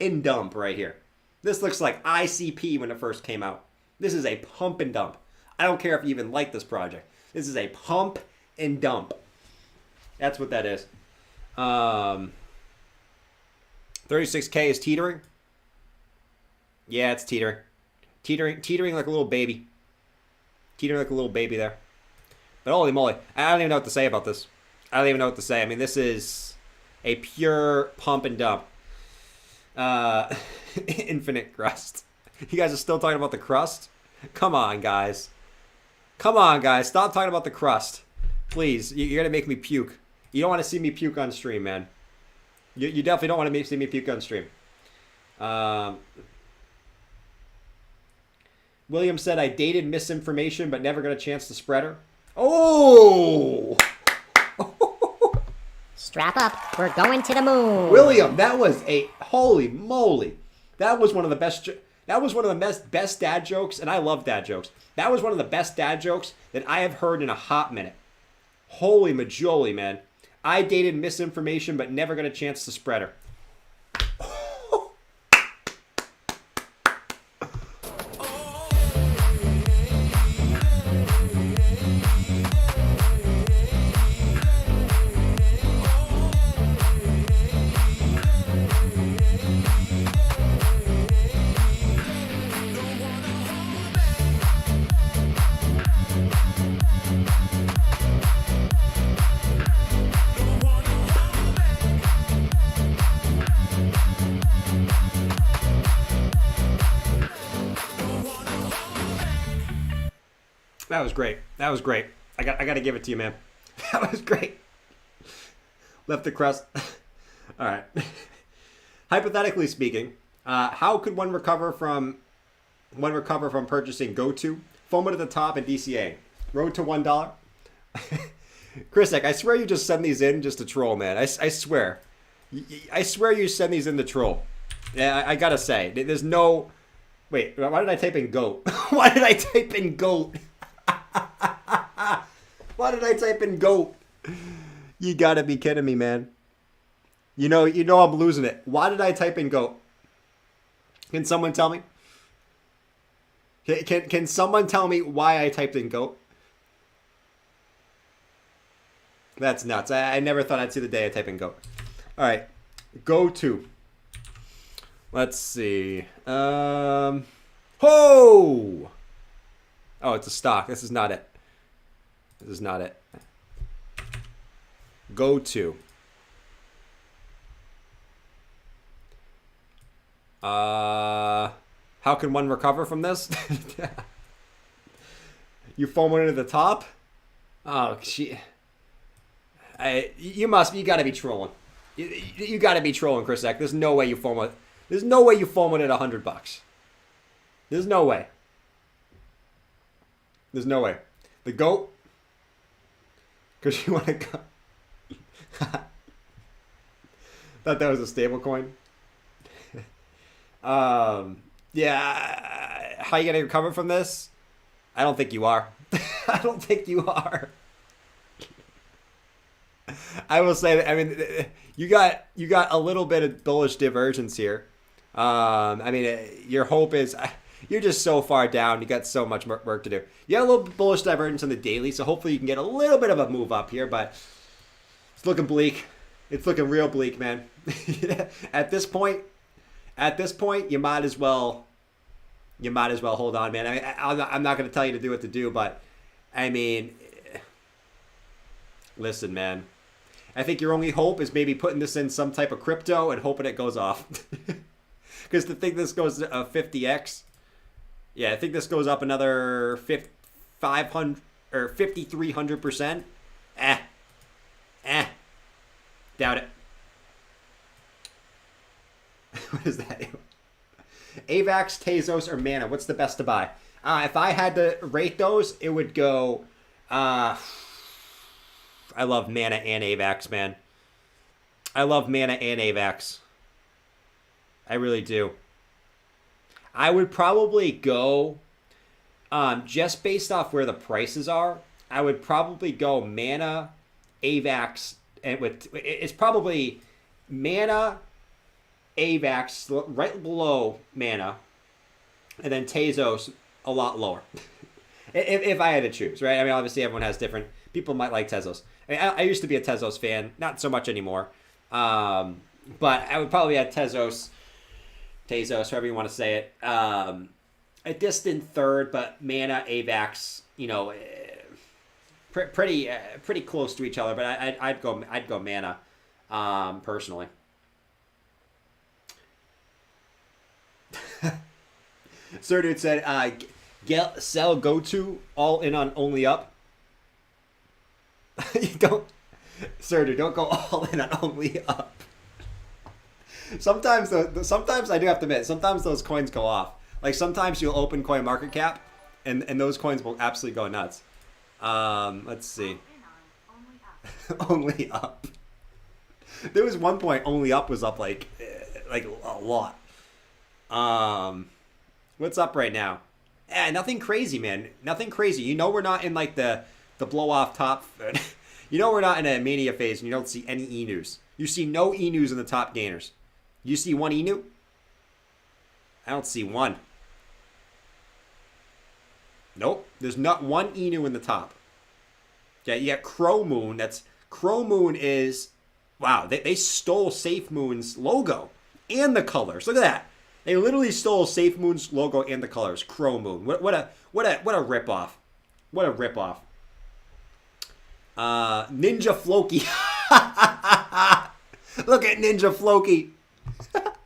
and dump right here. This looks like ICP when it first came out. This is a pump and dump. I don't care if you even like this project. This is a pump and dump. That's what that is. 36K is teetering. Yeah, it's teetering. Teetering like a little baby. Teetering like a little baby there. But holy moly, I don't even know what to say about this. I don't even know what to say. I mean, this is a pure pump and dump. Infinite crust. You guys are still talking about the crust? Come on, guys. Come on, guys. Stop talking about the crust. Please. You're going to make me puke. You don't want to see me puke on stream, man. You definitely don't want to see me puke on stream. William said, I dated misinformation but never got a chance to spread her. Oh! Strap up. We're going to the moon. William, that was a holy moly. That was one of the best. That was one of the best dad jokes, and I love dad jokes. That was one of the best dad jokes that I have heard in a hot minute. Holy majoli, man. I dated misinformation but never got a chance to spread her. That was great. That was great. I got to give it to you, man. That was great. Left the crust. All right. Hypothetically speaking, how could one recover from purchasing GoTo, FOMO to the top, and DCA? Road to $1. Chrisek, I swear you just send these in just to troll, man. I swear. I swear you send these in to troll. Yeah, I gotta say, there's no... Wait, why did I type in GOAT? Why did I type in GOAT? Why did I type in GOAT? You gotta be kidding me, man. You know I'm losing it. Why did I type in GOAT? Can someone tell me? Can someone tell me why I typed in GOAT? That's nuts. I never thought I'd see the day I type in GOAT. All right, GoTo. Let's see. Oh, it's a stock. This is not it. This is not it. GoTo. How can one recover from this? You FOMO to the top? Oh, shit. You gotta be trolling. You gotta be trolling, Chrisek. There's no way you FOMO. There's no way you FOMO at $100. There's no way. There's no way. The GOAT? Because you want to go. Thought that was a stable coin. Yeah. How are you gonna recover from this? I don't think you are. I don't think you are. I will say that, I mean, you got a little bit of bullish divergence here. I mean, your hope is you're just so far down. You got so much work to do. You got a little bullish divergence on the daily, so hopefully you can get a little bit of a move up here, but it's looking bleak. It's looking real bleak, man. At this point, you might as well hold on, man. I mean, I'm not going to tell you to do what to do, but I mean, listen, man. I think your only hope is maybe putting this in some type of crypto and hoping it goes off. Because to think this goes 50x, yeah, I think this goes up another 500 or 5,300%. Doubt it. What is that? AVAX, Tezos, or Mana? What's the best to buy? If I had to rate those, it would go... I love Mana and AVAX, man. I love Mana and AVAX. I really do. I would probably go... just based off where the prices are, I would probably go Mana, AVAX, and it's probably Mana, AVAX right below Mana, and then Tezos a lot lower. if I had to choose, right? I mean, obviously everyone has different. People might like Tezos. I used to be a Tezos fan, not so much anymore. But I would probably add Tezos, however you want to say it. A distant third, but Mana, AVAX, pretty close to each other. But I'd go Mana, personally. Sir Dude said, sell GoTo all in on only up. You don't, Sir Dude, don't go all in on only up. Sometimes I do have to admit, sometimes those coins go off. Like sometimes you'll open CoinMarketCap, and those coins will absolutely go nuts. Let's see. Only up. There was one point only up was up like a lot. What's up right now? Nothing crazy, man. Nothing crazy. We're not in like the blow off top. We're not in a mania phase, and you don't see any E-news. You see no E-news in the top gainers. You see one E-new? I don't see one. Nope. There's not one E-new in the top. Yeah, you got Crow Moon. Crow Moon is... Wow, they stole Safe Moon's logo and the colors. Look at that. They literally stole Safe Moon's logo and the colors. Crow Moon. What a ripoff. What a ripoff. Ninja Floki. Look at Ninja Floki. Look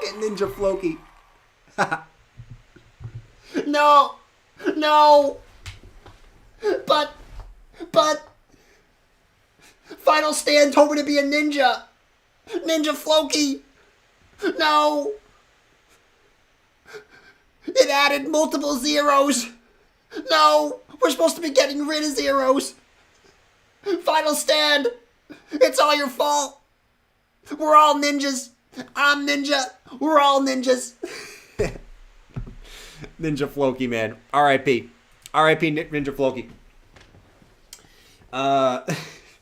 at Ninja Floki. No. No! But... Final Stand told me to be a ninja! Ninja Floki! No! It added multiple zeros! No! We're supposed to be getting rid of zeros! Final Stand! It's all your fault! We're all ninjas! I'm ninja! We're all ninjas! Ninja Floki, man. R.I.P. R.I.P. Ninja Floki.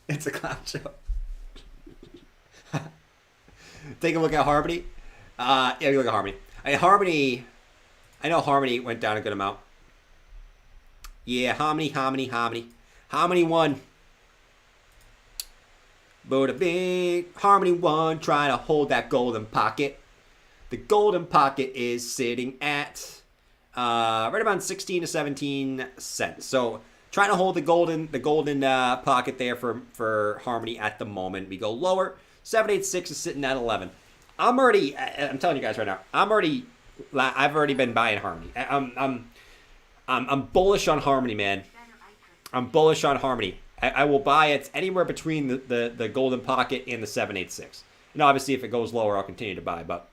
It's a clown show. Take a look at Harmony. Yeah, you look at Harmony. I know Harmony went down a good amount. Yeah, Harmony won. But a big Harmony won, trying to hold that golden pocket. The golden pocket is sitting at right around 16 to 17 cents. So trying to hold the golden pocket there for Harmony at the moment. We go lower. 786 is sitting at 11. I'm telling you guys right now. I've already been buying Harmony. I'm bullish on Harmony, man. I'm bullish on Harmony. I will buy it anywhere between the golden pocket and the 786. And obviously, if it goes lower, I'll continue to buy. But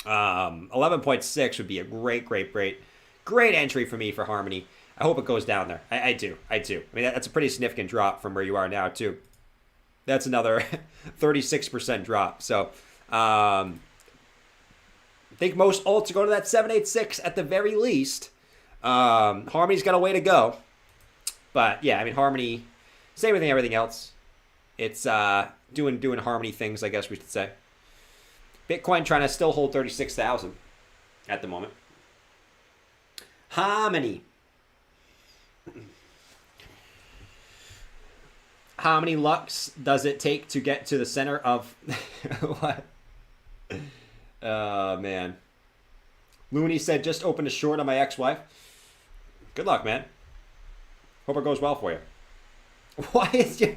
11.6 would be a great entry for me for Harmony. I hope it goes down there. I do. I mean, that's a pretty significant drop from where you are now, too. That's another 36% drop. So, I think most alts are going to that 786 at the very least. Harmony's got a way to go. But, yeah, I mean, Harmony, same with everything else. It's doing Harmony things, I guess we should say. Bitcoin trying to still hold 36,000 at the moment. Harmony. How many lux does it take to get to the center of... What? Man. Looney said, just opened a short on my ex-wife. Good luck, man. Hope it goes well for you. Why is your...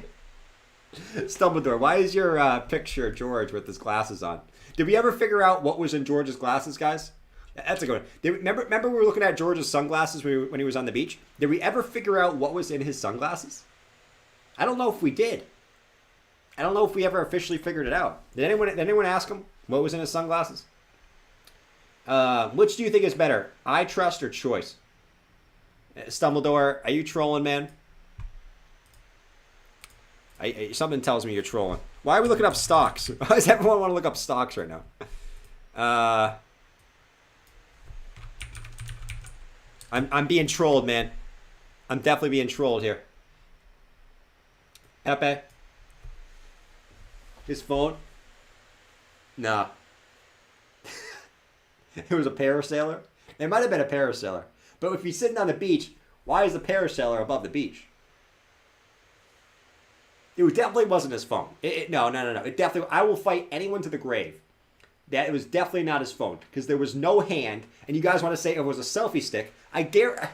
Stumbledore, why is your picture of George with his glasses on? Did we ever figure out what was in George's glasses, guys? That's a good one. Remember we were looking at George's sunglasses when he was on the beach? Did we ever figure out what was in his sunglasses? I don't know if we did. I don't know if we ever officially figured it out. Did anyone ask him what was in his sunglasses? Which do you think is better, I trust or choice? Stumbledore, are you trolling, man? Something tells me you're trolling. Why are we looking up stocks? Why does everyone want to look up stocks right now? I'm being trolled, man. I'm definitely being trolled here. Pepe? His phone? Nah. It was a parasailer? It might have been a parasailer. But if he's sitting on the beach, why is the parasailer above the beach? It definitely wasn't his phone. No. It definitely... I will fight anyone to the grave that it was definitely not his phone. Because there was no hand. And you guys want to say it was a selfie stick. I dare...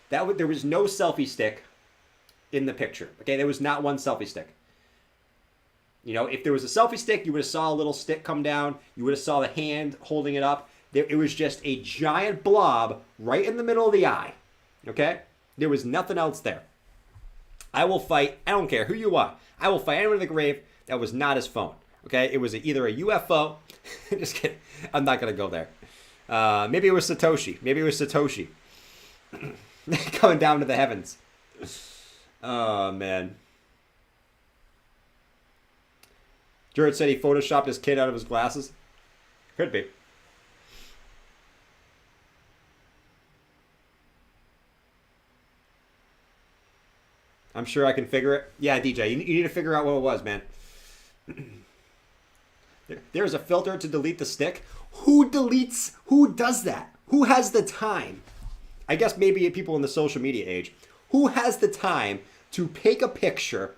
There was no selfie stick in the picture. Okay, there was not one selfie stick. You know, if there was a selfie stick, you would have saw a little stick come down. You would have saw the hand holding it up. It was just a giant blob right in the middle of the eye. Okay? There was nothing else there. I will fight, I don't care who you are. I will fight anyone in the grave that was not his phone. Okay? It was either a UFO. Just kidding. I'm not going to go there. Maybe it was Satoshi. Coming down to the heavens. Oh, man. Jared said he photoshopped his kid out of his glasses. Could be. I'm sure I can figure it. Yeah, DJ, you need to figure out what it was, man. There's a filter to delete the stick. Who does that? Who has the time? I guess maybe people in the social media age. Who has the time to take a picture,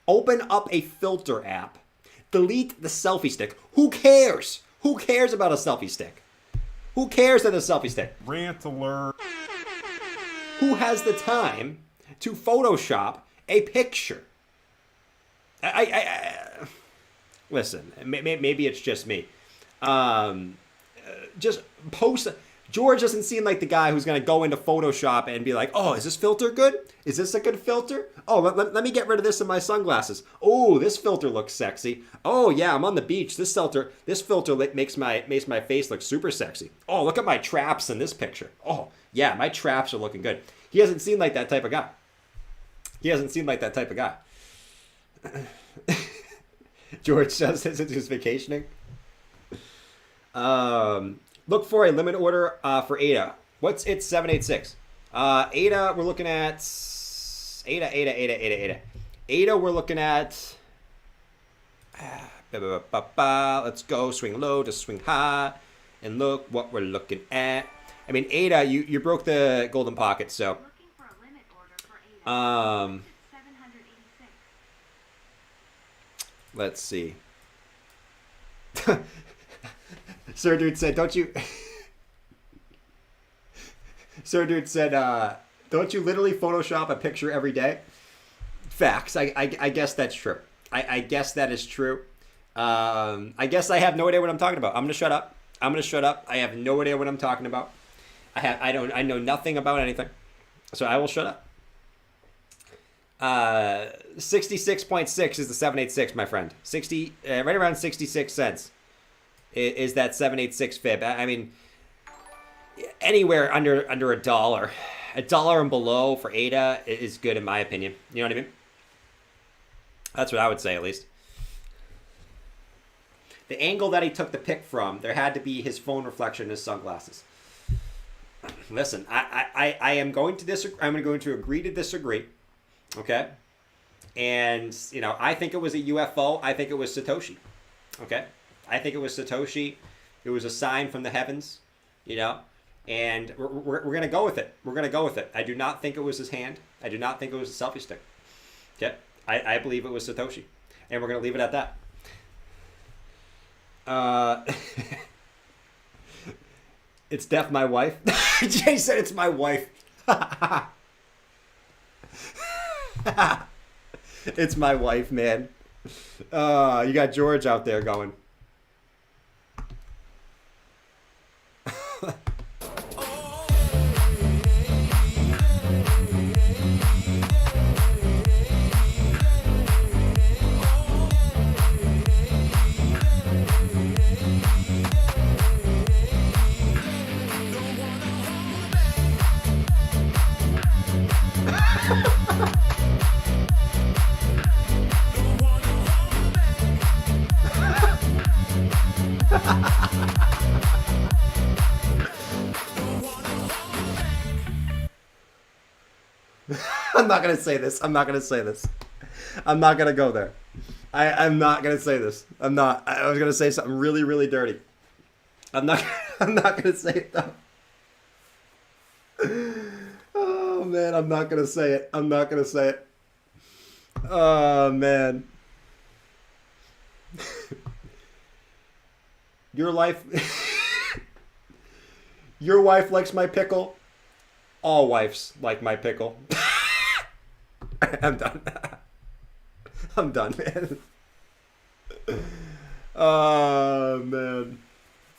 open up a filter app, delete the selfie stick? Who cares? Who cares about a selfie stick? Who cares about a selfie stick? Rant alert. Who has the time to Photoshop a picture? Listen, maybe it's just me. Just post, George doesn't seem like the guy who's going to go into Photoshop and be like, oh, is this filter good? Is this a good filter? Oh, let me get rid of this in my sunglasses. Oh, this filter looks sexy. Oh, yeah, I'm on the beach. This filter makes my face look super sexy. Oh, look at my traps in this picture. Oh, yeah, my traps are looking good. He hasn't seemed like that type of guy. George says this is vacationing. Look for a limit order for ADA. What's it? 786. ADA, we're looking at ADA. ADA, we're looking at. Let's go swing low to swing high, and look what we're looking at. I mean, ADA, you broke the golden pocket, so. Looking for a limit order for ADA. 786. Let's see. Sir Dude said, don't you... Sir Dude said, don't you literally Photoshop a picture every day? Facts. I guess that's true. I guess that is true. I guess I have no idea what I'm talking about. I'm going to shut up. I have no idea what I'm talking about. I know nothing about anything. So I will shut up. 66.6 is the 786, my friend. Right around 66 cents. Is that 786 fib? I mean, anywhere under $1, $1 and below for ADA is good in my opinion. You know what I mean? That's what I would say, at least. The angle that he took the pic from, there had to be his phone reflection in his sunglasses. Listen, I am going to disagree. I'm going to agree to disagree. Okay, and I think it was a UFO. I think it was Satoshi. Okay. I think it was Satoshi. It was a sign from the heavens, and we're going to go with it. I do not think it was his hand. I do not think it was a selfie stick. Okay? I believe it was Satoshi. And we're going to leave it at that. It's Def, my wife. Jay said it's my wife. It's my wife, man. You got George out there going. I'm not going to say this. I'm not going to go there. I'm not going to say this. I was going to say something really, really dirty. I'm not going to say it though. Oh man, I'm not going to say it. Oh man. Your wife likes my pickle. All wives like my pickle. I'm done. I'm done, man. Oh, man.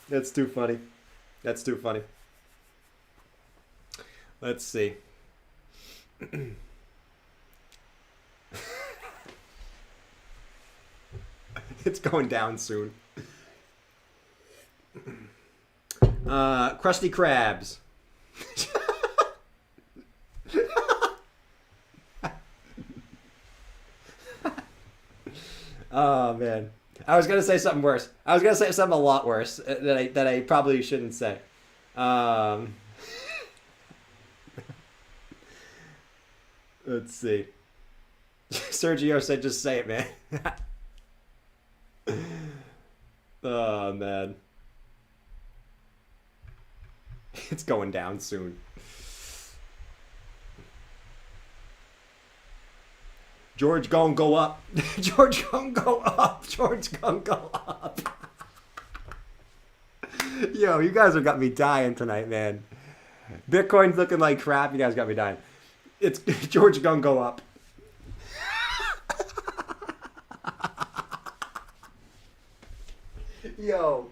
That's too funny. Let's see. It's going down soon. Krusty Krabs. Oh man, I was gonna say something worse. I was gonna say something a lot worse that I probably shouldn't say. Let's see. Sergio said, "Just say it, man." Oh man, it's going down soon. George gonna go up. George gonna go up. Yo, you guys have got me dying tonight, man. Bitcoin's looking like crap. You guys got me dying. It's George gonna go up. Yo,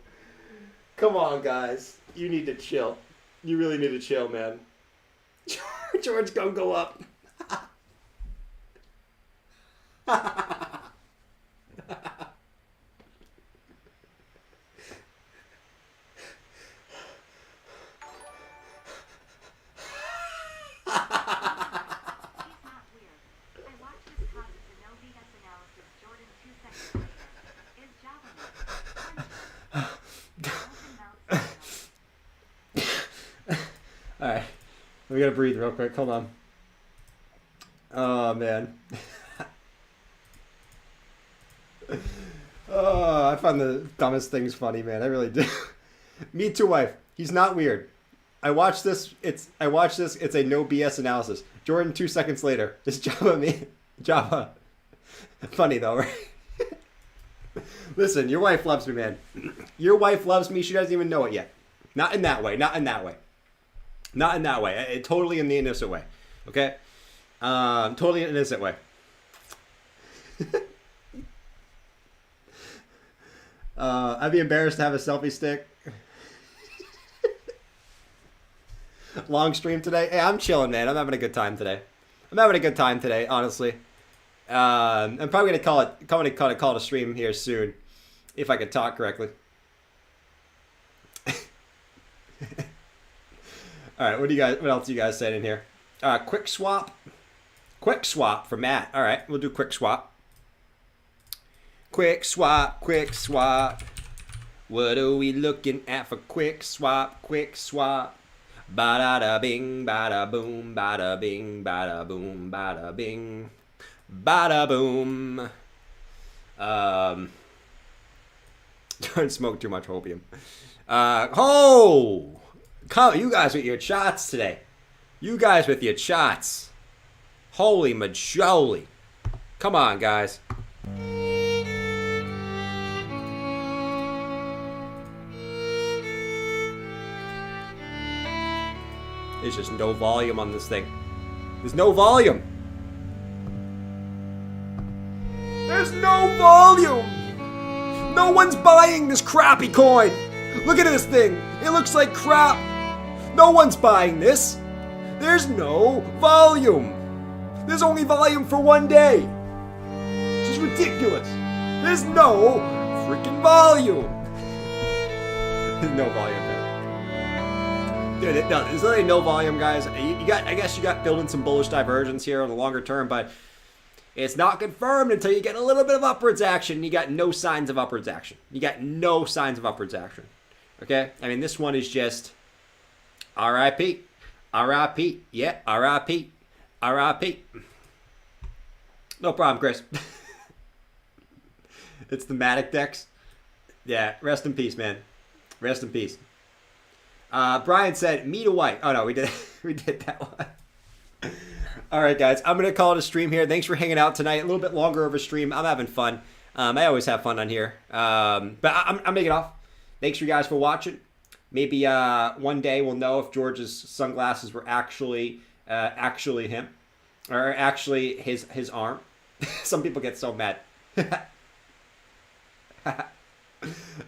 come on, guys. You need to chill. You really need to chill, man. George, go up. He's not weird. I watched this causes a no BS analysis. Jordan 2 seconds later. Is Java Alright. We gotta breathe real quick. Hold on. Oh, man. Oh, I find the dumbest things funny, man. I really do. Me too, wife. He's not weird. I watched this. It's a no BS analysis. Jordan 2 seconds later. Is Java me? Java. Funny though, right? Listen, your wife loves me, man. Your wife loves me. She doesn't even know it yet. Not in that way. Not in that way. Not in that way. Totally in the innocent way. Okay? Totally in an innocent way. I'd be embarrassed to have a selfie stick. Long stream today. Hey, I'm chilling, man. I'm having a good time today. Honestly. I'm probably gonna call it a stream here soon, if I could talk correctly. All right, what else are you guys saying in here? Quick swap for Matt. All right, we'll do quick swap. Quick swap. What are we looking at for quick swap? Bada bing, bada boom, bada bing, bada boom, bada bing, bada boom. Don't smoke too much opium. Come, you guys with your shots today. Holy majoli. Come on, guys. There's just no volume on this thing. There's no volume. No one's buying this crappy coin. Look at this thing. It looks like crap. No one's buying this. There's no volume. There's only volume for one day. This is ridiculous. There's no freaking volume. There's no volume, man. Dude, no, there's literally no volume, guys. I guess you got building some bullish divergence here on the longer term, but it's not confirmed until you get a little bit of upwards action. You got no signs of upwards action. Okay? I mean, this one is just RIP. Yeah, RIP. No problem, Chris. It's the Matic decks. Yeah, rest in peace, man. Rest in peace. Brian said, me to white. Oh, no, we did that one. All right, guys. I'm going to call it a stream here. Thanks for hanging out tonight. A little bit longer of a stream. I'm having fun. I always have fun on here. But I'm making it off. Thanks for you guys for watching. Maybe one day we'll know if George's sunglasses were actually him. Or actually his arm. Some people get so mad.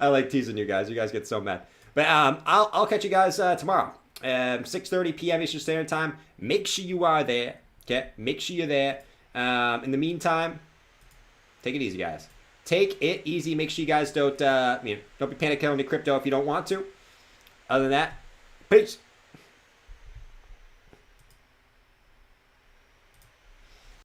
I like teasing you guys. You guys get so mad. But I'll catch you guys tomorrow. 6:30 p.m. Eastern Standard Time. Make sure you are there. Okay? Make sure you're there. In the meantime, take it easy, guys. Take it easy. Make sure you guys don't be panicking on the crypto if you don't want to. Other than that, peace.